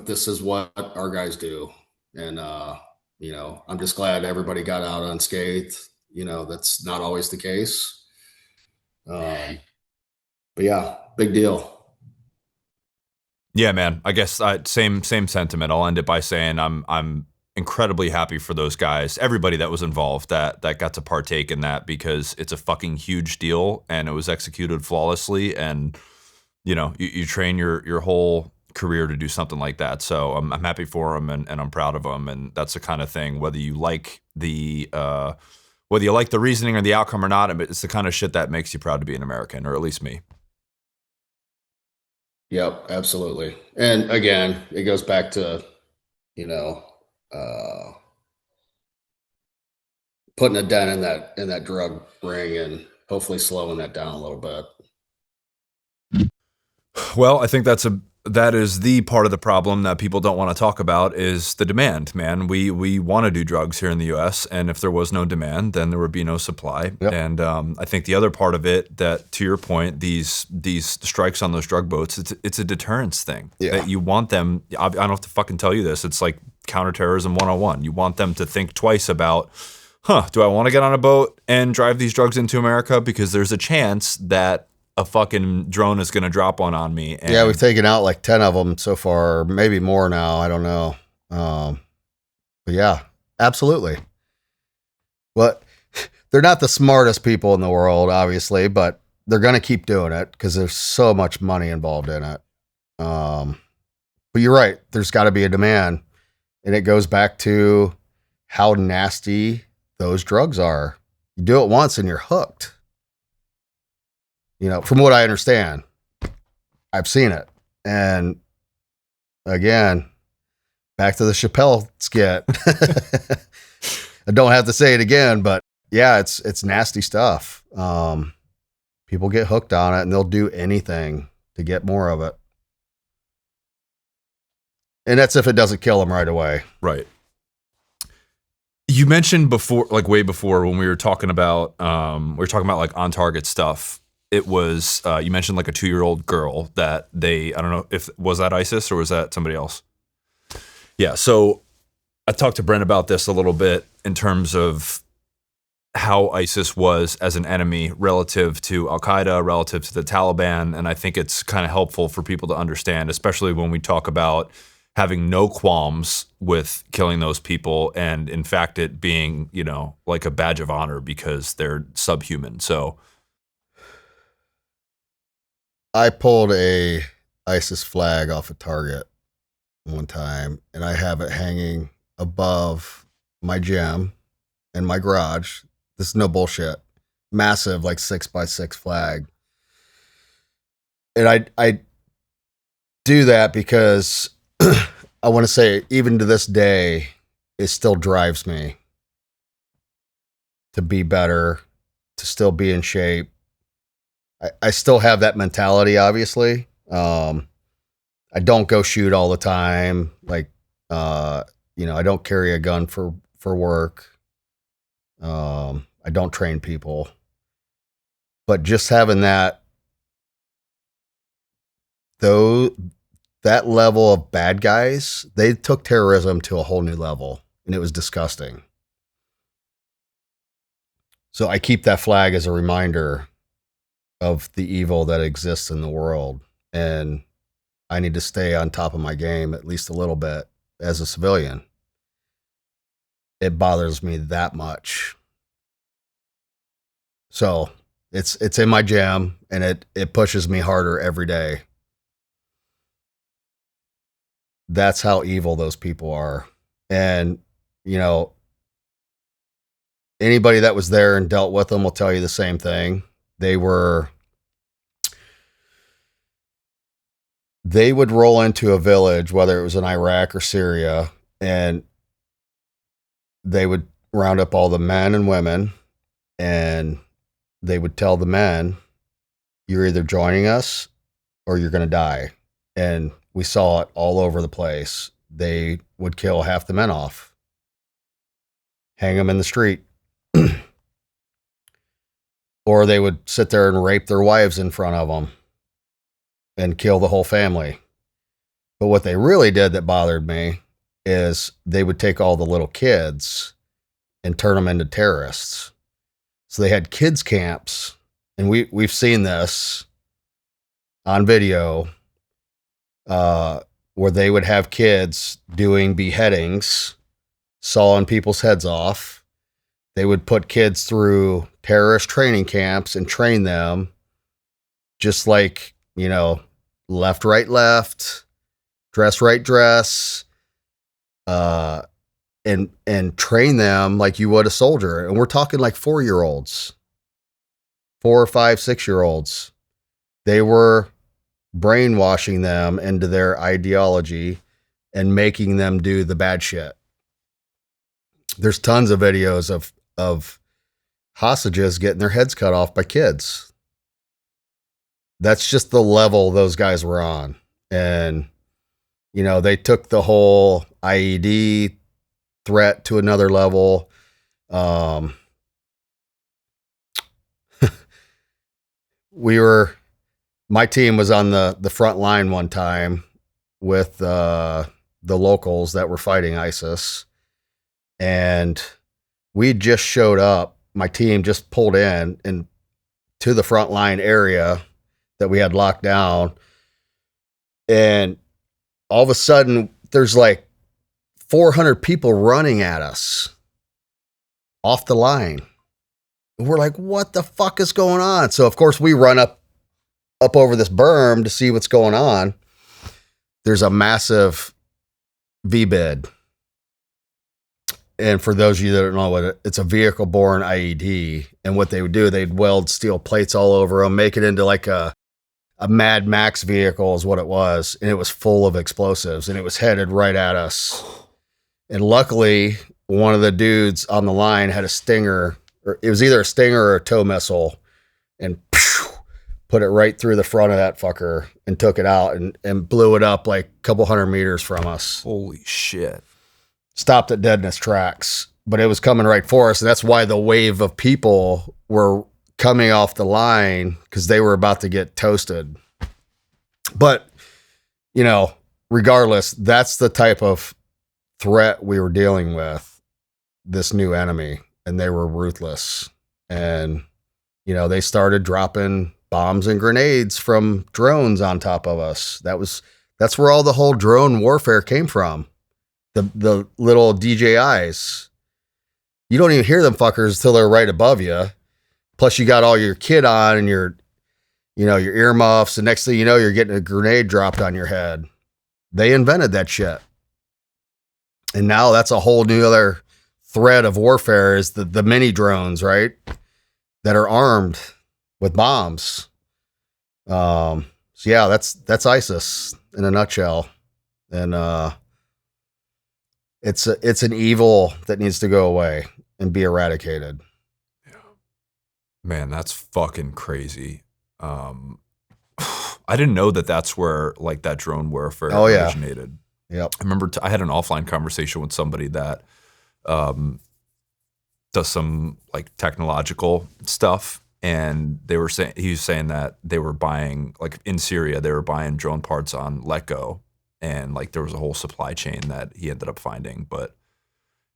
this is what our guys do. And, I'm just glad everybody got out unscathed. That's not always the case. Um, but yeah, big deal. Yeah, man. I guess same sentiment. I'll end it by saying I'm incredibly happy for those guys, everybody that was involved that got to partake in that, because it's a fucking huge deal and it was executed flawlessly. And you train your whole career to do something like that. So I'm happy for them, and I'm proud of them. And that's the kind of thing, whether you like the reasoning or the outcome or not, it's the kind of shit that makes you proud to be an American, or at least me. Yep, absolutely. And again, it goes back to, you know, uh, putting a dent in that drug ring and hopefully slowing that down a little bit. Well, I think that is the part of the problem that people don't want to talk about, is the demand, man. We want to do drugs here in the U.S., and if there was no demand, then there would be no supply. Yep. And I think the other part of it, that to your point, these strikes on those drug boats, it's a deterrence thing. Yeah. That you want them. I don't have to fucking tell you this. It's like counterterrorism 101. You want them to think twice about, do I want to get on a boat and drive these drugs into America? Because there's a chance that a fucking drone is going to drop one on me. And Yeah, we've taken out like 10 of them so far, maybe more now. I don't know. But yeah, absolutely. But they're not the smartest people in the world, obviously, but they're going to keep doing it because there's so much money involved in it. But you're right. There's got to be a demand. And it goes back to how nasty those drugs are. You do it once and you're hooked. From what I understand, I've seen it. And again, back to the Chappelle skit. I don't have to say it again, but yeah, it's nasty stuff. People get hooked on it and they'll do anything to get more of it. And that's if it doesn't kill them right away. Right. You mentioned before, like way before, when we were talking about like on target stuff. It was you mentioned like a 2-year-old girl that I don't know if was that ISIS or was that somebody else. Yeah. So I talked to Brent about this a little bit in terms of how ISIS was as an enemy relative to Al Qaeda, relative to the Taliban, and I think it's kind of helpful for people to understand, especially when we talk about having no qualms with killing those people, and in fact it being like a badge of honor because they're subhuman. So. I pulled a ISIS flag off a target one time, and I have it hanging above my gym in my garage. This is no bullshit. Massive, like 6x6 flag. And I do that because I want to say, even to this day, it still drives me to be better, to still be in shape. I still have that mentality, obviously. I don't go shoot all the time. Like, I don't carry a gun for work. I don't train people. But just having that level of bad guys, they took terrorism to a whole new level, and it was disgusting. So I keep that flag as a reminder of the evil that exists in the world. And I need to stay on top of my game at least a little bit as a civilian. It bothers me that much. So it's in my gym, and it pushes me harder every day. That's how evil those people are. And, anybody that was there and dealt with them will tell you the same thing. They would roll into a village, whether it was in Iraq or Syria, and they would round up all the men and women, and they would tell the men, you're either joining us or you're going to die. And we saw it all over the place. They would kill half the men off, hang them in the street, or they would sit there and rape their wives in front of them and kill the whole family. But what they really did that bothered me is they would take all the little kids and turn them into terrorists. So they had kids camps, and we've seen this on video, where they would have kids doing beheadings, sawing people's heads off. They would put kids through terrorist training camps and train them just like, left, right, left, dress, right, dress, and train them like you would a soldier. And we're talking like 4-year-olds, 4 or 5, 6-year-olds. They were brainwashing them into their ideology and making them do the bad shit. There's tons of videos of hostages getting their heads cut off by kids. That's just the level those guys were on. And, they took the whole IED threat to another level. My team was on the front line one time with the locals that were fighting ISIS. And we just showed up. My team just pulled in and to the front line area that we had locked down. And all of a sudden, there's like 400 people running at us off the line. And we're like, what the fuck is going on? So, of course, we run up over this berm to see what's going on. There's a massive V-bid. And for those of you that don't know it's a vehicle-borne IED. And what they would do, they'd weld steel plates all over them, make it into like a Mad Max vehicle is what it was. And it was full of explosives and it was headed right at us. And luckily, one of the dudes on the line had a Stinger, or it was either a Stinger or a tow missile, and put it right through the front of that fucker and took it out and blew it up like a couple 100 meters from us. Holy shit. Stopped it dead in its tracks, but it was coming right for us. And that's why the wave of people were coming off the line, because they were about to get toasted. But, regardless, that's the type of threat we were dealing with, this new enemy, and they were ruthless. And, they started dropping bombs and grenades from drones on top of us. That's where all the whole drone warfare came from. The little DJIs. You don't even hear them fuckers until they're right above you. Plus you got all your kit on and your earmuffs. And next thing you know, you're getting a grenade dropped on your head. They invented that shit. And now that's a whole new other threat of warfare is the mini drones, right? That are armed with bombs. So yeah, that's ISIS in a nutshell. And, it's an evil that needs to go away and be eradicated. Yeah. Man, that's fucking crazy. I didn't know that's where like that drone warfare originated. Yep. I remember I had an offline conversation with somebody that does some like technological stuff, and he was saying that they were buying, like in Syria, they were buying drone parts on Letgo. And like there was a whole supply chain that he ended up finding.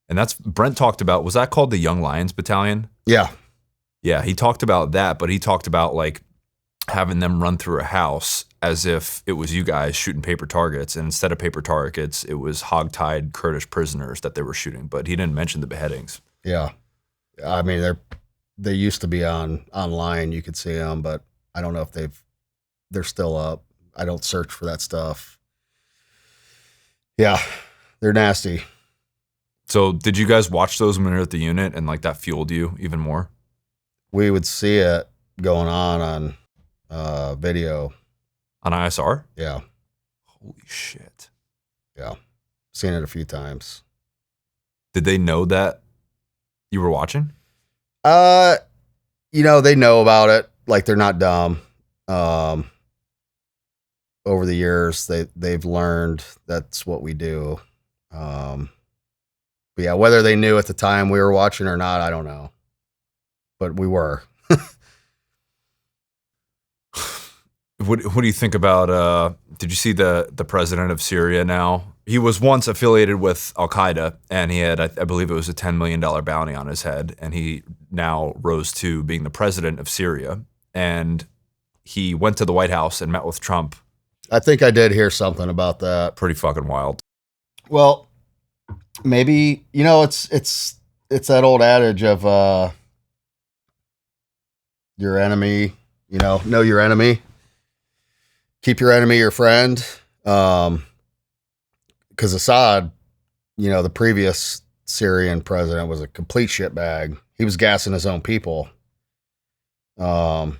And that's Brent talked about, was that called the Young Lions Battalion? Yeah. Yeah, he talked about that, but he talked about like having them run through a house as if it was you guys shooting paper targets. And instead of paper targets, it was hogtied Kurdish prisoners that they were shooting. But he didn't mention the beheadings. Yeah. I mean, they used to be online. You could see them, but I don't know if they're still up. I don't search for that stuff. Yeah, they're nasty. So did you guys watch those when you were at the unit and like that fueled you even more? We would see it going on video. On ISR? Yeah. Holy shit. Yeah. Seen it a few times. Did they know that you were watching? They know about it. Like they're not dumb. over the years, they've learned that's what we do. But yeah, whether they knew at the time we were watching or not, I don't know. But we were. What do you think about? Did you see the president of Syria now? He was once affiliated with Al Qaeda, and he had, I believe, it was a $10 million bounty on his head, and he now rose to being the president of Syria. And he went to the White House and met with Trump. I think I did hear something about that. Pretty fucking wild. Well, maybe it's that old adage of your enemy. Know your enemy. Keep your enemy your friend. Because Assad, the previous Syrian president was a complete shitbag. He was gassing his own people. One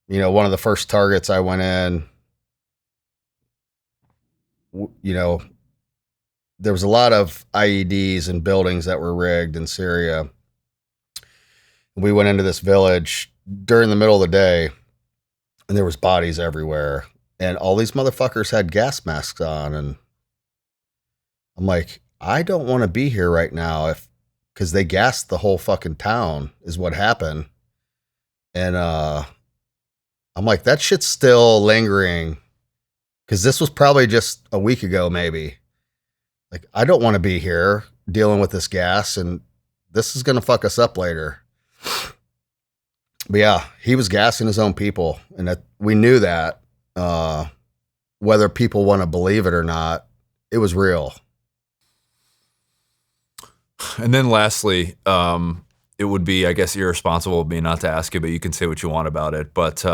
of the first targets I went in, there was a lot of IEDs and buildings that were rigged in Syria. We went into this village during the middle of the day, and there was bodies everywhere. And all these motherfuckers had gas masks on. And I'm like, I don't want to be here right now because they gassed the whole fucking town is what happened. And I'm like, that shit's still lingering because this was probably just a week ago, maybe. Like, I don't want to be here dealing with this gas, and this is going to fuck us up later. But yeah, he was gassing his own people, and we knew that. Whether people want to believe it or not, it was real. And then lastly, it would be, I guess, irresponsible of me not to ask you, but you can say what you want about it. But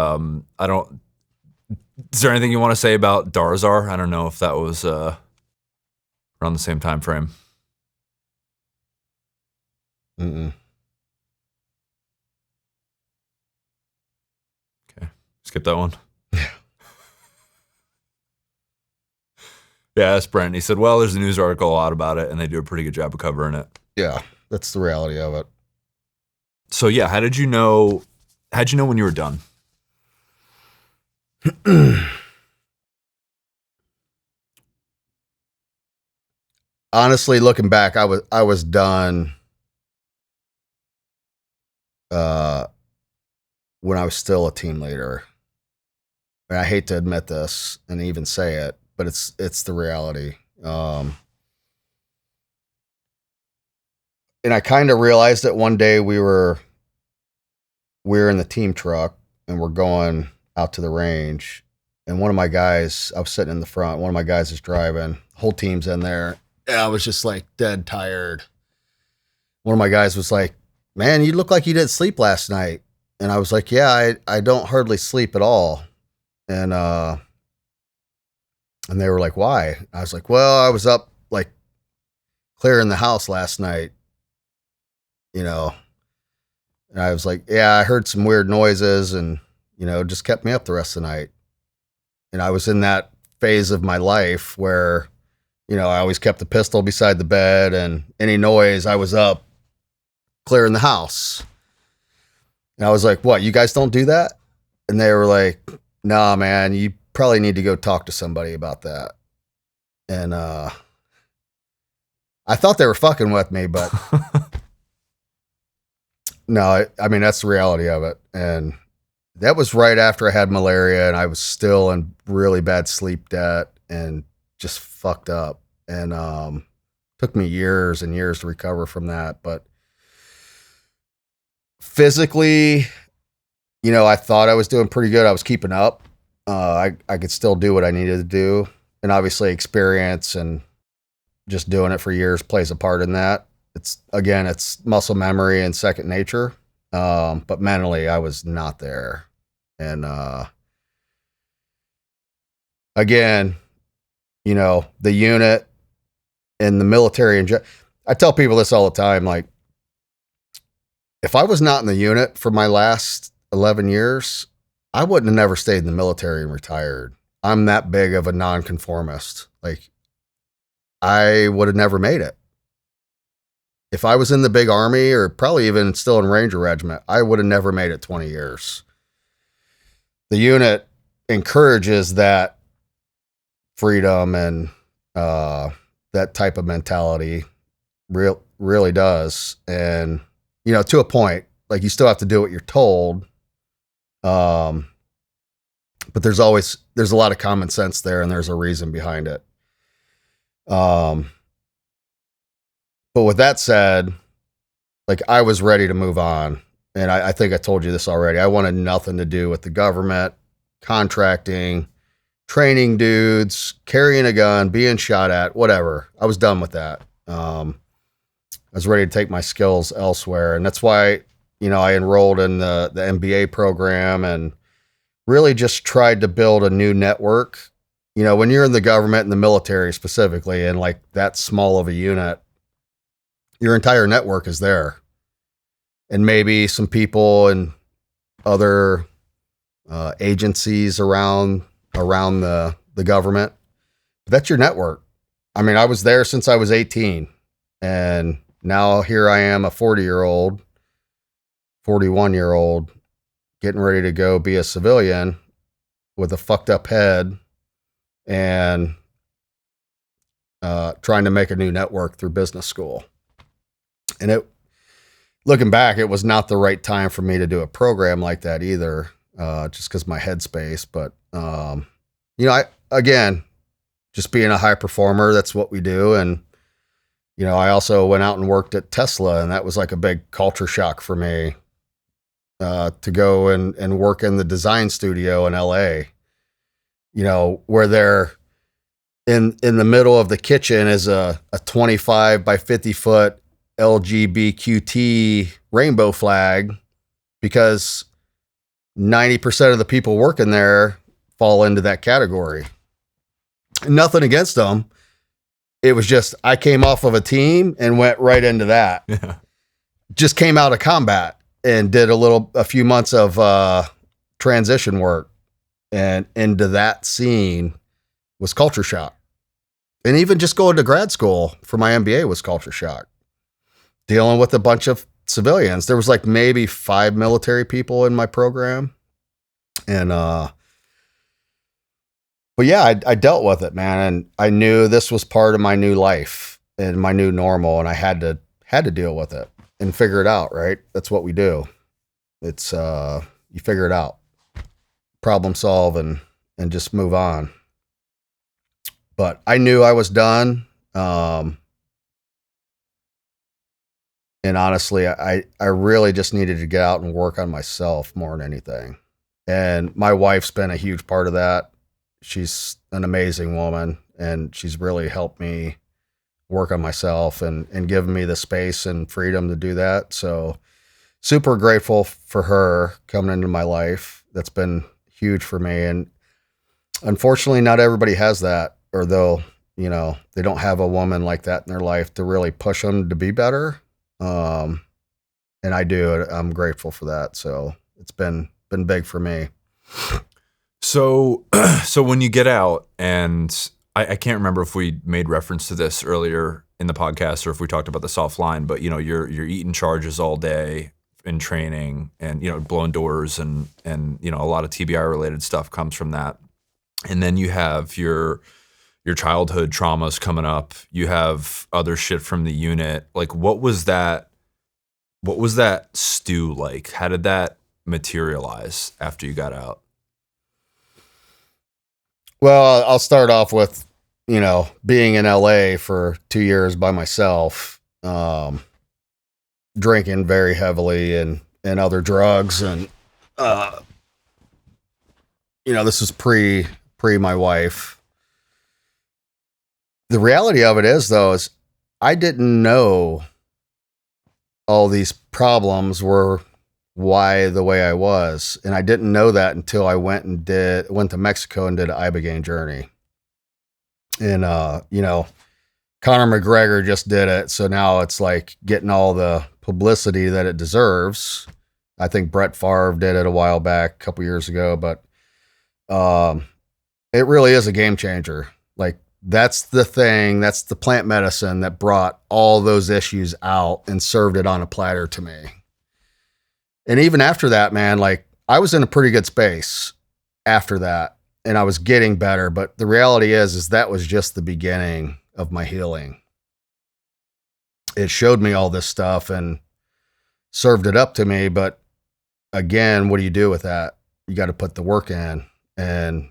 is there anything you want to say about Darzar? I don't know if that was around the same time frame. Mm-mm. Okay, skip that one. Yeah, that's Brent. He said, well, there's a news article out about it, and they do a pretty good job of covering it. Yeah, that's the reality of it. So, yeah, how'd you know when you were done? Honestly, looking back, I was done when I was still a team leader. And I hate to admit this and even say it, but it's the reality. And I kind of realized it one day. We were in the team truck and we're going out to the range, and one of my guys, I was sitting in the front, one of my guys is driving, whole team's in there, and I was just like dead tired. One of my guys was like, man, you look like you didn't sleep last night. And I was like, yeah, I don't hardly sleep at all. And they were like, why? I was like, well, I was up like clearing the house last night, And I was like, yeah, I heard some weird noises and, just kept me up the rest of the night. And I was in that phase of my life where, I always kept the pistol beside the bed, and any noise, I was up clearing the house. And I was like, what, you guys don't do that? And they were like, nah, man, you probably need to go talk to somebody about that. And I thought they were fucking with me, but no, I mean, that's the reality of it. And that was right after I had malaria, and I was still in really bad sleep debt and just fucked up. And took me years and years to recover from that. But physically, I thought I was doing pretty good. I was keeping up. I could still do what I needed to do. And obviously experience and just doing it for years plays a part in that. It's muscle memory and second nature. But mentally, I was not there. And again, the unit and the military, I tell people this all the time, like, if I was not in the unit for my last 11 years, I wouldn't have never stayed in the military and retired. I'm that big of a nonconformist. Like, I would have never made it. If I was in the big army, or probably even still in Ranger Regiment, I would have never made it 20 years. The unit encourages that freedom and that type of mentality really does. And, to a point, like you still have to do what you're told. But there's a lot of common sense there, and there's a reason behind it. But with that said, like I was ready to move on. And I think I told you this already. I wanted nothing to do with the government, contracting, training dudes, carrying a gun, being shot at, whatever. I was done with that. I was ready to take my skills elsewhere. And that's why, I enrolled in the MBA program and really just tried to build a new network. When you're in the government and the military specifically, and like that small of a unit, your entire network is there. And maybe some people and other agencies around the government. But that's your network. I mean, I was there since I was 18. And now here I am, a 41-year-old, getting ready to go be a civilian with a fucked up head and trying to make a new network through business school. And looking back, it was not the right time for me to do a program like that either, just because my headspace. But, again, just being a high performer, that's what we do. And, I also went out and worked at Tesla, and that was like a big culture shock for me to go and work in the design studio in LA, where they're in the middle of the kitchen is a 25 by 50 foot LGBTQ rainbow flag, because 90% of the people working there fall into that category. Nothing against them. It was just, I came off of a team and went right into that. Yeah. Just came out of combat and did a few months of transition work, and into that scene was culture shock. And even just going to grad school for my MBA was culture shock. Dealing with a bunch of civilians. There was like maybe 5 military people in my program. And, but yeah, I dealt with it, man. And I knew this was part of my new life and my new normal. And I had to deal with it and figure it out, right? That's what we do. It's, you figure it out, problem solve, and just move on. But I knew I was done. And honestly, I really just needed to get out and work on myself more than anything. And my wife's been a huge part of that. She's an amazing woman, and she's really helped me work on myself and given me the space and freedom to do that. So super grateful for her coming into my life. That's been huge for me. And unfortunately, not everybody has that, or they don't have a woman like that in their life to really push them to be better. And I do. I'm grateful for that. So it's been big for me. So when you get out, and I can't remember if we made reference to this earlier in the podcast or if we talked about this offline, but you're eating charges all day in training, and blowing doors, and a lot of TBI related stuff comes from that. And then you have your childhood traumas coming up. You have other shit from the unit. Like, what was that stew like? How did that materialize after you got out? Well, I'll start off with, being in LA for 2 years by myself, drinking very heavily and other drugs. And, this is pre my wife. The reality of it is, though, is I didn't know all these problems were why the way I was. And I didn't know that until I went to Mexico and did an Ibogaine journey. And, Conor McGregor just did it. So now it's like getting all the publicity that it deserves. I think Brent Favre did it a while back, a couple years ago, but it really is a game changer. Like, that's the thing, that's the plant medicine that brought all those issues out and served it on a platter to me. And even after that, man, like, I was in a pretty good space after that. I was getting better, but the reality is that was just the beginning of my healing. It showed me all this stuff and served it up to me, but again, what do you do with that? You got to put the work in, and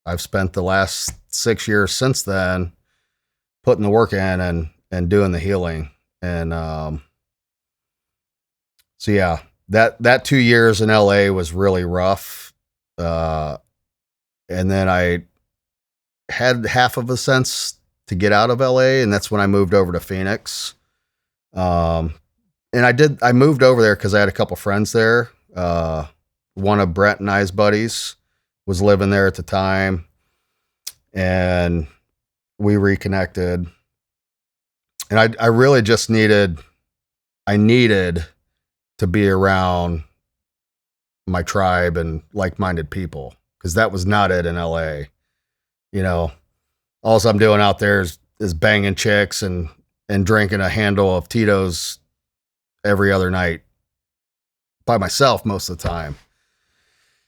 I've spent the last 6 years since then putting the work in and doing the healing. And so yeah, that 2 years in LA was really rough. And then I had half of a sense to get out of LA, and that's when I moved over to Phoenix. And I moved over there because I had a couple friends there. One of Brent and I's buddies was living there at the time, and we reconnected. And I really just needed to be around my tribe and like-minded people, because that was not it in LA. All I'm doing out there is banging chicks and drinking a handle of Tito's every other night by myself most of the time.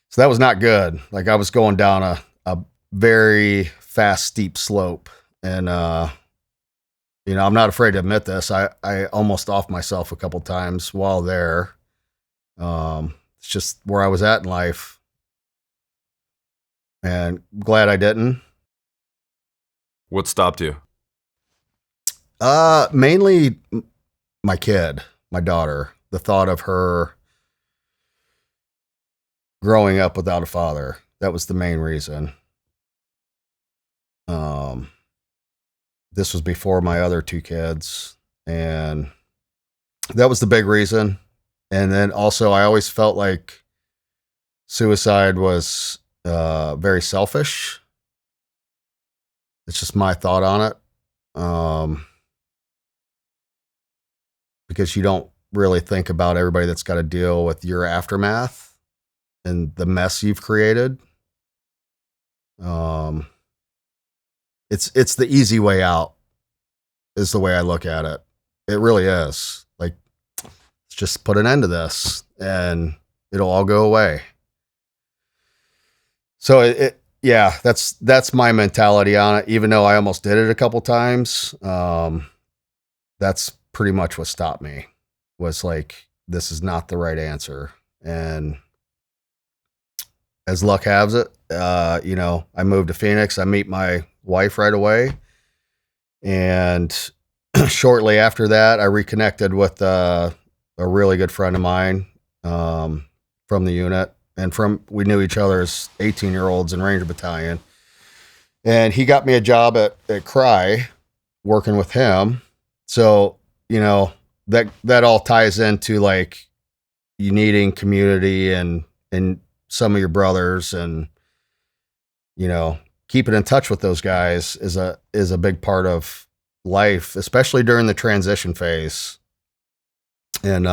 So that was not good. Like, I was going down a very fast, steep slope. And, I'm not afraid to admit this. I almost offed myself a couple times while there. It's just where I was at in life. And glad I didn't. What stopped you? Mainly my kid, my daughter. The thought of her growing up without a father. That was the main reason. This was before my other two kids, and that was the big reason. And then also, I always felt like suicide was very selfish. It's just my thought on it. Because you don't really think about everybody that's got to deal with your aftermath and the mess you've created. It's the easy way out, is the way I look at it. It really is. Like, let's just put an end to this and it'll all go away. So yeah, that's my mentality on it. Even though I almost did it a couple times, that's pretty much what stopped me. Was like, this is not the right answer. And as luck has it, I moved to Phoenix. I meet my wife right away. And shortly after that, I reconnected with a really good friend of mine from the unit. And we knew each other as 18-year-olds in Ranger Battalion. And he got me a job at Cry, working with him. So, that all ties into like you needing community and some of your brothers, and keeping in touch with those guys is a big part of life, especially during the transition phase, and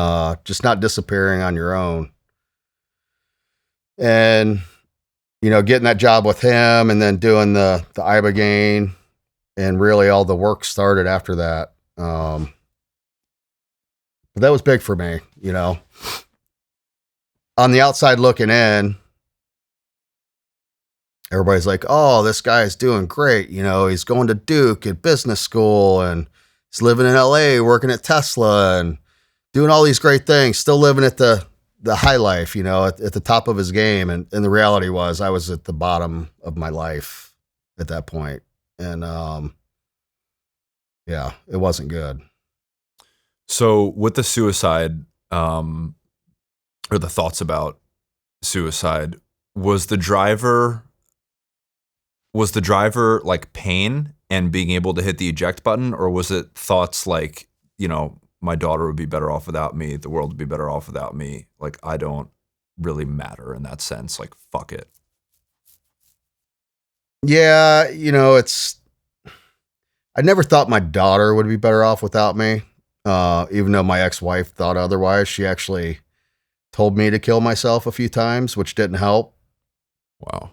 just not disappearing on your own. And getting that job with him, and then doing the Ibogaine, and really all the work started after that. But that was big for me, On the outside looking in, everybody's like, oh, this guy's doing great. He's going to Duke at business school, and he's living in LA, working at Tesla, and doing all these great things, still living at the high life, at the top of his game. And the reality was I was at the bottom of my life at that point. And yeah, it wasn't good. So with the suicide, or the thoughts about suicide, was the driver like pain and being able to hit the eject button, or was it thoughts like, my daughter would be better off without me, the world would be better off without me, like I don't really matter in that sense, like fuck it? Yeah, I never thought my daughter would be better off without me. Even though my ex-wife thought otherwise. She actually told me to kill myself a few times, which didn't help. Wow.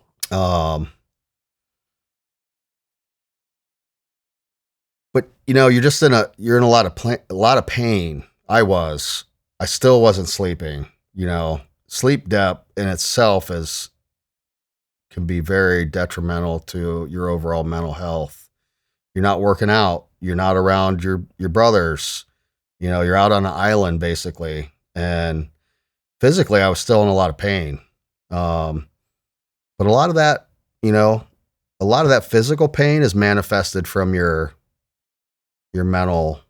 But you're just in a lot of pain. I still wasn't sleeping. Sleep depth in itself is can be very detrimental to your overall mental health. You're not working out. You're not around your brothers. You know, you're out on an island basically. And physically, I was still in a lot of pain. But a lot of that, you know, a lot of that physical pain is manifested from your mental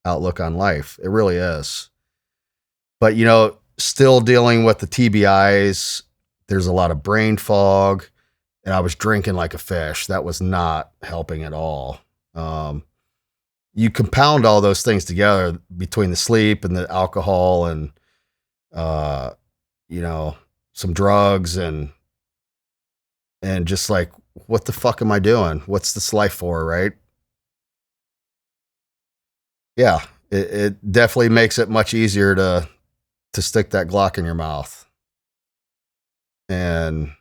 outlook on life. It really is. But, you know, still dealing with the TBIs, there's a lot of brain fog, and I was drinking like a fish. That was not helping at all. You compound all those things together between the sleep and the alcohol and, you know, some drugs and just like, what the fuck am I doing? What's this life for, right? Yeah, it definitely makes it much easier to stick that Glock in your mouth. And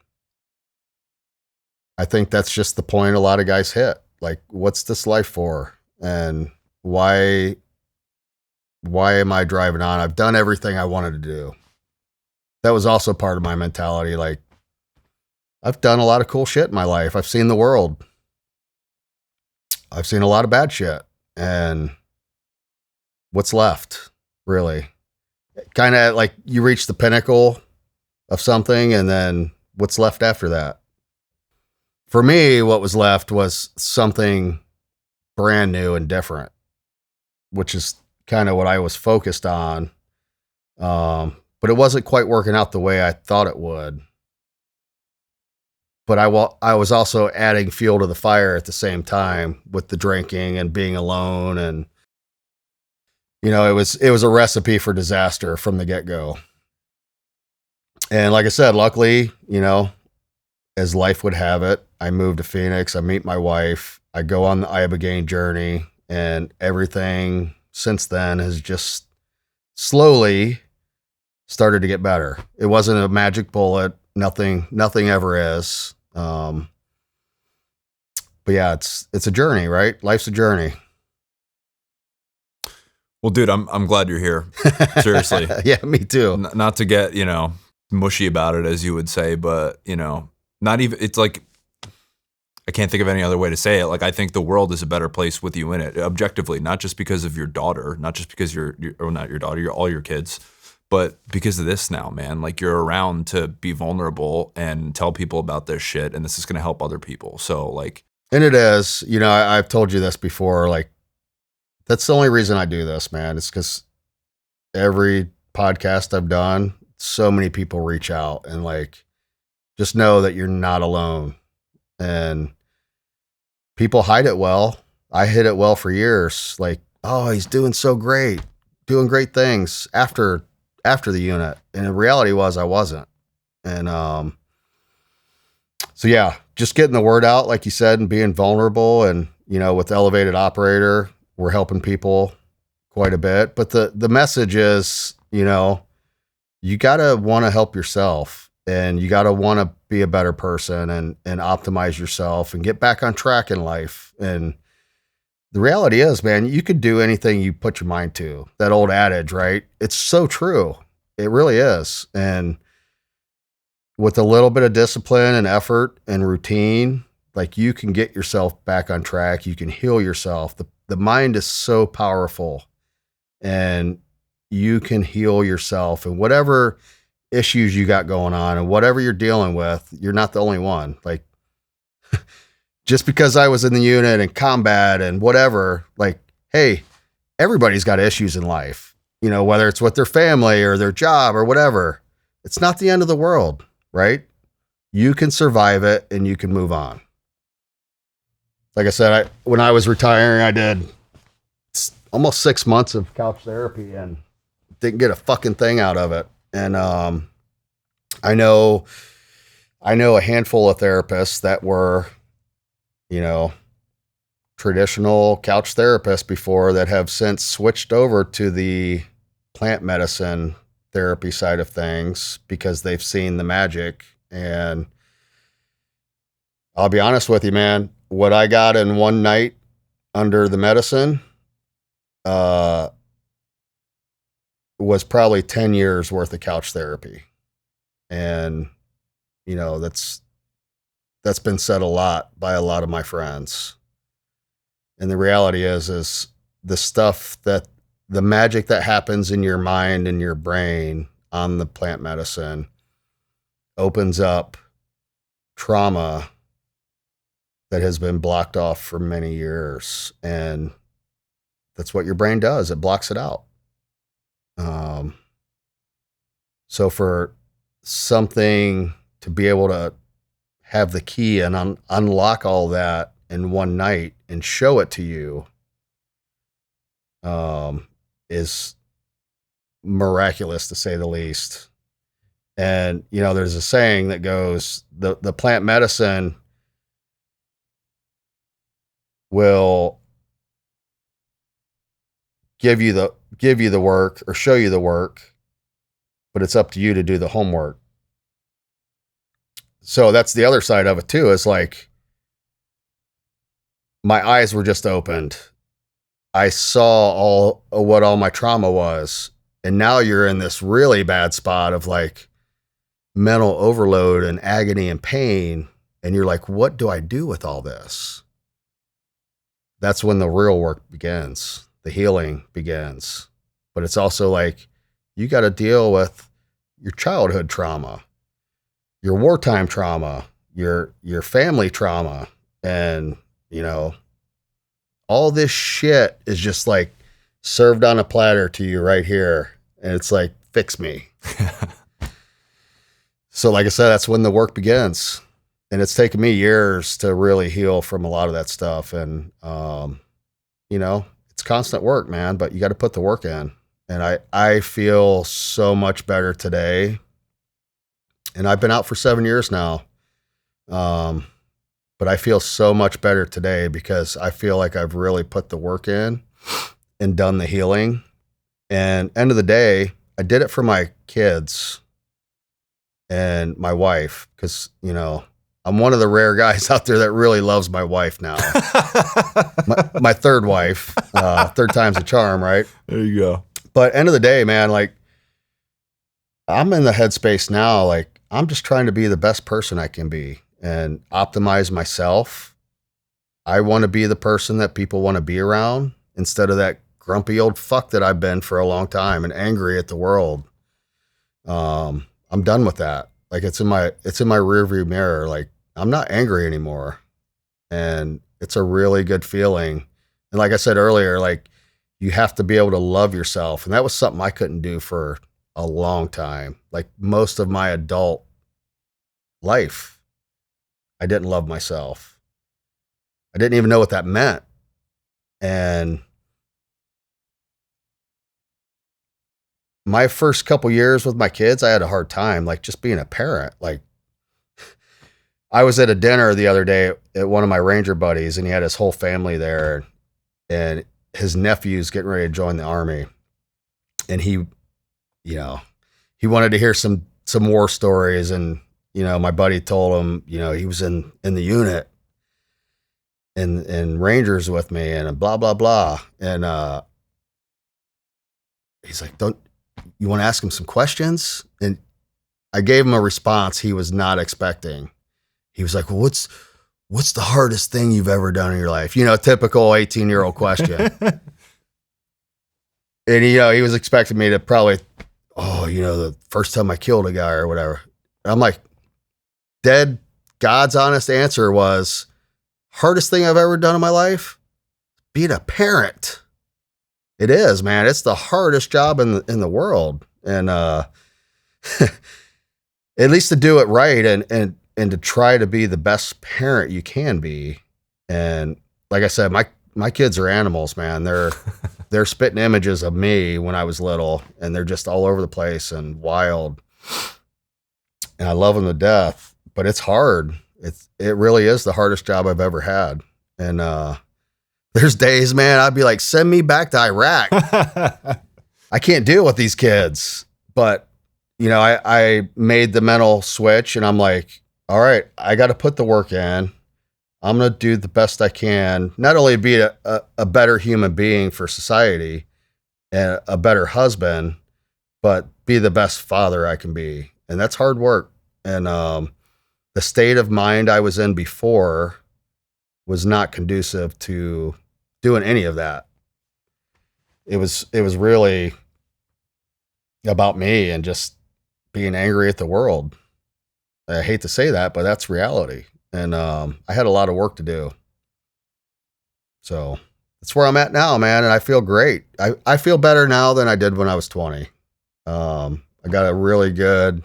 I think that's just the point a lot of guys hit. Like, what's this life for? And why am I driving on? I've done everything I wanted to do. That was also part of my mentality. Like, I've done a lot of cool shit in my life. I've seen the world. I've seen a lot of bad shit. And what's left, really? Kind of like you reach the pinnacle of something, and then what's left after that? For me, what was left was something brand new and different, which is kind of what I was focused on. But it wasn't quite working out the way I thought it would. But I was also adding fuel to the fire at the same time with the drinking and being alone. And, you know, it was a recipe for disaster from the get-go. And like I said, luckily, you know, as life would have it, I moved to Phoenix. I meet my wife. I go on the Ibogaine journey, and everything since then has just slowly started to get better. It wasn't a magic bullet. Nothing ever is. But yeah, it's a journey, right? Life's a journey. Well, dude, I'm glad you're here. Seriously. Yeah, me too. Not to get, you know, mushy about it, as you would say, but, you know, not even, it's like, I can't think of any other way to say it. Like, I think the world is a better place with you in it, objectively, not just because of your daughter, not just because you're or not your daughter, you're all your kids, but because of this now, man. Like, you're around to be vulnerable and tell people about this shit, and this is going to help other people. So, like, and it is, you know, I've told you this before, like, that's the only reason I do this, man. It's because every podcast I've done, so many people reach out and, like, just know that you're not alone. And people hide it well. I hid it well for years. Like, oh, he's doing so great, doing great things after the unit. And the reality was I wasn't. And so yeah, just getting the word out, like you said, and being vulnerable. And, you know, with Elevated Operator, we're helping people quite a bit. But the message is, you know, you got to want to help yourself. And you got to want to be a better person and optimize yourself and get back on track in life. And the reality is, man, you could do anything you put your mind to. That old adage, right? It's so true. It really is. And with a little bit of discipline and effort and routine, like, you can get yourself back on track. You can heal yourself. The mind is so powerful, and you can heal yourself. And whatever issues you got going on and whatever you're dealing with, you're not the only one. Like, just because I was in the unit and combat and whatever, like, hey, everybody's got issues in life, you know, whether it's with their family or their job or whatever. It's not the end of the world, right? You can survive it and you can move on. Like I said, when I was retiring, I did almost 6 months of couch therapy and didn't get a fucking thing out of it. And I know a handful of therapists that were, you know, traditional couch therapists before that have since switched over to the plant medicine therapy side of things because they've seen the magic. And I'll be honest with you, man, what I got in one night under the medicine was probably 10 years worth of couch therapy. And, you know, that's that's been said a lot by a lot of my friends. And the reality is the stuff that the magic that happens in your mind and your brain on the plant medicine opens up trauma that has been blocked off for many years. And that's what your brain does. It blocks it out. So for something to be able to have the key and unlock all that in one night and show it to you, is miraculous, to say the least. And, you know, there's a saying that goes, the plant medicine will give you the work or show you the work, but it's up to you to do the homework. So that's the other side of it too, is like, my eyes were just opened. I saw what all my trauma was. And now you're in this really bad spot of like mental overload and agony and pain. And you're like, what do I do with all this? That's when the real work begins. The healing begins. But it's also like, you got to deal with your childhood trauma, your wartime trauma, your family trauma. And, you know, all this shit is just like served on a platter to you right here. And it's like, fix me. So like I said, that's when the work begins. And it's taken me years to really heal from a lot of that stuff. And, you know, it's constant work, man, but you got to put the work in. And I feel so much better today. And I've been out for 7 years now. But I feel so much better today because I feel like I've really put the work in and done the healing. And end of the day, I did it for my kids and my wife, because, you know, I'm one of the rare guys out there that really loves my wife now. my third wife, third time's a charm, right? There you go. But end of the day, man, like, I'm in the headspace now. Like, I'm just trying to be the best person I can be and optimize myself. I want to be the person that people want to be around instead of that grumpy old fuck that I've been for a long time and angry at the world. I'm done with that. Like, it's in my rearview mirror. Like, I'm not angry anymore. And it's a really good feeling. And like I said earlier, like, you have to be able to love yourself. And that was something I couldn't do for a long time. Like, most of my adult life, I didn't love myself. I didn't even know what that meant. And my first couple years with my kids, I had a hard time, like, just being a parent. Like, I was at a dinner the other day at one of my Ranger buddies, and he had his whole family there, and his nephew's getting ready to join the Army. And he, you know, he wanted to hear some war stories. And, you know, my buddy told him, you know, he was in the unit and Rangers with me and blah, blah, blah. And, he's like, you want to ask him some questions? And I gave him a response he was not expecting. He was like, well, what's the hardest thing you've ever done in your life? You know, typical 18-year-old question. And, you know, he was expecting me to probably, you know, the first time I killed a guy or whatever. And I'm like, God's honest answer was, hardest thing I've ever done in my life? Being a parent. It is, man. It's the hardest job in the world. And at least to do it right and to try to be the best parent you can be. And like I said, my kids are animals, man. They're spitting images of me when I was little, and they're just all over the place and wild. And I love them to death, but it's hard. It really is the hardest job I've ever had. And there's days, man, I'd be like, send me back to Iraq. I can't deal with these kids. But, you know, I made the mental switch, and I'm like, all right, I got to put the work in. I'm going to do the best I can, not only be a better human being for society and a better husband, but be the best father I can be. And that's hard work. And the state of mind I was in before was not conducive to doing any of that. It was really about me and just being angry at the world. I hate to say that, but that's reality. And I had a lot of work to do. So that's where I'm at now, man. And I feel great. I feel better now than I did when I was 20. I got a really good,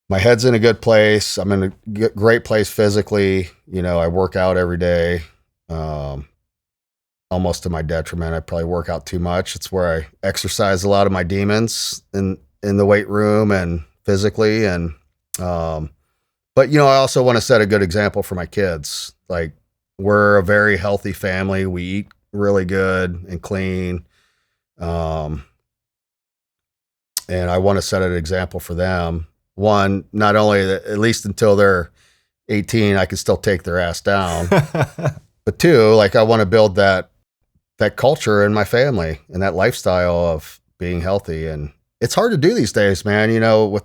my head's in a good place. I'm in a great place physically. You know, I work out every day, almost to my detriment. I probably work out too much. It's where I exercise a lot of my demons in the weight room and physically. And, but you know, I also want to set a good example for my kids. Like, we're a very healthy family. We eat really good and clean. And I want to set an example for them. One, not only that, at least until they're 18, I can still take their ass down. But two, like, I want to build that culture in my family and that lifestyle of being healthy. And it's hard to do these days, man. You know, with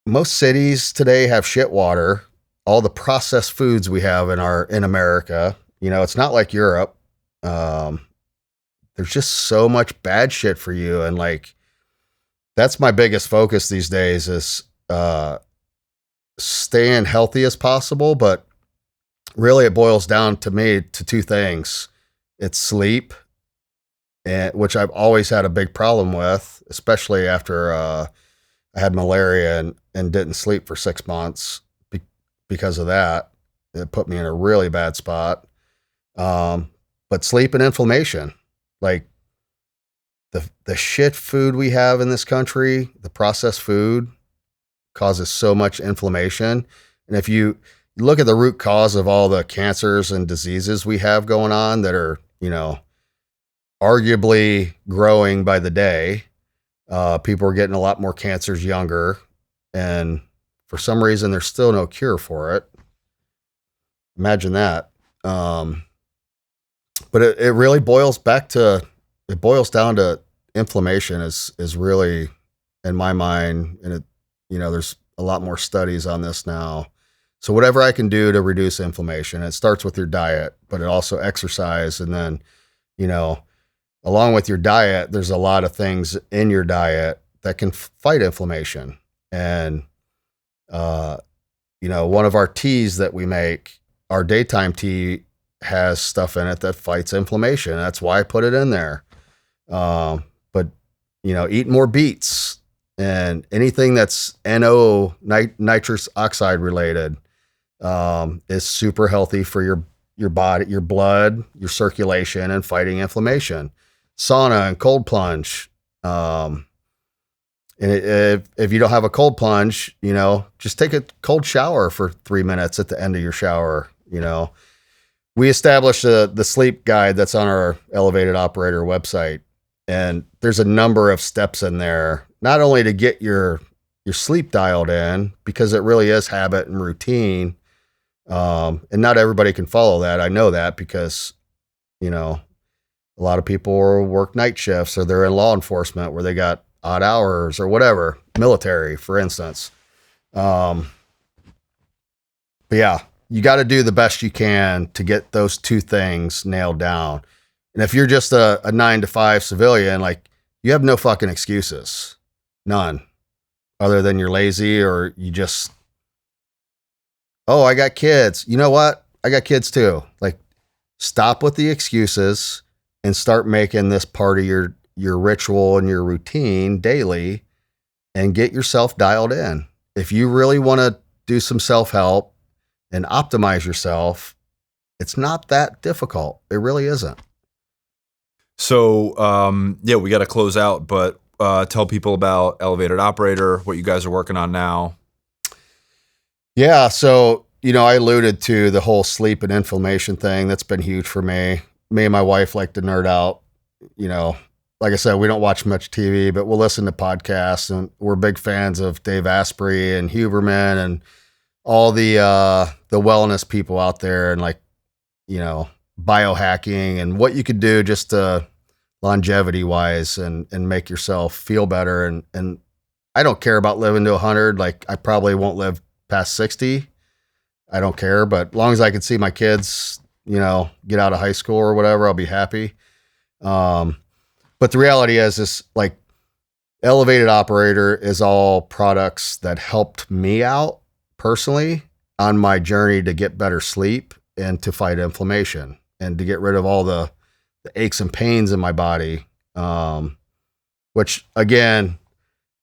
most cities today have shit water, all the processed foods we have in America. You know, it's not like Europe. There's just so much bad shit for you. And like, that's my biggest focus these days is staying healthy as possible. But really it boils down to me to two things. It's sleep, which I've always had a big problem with, especially after I had malaria and didn't sleep for 6 months because of that. It put me in a really bad spot. But sleep and inflammation. Like the shit food we have in this country, the processed food causes so much inflammation. And if you look at the root cause of all the cancers and diseases we have going on that are, you know, arguably growing by the day, people are getting a lot more cancers younger. And for some reason, there's still no cure for it. Imagine that. But it really boils down to inflammation is really, in my mind, and you know, there's a lot more studies on this now. So whatever I can do to reduce inflammation, it starts with your diet, but it also exercise. And then, you know, along with your diet, there's a lot of things in your diet that can fight inflammation. And, you know, one of our teas that we make, our daytime tea, has stuff in it that fights inflammation. That's why I put it in there. But, you know, eat more beets and anything that's nitrous oxide related, is super healthy for your body, your blood, your circulation, and fighting inflammation. Sauna and cold plunge. And if you don't have a cold plunge, you know, just take a cold shower for 3 minutes at the end of your shower. You know, we established the sleep guide that's on our Elevated Operator website. And there's a number of steps in there, not only to get your sleep dialed in, because it really is habit and routine. And not everybody can follow that. I know that because, you know, a lot of people work night shifts or they're in law enforcement where they got odd hours or whatever, military, for instance. But yeah, you got to do the best you can to get those two things nailed down. And if you're just a 9-to-5 civilian, like, you have no fucking excuses. None. Other than you're lazy or you just, oh, I got kids. You know what? I got kids too. Like, stop with the excuses and start making this part of your ritual and your routine daily and get yourself dialed in. If you really want to do some self-help and optimize yourself, it's not that difficult. It really isn't. So, yeah, we got to close out, but tell people about Elevated Operator, what you guys are working on now. Yeah. So, you know, I alluded to the whole sleep and inflammation thing. That's been huge for me. Me and my wife like to nerd out. You know, like I said, we don't watch much TV, but we'll listen to podcasts, and we're big fans of Dave Asprey and Huberman and all the wellness people out there, and, like, you know, biohacking and what you could do just longevity wise and make yourself feel better. And I don't care about living to 100. Like, I probably won't live past 60. I don't care, but as long as I can see my kids, get out of high school or whatever, I'll be happy. But the reality is like, Elevated Operator is all products that helped me out personally on my journey to get better sleep and to fight inflammation and to get rid of all the aches and pains in my body. Which, again,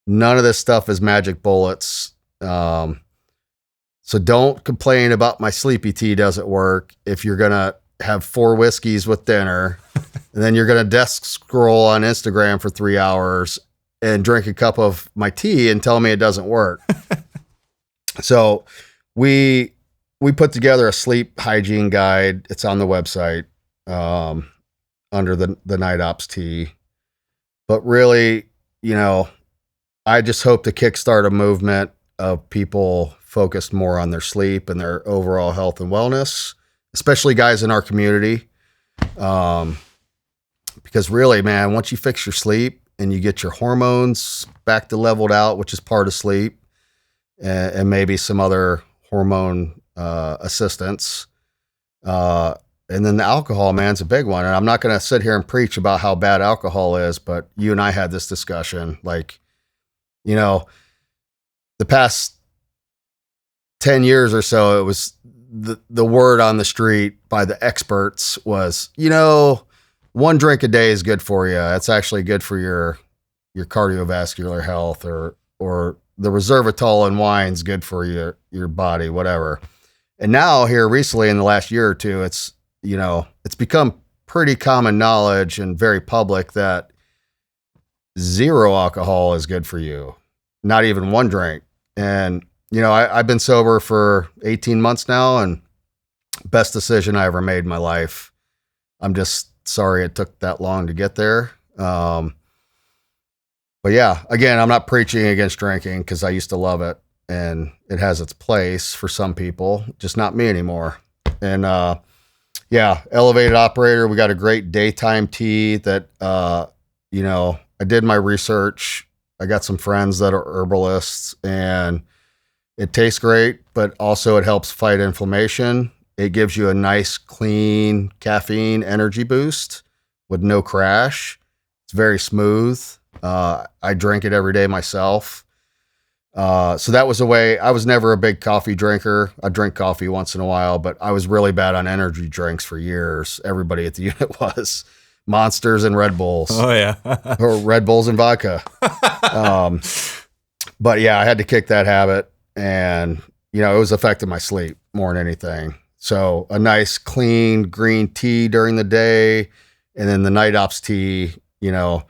none of this stuff is magic bullets. So don't complain about my sleepy tea doesn't work if you're going to have 4 whiskeys with dinner and then you're going to desk scroll on Instagram for 3 hours and drink a cup of my tea and tell me it doesn't work. So we put together a sleep hygiene guide. It's on the website under the Night Ops tea. But really, I just hope to kickstart a movement of people focused more on their sleep and their overall health and wellness, especially guys in our community. Because really, man, once you fix your sleep and you get your hormones back to leveled out, which is part of sleep, and maybe some other hormone assistance, and then the alcohol, man, is a big one. And I'm not going to sit here and preach about how bad alcohol is, but you and I had this discussion. Like, the past 10 years or so, it was the word on the street by the experts was, 1 drink a day is good for you. It's actually good for your cardiovascular health, or the resveratrol in wine's good for your body, whatever. And now here recently in the last year or two, it's become pretty common knowledge and very public that 0 alcohol is good for you. Not even 1 drink. And, I've been sober for 18 months now, and best decision I ever made in my life. I'm just sorry it took that long to get there. But yeah, again, I'm not preaching against drinking because I used to love it and it has its place for some people, just not me anymore. And, yeah, Elevated Operator, we got a great daytime tea that, I did my research. I got some friends that are herbalists, and it tastes great, but also it helps fight inflammation. It gives you a nice, clean caffeine energy boost with no crash. It's very smooth. I drink it every day myself. So that was a way. I was never a big coffee drinker. I drink coffee once in a while, but I was really bad on energy drinks for years. Everybody at the unit was. Monsters and Red Bulls. Oh, yeah. Or Red Bulls and vodka. But yeah, I had to kick that habit, and, it was affecting my sleep more than anything. So a nice clean green tea during the day, and then the Night Ops tea, I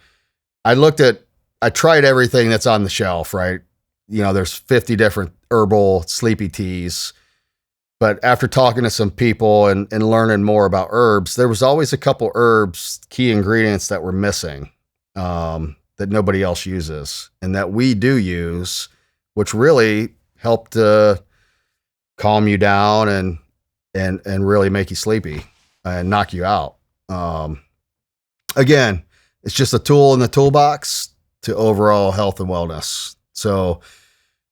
tried everything that's on the shelf, right? There's 50 different herbal sleepy teas. But after talking to some people and learning more about herbs, there was always a couple herbs, key ingredients that were missing, that nobody else uses and that we do use, which really help to calm you down and really make you sleepy and knock you out. Again, it's just a tool in the toolbox to overall health and wellness. So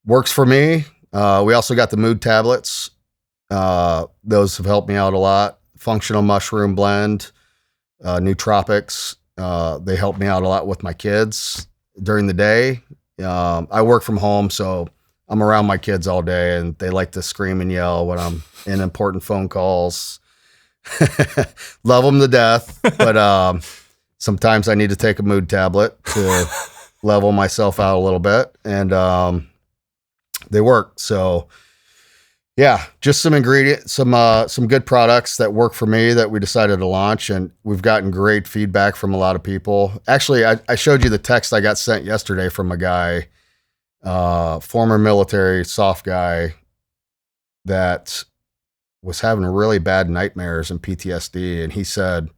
works for me. We also got the mood tablets. Those have helped me out a lot. Functional mushroom blend, nootropics. They help me out a lot with my kids during the day. I work from home, so I'm around my kids all day, and they like to scream and yell when I'm in important phone calls. Love them to death, but sometimes I need to take a mood tablet to level myself out a little bit, and they work. So yeah, just some ingredients, some good products that work for me that we decided to launch, and we've gotten great feedback from a lot of people. Actually, I showed you the text I got sent yesterday from a guy, former military soft guy that was having really bad nightmares and PTSD, and he said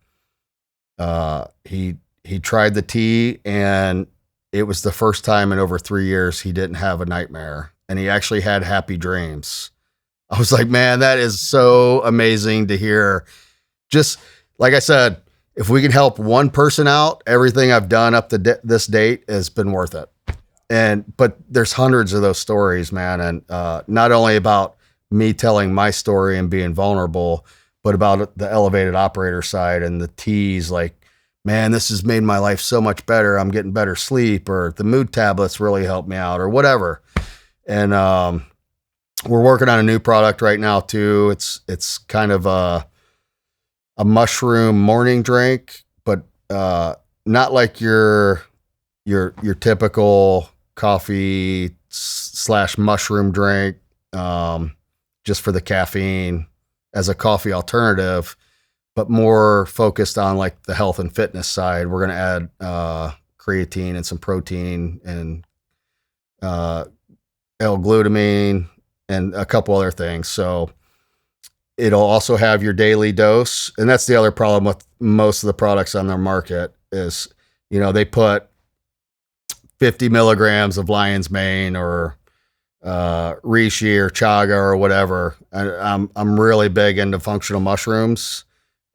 he tried the tea, and it was the first time in over 3 years he didn't have a nightmare, and he actually had happy dreams. I was like, man, that is so amazing to hear. Just like I said, if we can help one person out, everything I've done up to this date has been worth it. but there's hundreds of those stories, man. And not only about me telling my story and being vulnerable, but about the elevated operator side and the T's like, man, this has made my life so much better. I'm getting better sleep, or the mood tablets really helped me out, or whatever. And we're working on a new product right now too. It's kind of a mushroom morning drink, but not like your typical coffee / mushroom drink, just for the caffeine as a coffee alternative, but more focused on like the health and fitness side. We're going to add creatine and some protein and L-glutamine and a couple other things. So it'll also have your daily dose. And that's the other problem with most of the products on their market is, they put 50 milligrams of lion's mane or reishi or chaga or whatever. I'm really big into functional mushrooms,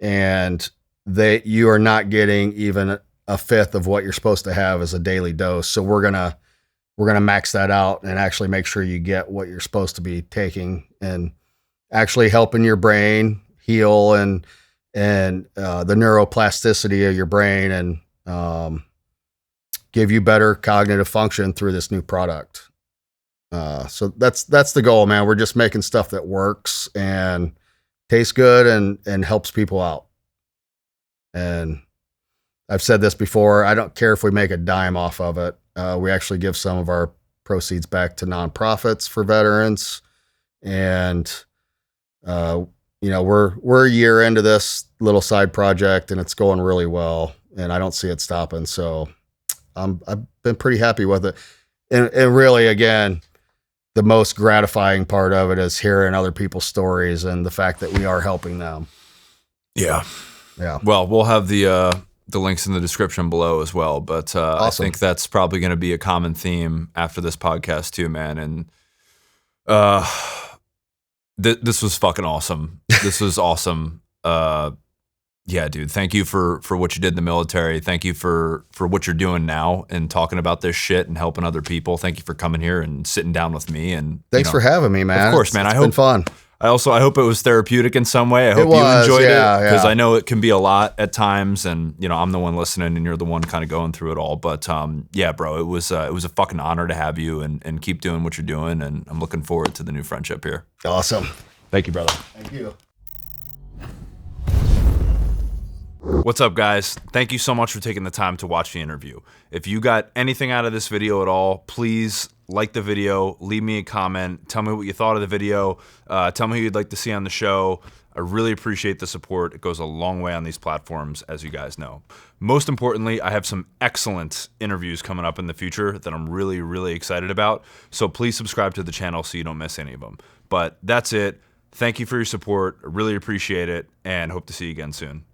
and you are not getting even a fifth of what you're supposed to have as a daily dose. So we're gonna max that out and actually make sure you get what you're supposed to be taking, and actually helping your brain heal and the neuroplasticity of your brain, and give you better cognitive function through this new product. So that's the goal, man. We're just making stuff that works and tastes good and helps people out. And I've said this before, I don't care if we make a dime off of it. We actually give some of our proceeds back to nonprofits for veterans. And, we're a year into this little side project, and it's going really well, and I don't see it stopping. So I've been pretty happy with it. And really, again, the most gratifying part of it is hearing other people's stories and the fact that we are helping them. Yeah. Yeah. Well, we'll have the links in the description below as well. But awesome. I think that's probably going to be a common theme after this podcast too, man. And this was fucking awesome. This was awesome. Yeah, dude. Thank you for what you did in the military. Thank you for what you're doing now and talking about this shit and helping other people. Thank you for coming here and sitting down with me. And thanks for having me, man. Of course, man. It's been fun. I hope it was therapeutic in some way. I hope you enjoyed it, because I know it can be a lot at times, and I'm the one listening and you're the one kind of going through it all. But yeah, bro, it was a fucking honor to have you, and keep doing what you're doing, and I'm looking forward to the new friendship here. Awesome. Thank you, brother. Thank you. What's up, guys? Thank you so much for taking the time to watch the interview. If you got anything out of this video at all, please like the video, leave me a comment, tell me what you thought of the video, tell me who you'd like to see on the show. I really appreciate the support. It goes a long way on these platforms, as you guys know. Most importantly, I have some excellent interviews coming up in the future that I'm really, really excited about. So please subscribe to the channel so you don't miss any of them. But that's it. Thank you for your support. I really appreciate it, and hope to see you again soon.